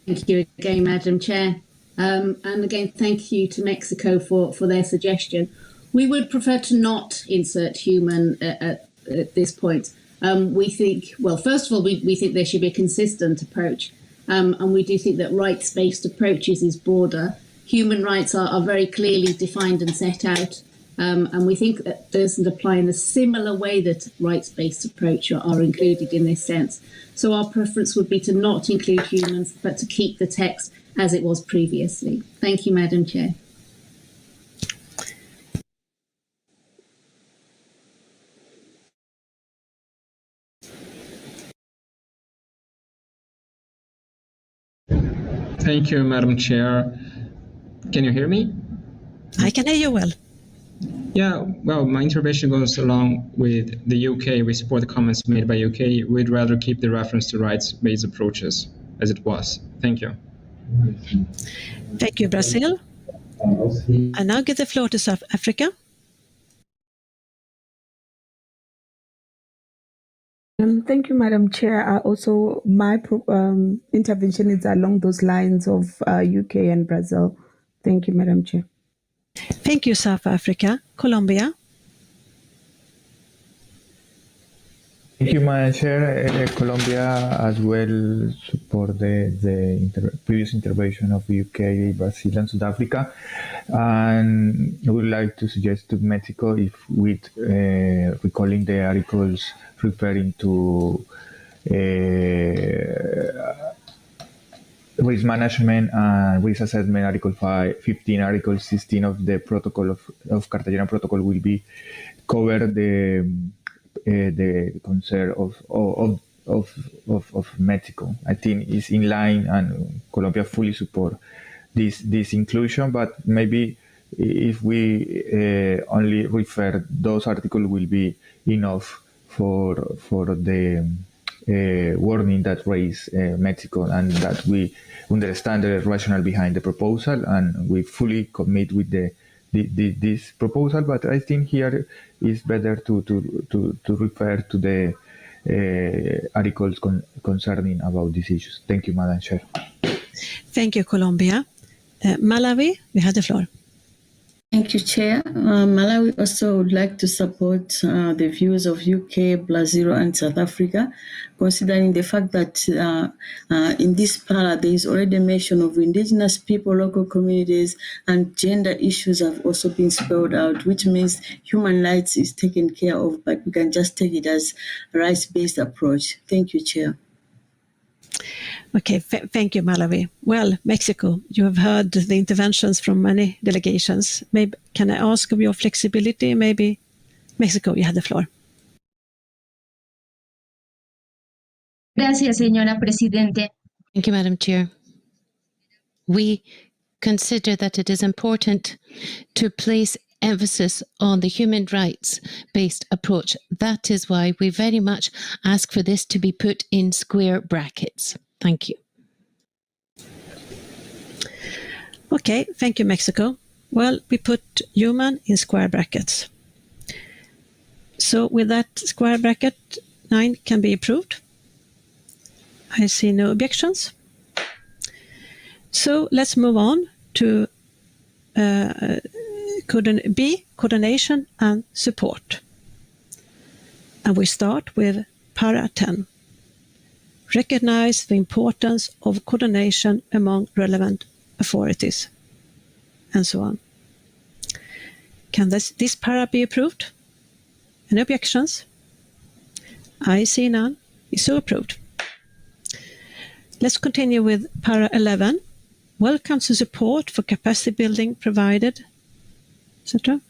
Thank you again, Madam Chair. And again, thank you to Mexico for their suggestion. We would prefer to not insert human at this point. We think, well, first of all, we think there should be a consistent approach. And we do think that rights-based approaches is broader. Human rights are very clearly defined and set out. And we think that doesn't apply in a similar way that rights-based approach are included in this sense. So our preference would be to not include humans, but to keep the text as it was previously. Thank you, Madam Chair. Thank you, Madam Chair. Can you hear me? I can hear you well. Yeah, well, my intervention goes along with the UK. We support the comments made by UK. We'd rather keep the reference to rights-based approaches. as it was. Thank you. Thank you, Brazil. I now give the floor to South Africa. Thank you, Madam Chair. Also, my intervention is along those lines of UK and Brazil. Thank you, Madam Chair. Thank you, South Africa. Colombia. Thank you, Madam Chair. Colombia as well support the previous intervention of UK, Brazil, and South Africa. And I would like to suggest to Mexico, if with recalling the articles referring to risk management and risk assessment, Article 15, Article 16 of the Protocol of Cartagena Protocol will be cover the concern of Mexico. I think it's in line, and Colombia fully support this inclusion. But maybe if we only refer those articles, will be enough for the warning that raised Mexico, and that we understand the rationale behind the proposal, and we fully commit with this proposal. But I think here is better to refer to the articles concerning about these issues. Thank you, Madam Chair. Thank you, Colombia. Malawi, you have the floor. Thank you, Chair. Malawi also would like to support the views of UK, Brazil, and South Africa, considering the fact that in this para there is already a mention of indigenous people, local communities, and gender issues have also been spelled out, which means human rights is taken care of, but we can just take it as a rights-based approach. Thank you, Chair. Okay, thank you, Malawi. Well, Mexico, you have heard the interventions from many delegations. Maybe can I ask of your flexibility? Maybe Mexico, you have the floor. Gracias, señora Presidente. Thank you, Madam Chair. We consider that it is important to place emphasis on the human rights-based approach. That is why we very much ask for this to be put in square brackets. Thank you. Okay, thank you, Mexico. Well, we put human in square brackets. So with that square bracket, 9 can be approved. I see no objections. So let's move on to B, coordination and support. And we start with para 10. Recognize the importance of coordination among relevant authorities, and so on. Can this para be approved? Any objections? I see none. It's so approved. Let's continue with para 11. Welcome to support for capacity building provided, etc.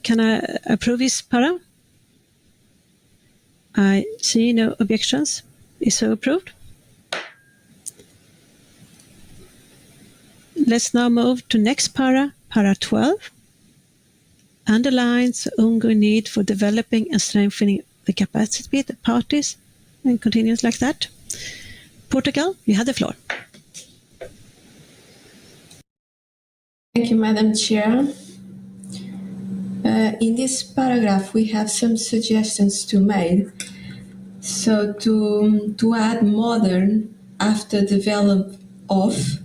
Can I approve this para? I see no objections. Is so approved. Let's now move to next para 12. Underlines the ongoing need for developing and strengthening the capacity of the parties, and continues like that. Portugal, you have the floor. Thank you, Madam Chair. In this paragraph, we have some suggestions to make. So to add modern after develop of,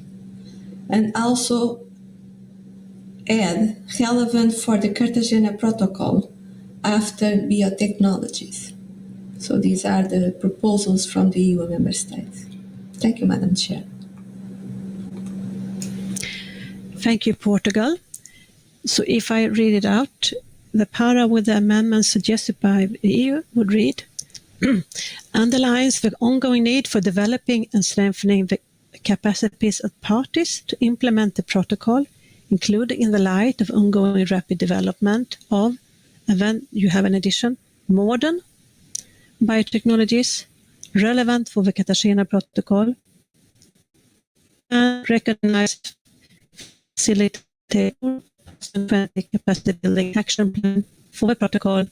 and also add relevant for the Cartagena Protocol after biotechnologies. So these are the proposals from the EU member states. Thank you, Madam Chair. Thank you, Portugal. So if I read it out, the para with the amendments suggested by the EU would read, underlines the ongoing need for developing and strengthening the capacities of parties to implement the protocol, including in the light of ongoing rapid development of, and then you have an addition, modern biotechnologies relevant for the Cartagena Protocol, and recognized facilitator capacity building action plan for the protocol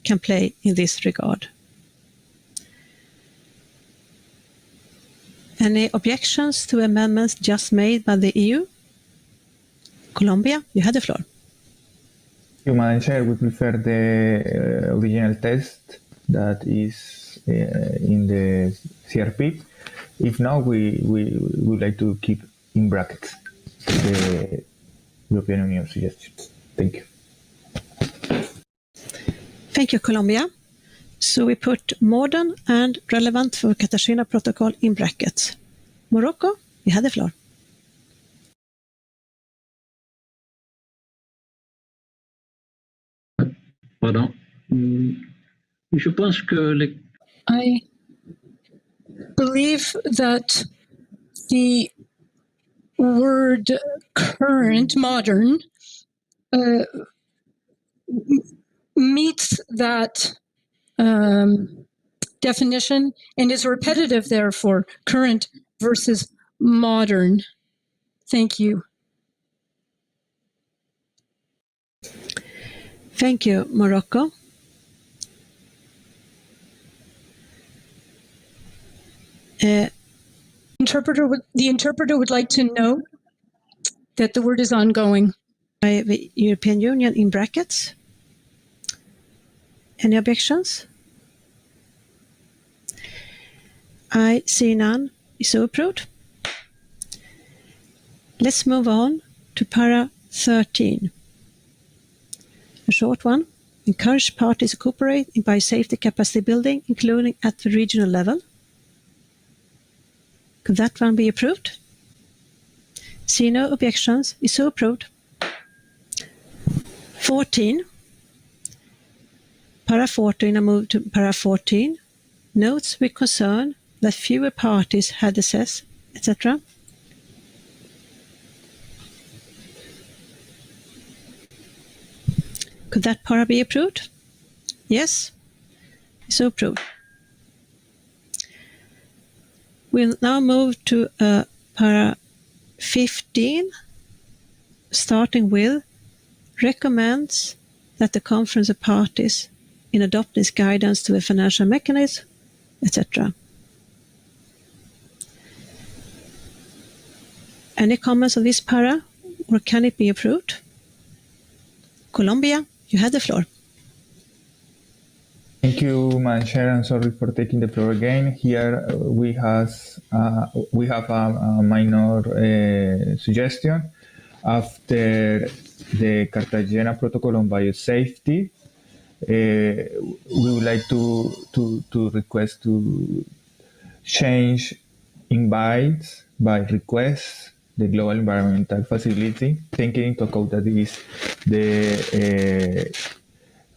can play in this regard. Any objections to amendments just made by the EU? Colombia, you have the floor. Madam Chair, we prefer the original text that is in the CRP. If not, we would like to keep in brackets the European Union suggestion. Thank you. Thank you, Colombia. So we put modern and relevant for Cartagena Protocol in brackets. Morocco, you have the floor. Pardon. Je pense que I believe that the word current, modern, meets that definition and is repetitive, therefore, current versus modern. Thank you. Thank you, Morocco. The interpreter would like to know that the word is ongoing. By the European Union in brackets. Any objections? I see none. So approved. Let's move on to para 13. A short one. Encourage parties to cooperate in biosafety capacity building, including at the regional level. Could that one be approved? See no objections. Is so approved. 14. Para 14, I move to para 14. Notes with concern that fewer parties had access, etc. Could that para be approved? Yes. So approved. We'll now move to para 15, starting with recommends that the Conference of Parties in adopting its guidance to a financial mechanism, etc. Any comments on this para, or can it be approved? Colombia, you have the floor. Thank you, Madam Chair. I'm sorry for taking the floor again. Here we have a minor suggestion. After the Cartagena Protocol on Biosafety, we would like to request to change invites by request the Global Environmental Facility, taking into account that it is the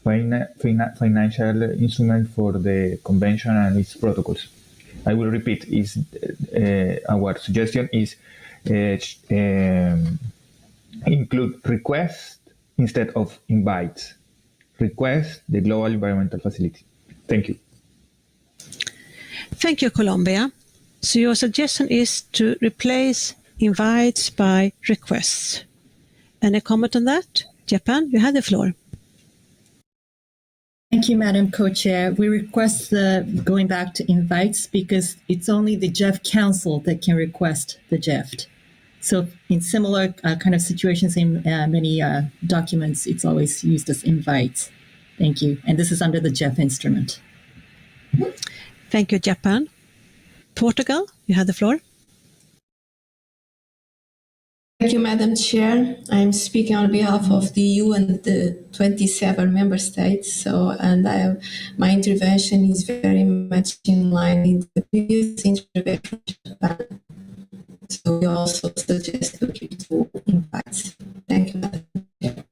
financial instrument for the convention and its protocols. I will repeat: our suggestion is include request instead of invites. Request the Global Environmental Facility. Thank you. Thank you, Colombia. So your suggestion is to replace invites by requests. Any comment on that? Japan, you have the floor. Thank you, Madam Co-Chair. We request going back to invites because it's only the GEF Council that can request the GEF. So in similar kind of situations in many documents, it's always used as invites. Thank you. And this is under the GEF instrument. Thank you, Japan. Portugal, you have the floor. Thank you, Madam Chair. I'm speaking on behalf of the EU and the 27 member states. My intervention is very much in line with the previous intervention of Japan. So we also suggest to keep to invites. Thank you, Madam Chair.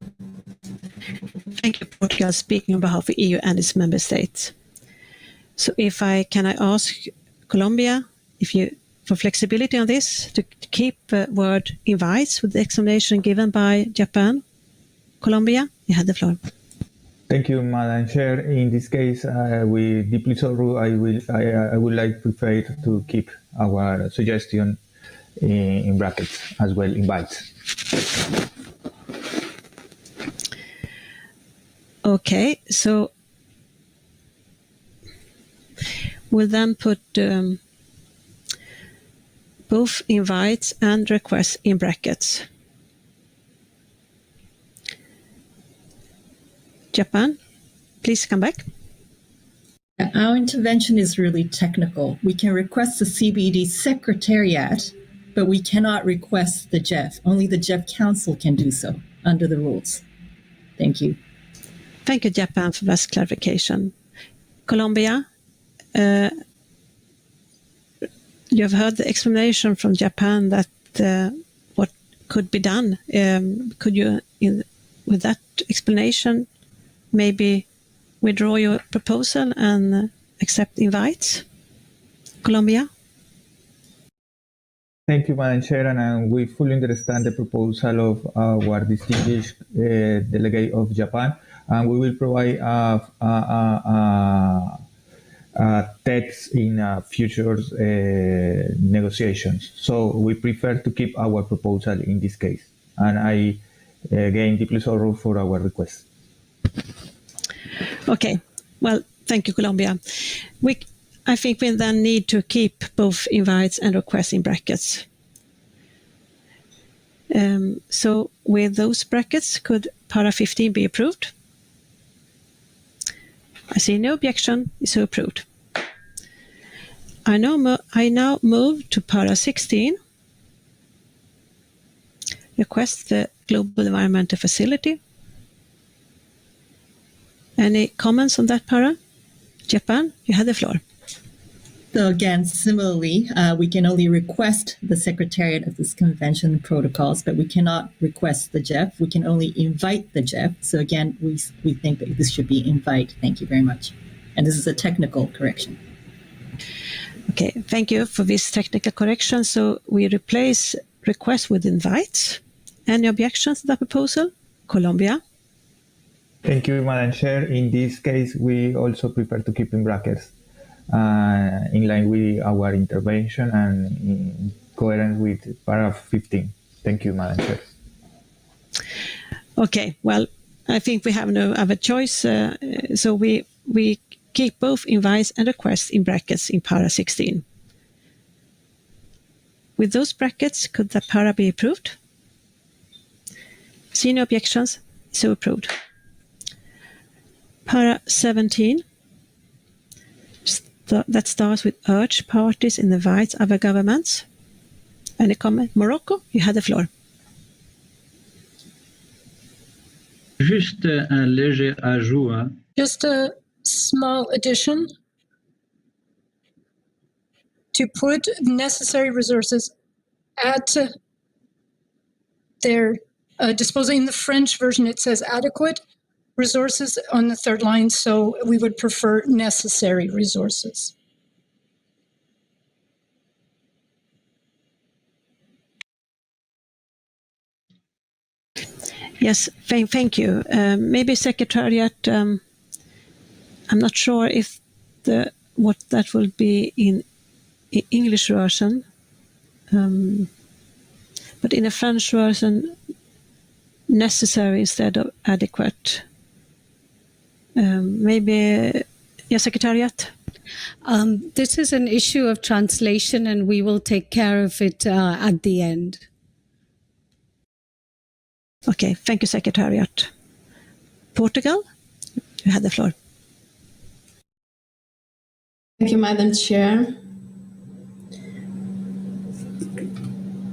Thank you, Portugal, speaking on behalf of the EU and its member states. So can I ask Colombia for flexibility on this, to keep the word invites with the explanation given by Japan? Colombia, you have the floor. Thank you, Madam Chair. In this case, we deeply sorrow. I would like prefer to keep our suggestion in brackets as well, invites. Okay, so We'll then put both invites and requests in brackets. Japan, please come back. Our intervention is really technical. We can request the CBD Secretariat, but we cannot request the JEF. Only the JEF Council can do so under the rules. Thank you. Thank you, Japan, for that clarification. Colombia, you have heard the explanation from Japan that what could be done. Could you, with that explanation, maybe withdraw your proposal and accept invites? Colombia? Thank you, Madam Chair, and we fully understand the proposal of our distinguished delegate of Japan, and we will provide text in future negotiations. So we prefer to keep our proposal in this case, and I again deeply sorry for our request. Okay, well, thank you, Colombia. I think we then need to keep both invites and requests in brackets. So with those brackets, could para 15 be approved? I see no objection, so approved. I now move to para 16. Request the Global Environmental Facility. Any comments on that para? Japan, you have the floor. So again, similarly, we can only request the Secretariat of this convention protocols, but we cannot request the JEF. We can only invite the JEF. So again, we think that this should be invite. Thank you very much. And this is a technical correction. Okay, thank you for this technical correction. So we replace request with invites. Any objections to that proposal? Colombia? Thank you, Madam Chair. In this case, we also prefer to keep in brackets in line with our intervention and in coherence with paragraph 15. Thank you, Madam Chair. Okay, well, I think we have no other choice. So we keep both invites and requests in brackets in para 16. With those brackets, could the para be approved? See no objections, so approved. Para 17, that starts with urge parties and invites other governments. Any comment? Morocco, you have the floor. Juste un léger ajout. Hein. Just a small addition to put necessary resources at their disposal. In the French version, it says adequate resources on the third line, so we would prefer necessary resources. Yes, thank you. Maybe Secretariat, I'm not sure if what that will be in English version, but in a French version, necessary instead of adequate. Maybe, yes, Secretariat? This is an issue of translation, and we will take care of it at the end. Okay, thank you, Secretariat. Portugal, you have the floor. Thank you, Madam Chair.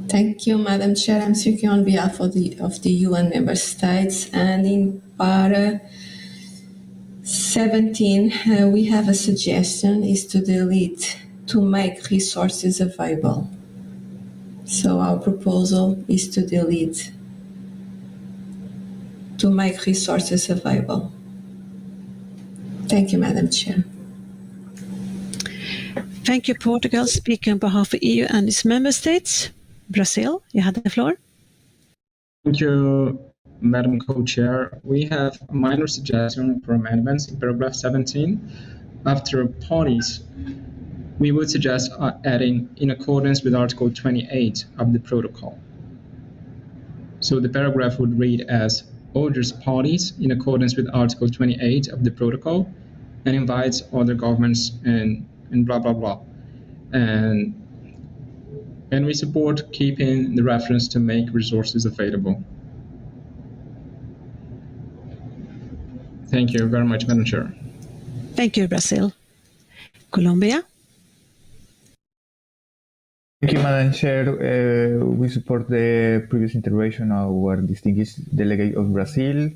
Thank you, Madam Chair. I'm speaking on behalf of the UN member states, and in para 17, we have a suggestion is to delete to make resources available. So our proposal is to delete to make resources available. Thank you, Madam Chair. Thank you, Portugal. Speaking on behalf of EU and its member states. Brazil, you have the floor. Thank you, Madam Co-Chair. We have a minor suggestion for amendments in paragraph 17. After parties, we would suggest adding in accordance with Article 28 of the protocol. So the paragraph would read as orders parties in accordance with Article 28 of the protocol and invites other governments and and blah, blah, blah. And we support keeping the reference to make resources available. Thank you very much, Madam Chair. Thank you, Brazil. Colombia? Thank you, Madam Chair. We support the previous intervention of our distinguished delegate of Brazil,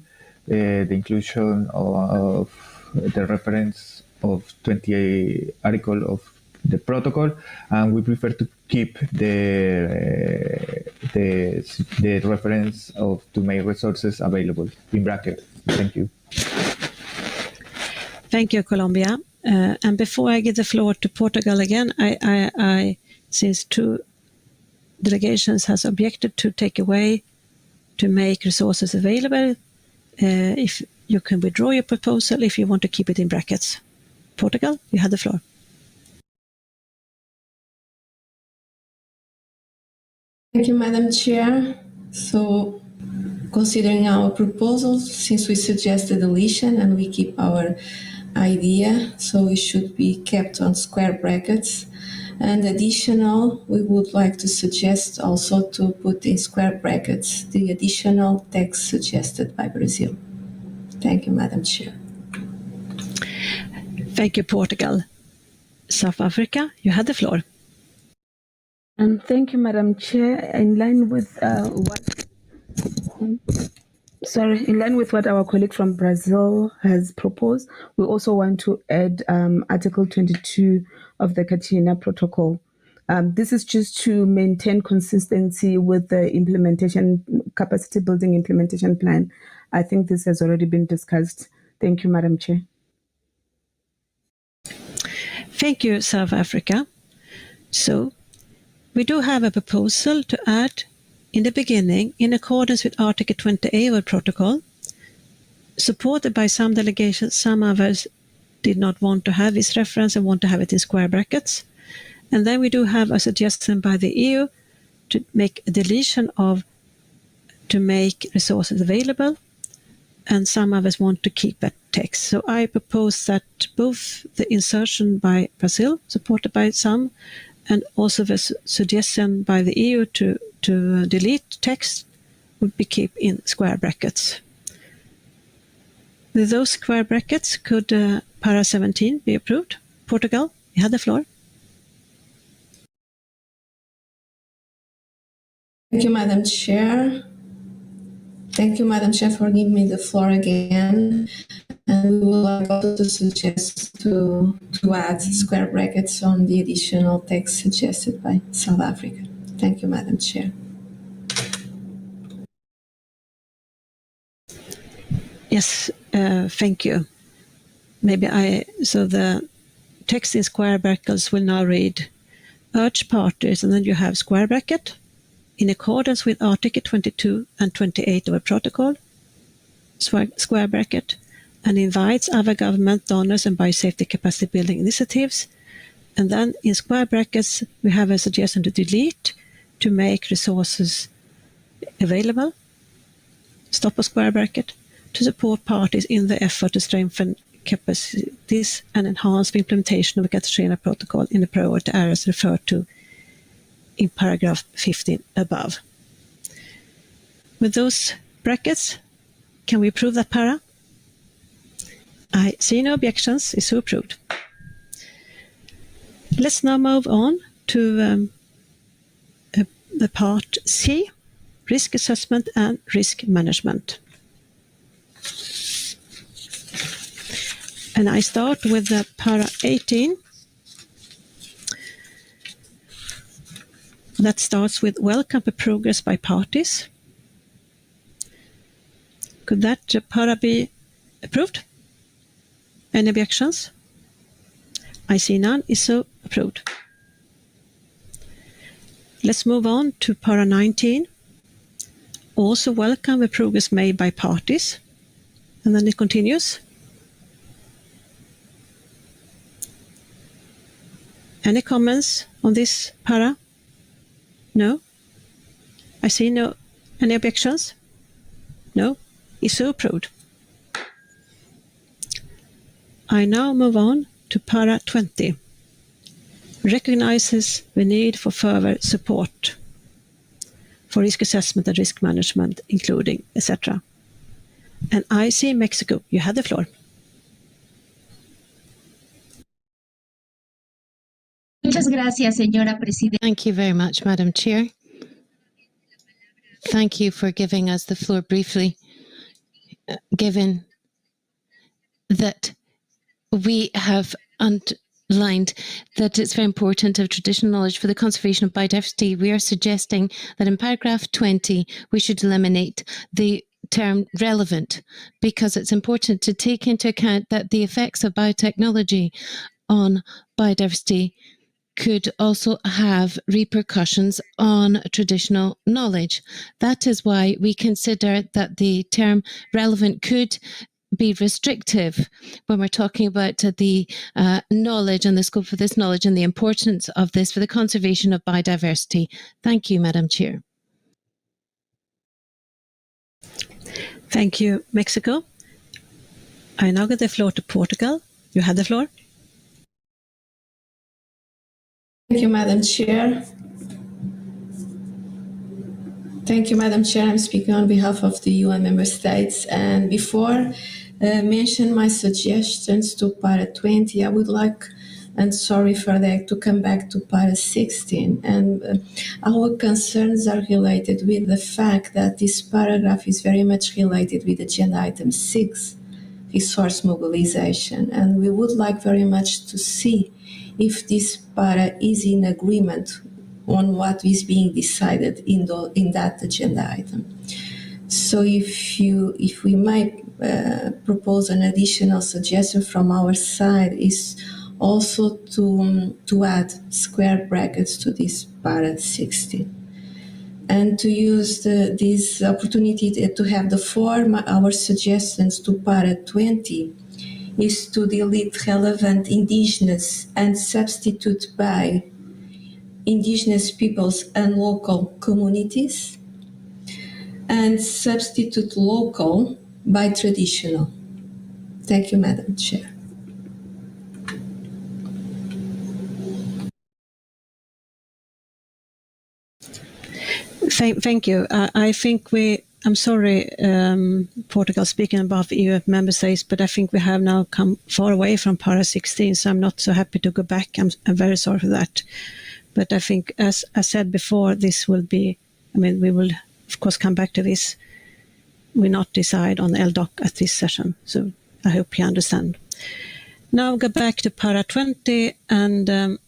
the inclusion of the reference of 28 article of the protocol, and we prefer to keep the reference of to make resources available in brackets. Thank you. Thank you, Colombia. And before I give the floor to Portugal again, I since two delegations has objected to take away to make resources available, if you can withdraw your proposal if you want to keep it in brackets. Portugal, you have the floor. Thank you, Madam Chair. So, considering our proposal, since we suggest the deletion and we keep our idea, so it should be kept on square brackets. And additional, we would like to suggest also to put in square brackets the additional text suggested by Brazil. Thank you, Madam Chair. Thank you, Portugal. South Africa, you had the floor. And thank you, Madam Chair. In line with what our colleague from Brazil has proposed, we also want to add Article 22 of the Cartagena Protocol. This is just to maintain consistency with the capacity building implementation plan. I think this has already been discussed. Thank you, Madam Chair. Thank you, South Africa. So, we do have a proposal to add in the beginning, in accordance with Article 20A of the protocol, supported by some delegations, some others did not want to have this reference and want to have it in square brackets. And then we do have a suggestion by the EU to make a deletion to make resources available, and some others want to keep that text. So I propose that both the insertion by Brazil, supported by some, and also the suggestion by the EU to delete text would be kept in square brackets. With those square brackets, could para 17 be approved? Portugal, you have the floor. Thank you, Madam Chair. Thank you, Madam Chair, for giving me the floor again. And we would like also to suggest to add square brackets on the additional text suggested by South Africa. Thank you, Madam Chair. Yes, thank you. So the text in square brackets will now read, urge parties, and then you have square bracket, in accordance with Article 22 and 28 of the protocol, square bracket, and invites other government donors and biosafety capacity building initiatives. And then in square brackets, we have a suggestion to delete to make resources available, stop a square bracket, to support parties in the effort to strengthen capacities and enhance the implementation of the Cartagena Protocol in the priority areas referred to in paragraph 15 above. With those brackets, can we approve that para? I see no objections. It's so approved. Let's now move on to the part C, risk assessment and risk management. And I start with the para 18. That starts with welcome the progress by parties. Could that para be approved? Any objections? I see none. Is so approved. Let's move on to para 19. Also welcome the progress made by parties. And then it continues. Any comments on this para? No? I see no. Any objections? No? Is so approved. I now move on to para 20. recognizes the need for further support for risk assessment and risk management, including etc. And I see Mexico. You have the floor. Muchas gracias, señora presidenta. Thank you very much, Madam Chair. Thank you for giving us the floor briefly. Given that we have underlined that it's very important to have traditional knowledge for the conservation of biodiversity, we are suggesting that in paragraph 20 we should eliminate the term relevant, because it's important to take into account that the effects of biotechnology on biodiversity could also have repercussions on traditional knowledge. That is why we consider that the term relevant could be restrictive when we're talking about the knowledge and the scope for this knowledge and the importance of this for the conservation of biodiversity. Thank you, Madam Chair. Thank you, Mexico. I now give the floor to Portugal. You have the floor. Thank you, Madam Chair. Thank you, Madam Chair. I'm speaking on behalf of the UN member states. And before mention my suggestions to para 20, I would like, and sorry for that, to come back to para 16. And our concerns are related with the fact that this paragraph is very much related with agenda item 6, resource mobilization. And we would like very much to see if this para is in agreement on what is being decided in that agenda item. So if we might propose an additional suggestion from our side is also to add square brackets to this para 16. And to use this opportunity to have the form, our suggestions to para 20 is to delete relevant indigenous and substitute by indigenous peoples and local communities, and substitute local by traditional. Thank you, Madam Chair. Thank you. I think I'm sorry, Portugal, speaking about EU member states, but I think we have now come far away from para 16, so I'm not so happy to go back. I'm very sorry for that. But I think, as I said before, this will be, we will, of course, come back to this. We'll not decide on LDOC at this session, so I hope you understand. Now go back to para 20 and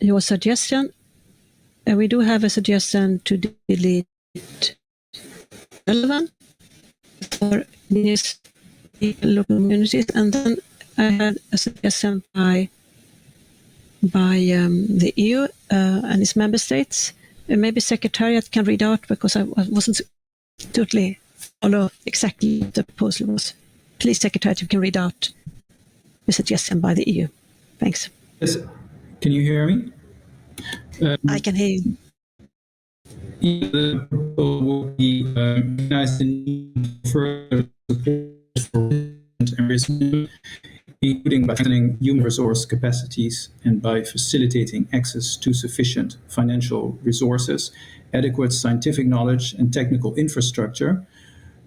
your suggestion. We do have a suggestion to delete relevant for these local communities, and then I had a suggestion by the EU and its member states. Maybe Secretariat can read out, because I wasn't totally follow exactly what the proposal was. Please, Secretariat, you can read out the suggestion by the EU. Thanks. Yes. Can you hear me? I can hear you. The proposal will be recognized the need for further support, including by strengthening human resource capacities and by facilitating access to sufficient financial resources, adequate scientific knowledge and technical infrastructure.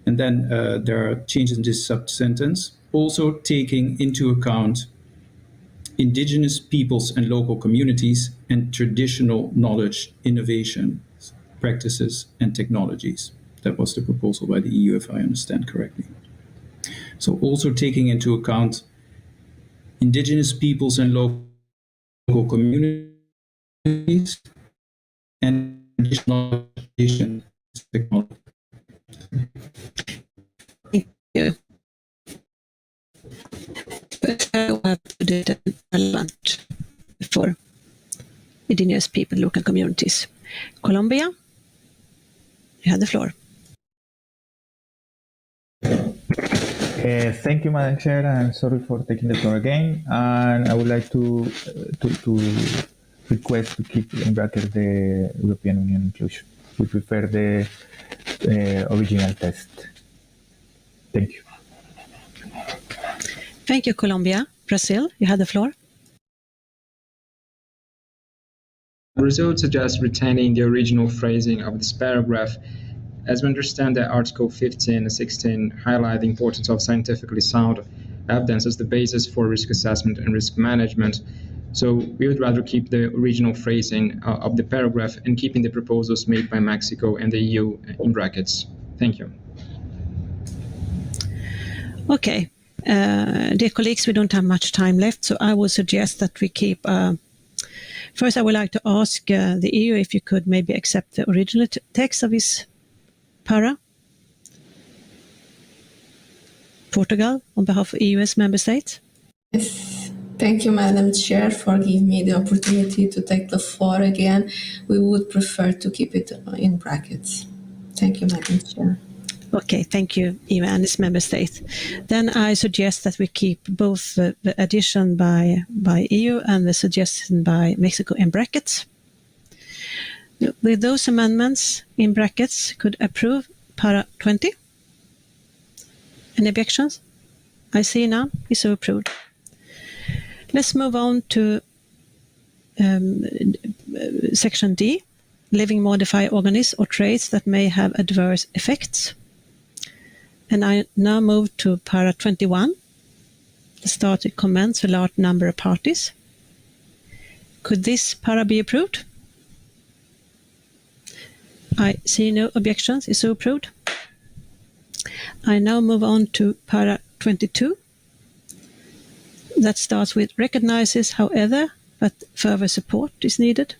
And then there are changes in this sub-sentence, also taking into account indigenous peoples and local communities and traditional knowledge, innovation, practices and technologies. That was the proposal by the EU, if I understand correctly. So also taking into account indigenous peoples and local communities and traditional knowledge, technology. Thank you. But how have put it relevant for indigenous people, local communities? Colombia, you have the floor. Thank you, Madam Chair. I'm sorry for taking the floor again, and I would like to request to keep in brackets the European Union inclusion. We prefer the original text. Thank you. Thank you, Colombia. Brazil, you have the floor. The result suggests retaining the original phrasing of this paragraph, as we understand that Article 15 and 16 highlight the importance of scientifically sound evidence as the basis for risk assessment and risk management. So we would rather keep the original phrasing of the paragraph and keeping the proposals made by Mexico and the EU in brackets. Thank you. Okay. Dear colleagues, we don't have much time left, so I would suggest that we keep... First, I would like to ask the EU if you could maybe accept the original text of this para. Portugal, on behalf of EU as member states. Yes. Thank you, Madam Chair, for giving me the opportunity to take the floor again. We would prefer to keep it in brackets. Thank you, Madam Chair. Okay, thank you, EU and its member states. Then I suggest that we keep both the addition by EU and the suggestion by Mexico in brackets. With those amendments in brackets, could approve para 20? Any objections? I see none. Is so approved. Let's move on to section D, living modified organisms or traits that may have adverse effects. And I now move to para 21, the started comments a large number of parties. Could this para be approved? I see no objections. Is so approved. I now move on to para 22. That starts with recognizes, however, but further support is needed.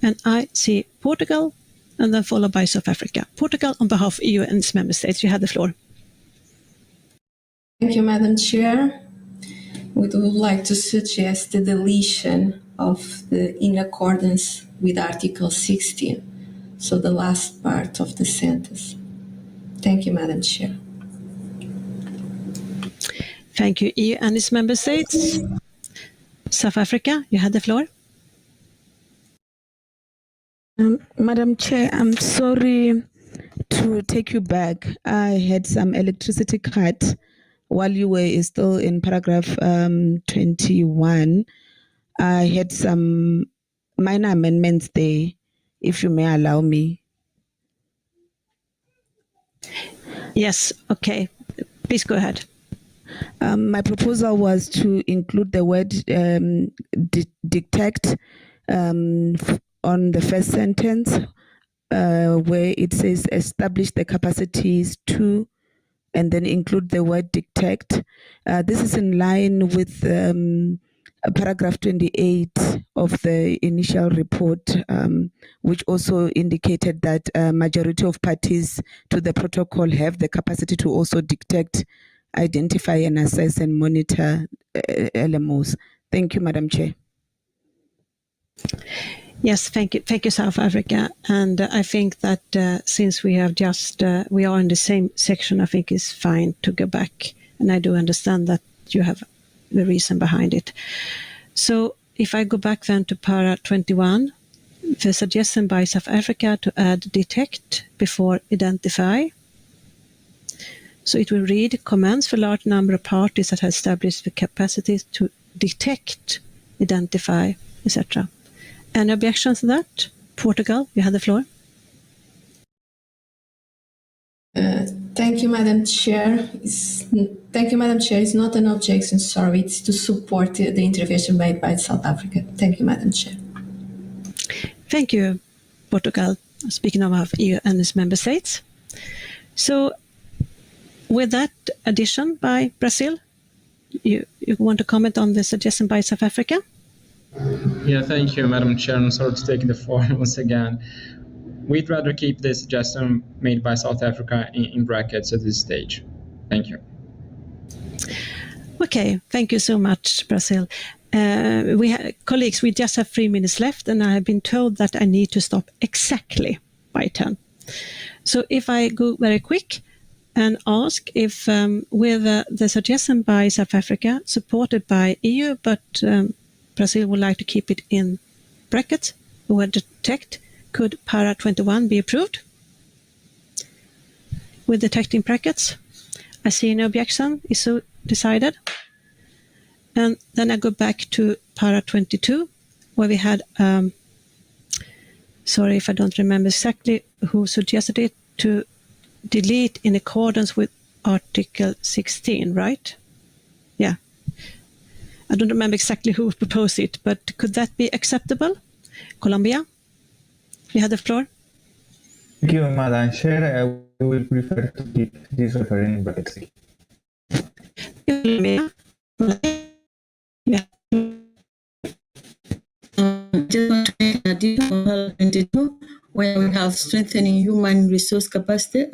And I see Portugal, and then followed by South Africa. Portugal, on behalf of EU and its member states, you have the floor. Thank you, Madam Chair. We would like to suggest the deletion of the in accordance with Article 16, so the last part of the sentence. Thank you, Madam Chair. Thank you, EU and its member states. South Africa, you have the floor. Madam Chair, I'm sorry to take you back. I had some electricity cut while you were still in paragraph 21. I had some minor amendments there, if you may allow me. Yes, okay. Please go ahead. My proposal was to include the word detect on the first sentence where it says establish the capacities to, and then include the word detect. This is in line with paragraph 28 of the initial report, which also indicated that a majority of parties to the protocol have the capacity to also detect, identify and assess and monitor LMOs. Thank you, Madam Chair. Yes, thank you, South Africa. And I think that since we have we are in the same section, I think it's fine to go back. And I do understand that you have the reason behind it. So if I go back then to para 21, the suggestion by South Africa to add detect before identify. So it will read commands for a large number of parties that have established the capacity to detect, identify, etc. Any objections to that? Portugal, you have the floor. Thank you, Madam Chair. Thank you, Madam Chair. It's not an objection, sorry. It's to support the intervention made by South Africa. Thank you, Madam Chair. Thank you, Portugal. Speaking of EU and its member states. So with that addition by Brazil, you want to comment on the suggestion by South Africa? Yeah, thank you, Madam Chair. I'm sorry to take the floor once again. We'd rather keep the suggestion made by South Africa in brackets at this stage. Thank you. Okay, thank you so much, Brazil. Colleagues, we just have 3 minutes left, and I have been told that I need to stop exactly by 10. So if I go very quick and ask if with the suggestion by South Africa, supported by EU, but Brazil would like to keep it in brackets, the word detect, could para 21 be approved? With detect in brackets? I see no objection. Is so decided. And then I go back to para 22, where we had sorry if I don't remember exactly who suggested it, to delete in accordance with Article 16, right? Yeah. I don't remember exactly who proposed it, but could that be acceptable? Colombia, you have the floor. Thank you, Madam Chair. I will prefer to keep this referring in brackets. Colombia. Yeah. Just want to make an addition on 22, where we have strengthening human resource capacity.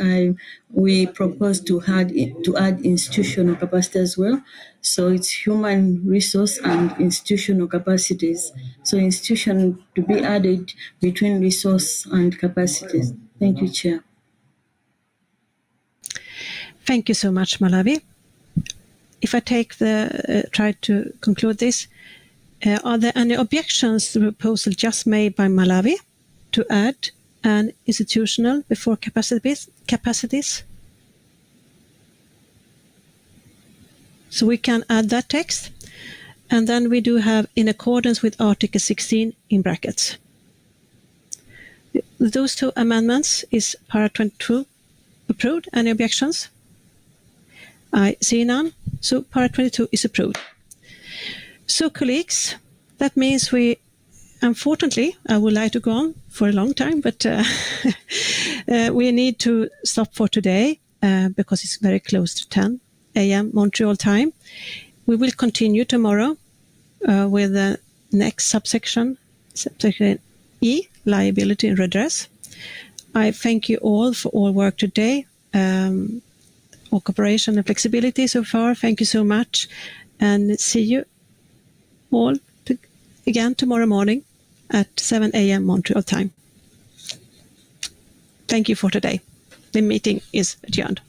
We propose to add institutional capacity as well. So it's human resource and institutional capacities. So institution to be added between resource and capacities. Thank you, Chair. Thank you so much, Malawi. If I try to conclude this, are there any objections to the proposal just made by Malawi to add an institutional before capacities? So we can add that text. And then we do have in accordance with Article 16 in brackets. Those two amendments is para 22 approved. Any objections? I see none. So para 22 is approved. So colleagues, that means unfortunately, I would like to go on for a long time, but we need to stop for today because it's very close to 10 a.m. Montreal time. We will continue tomorrow with the next subsection E, liability and redress. I thank you all for all work today, all cooperation and flexibility so far. Thank you so much, and see you all again tomorrow morning at 7 a.m. Montreal time. Thank you for today. The meeting is adjourned.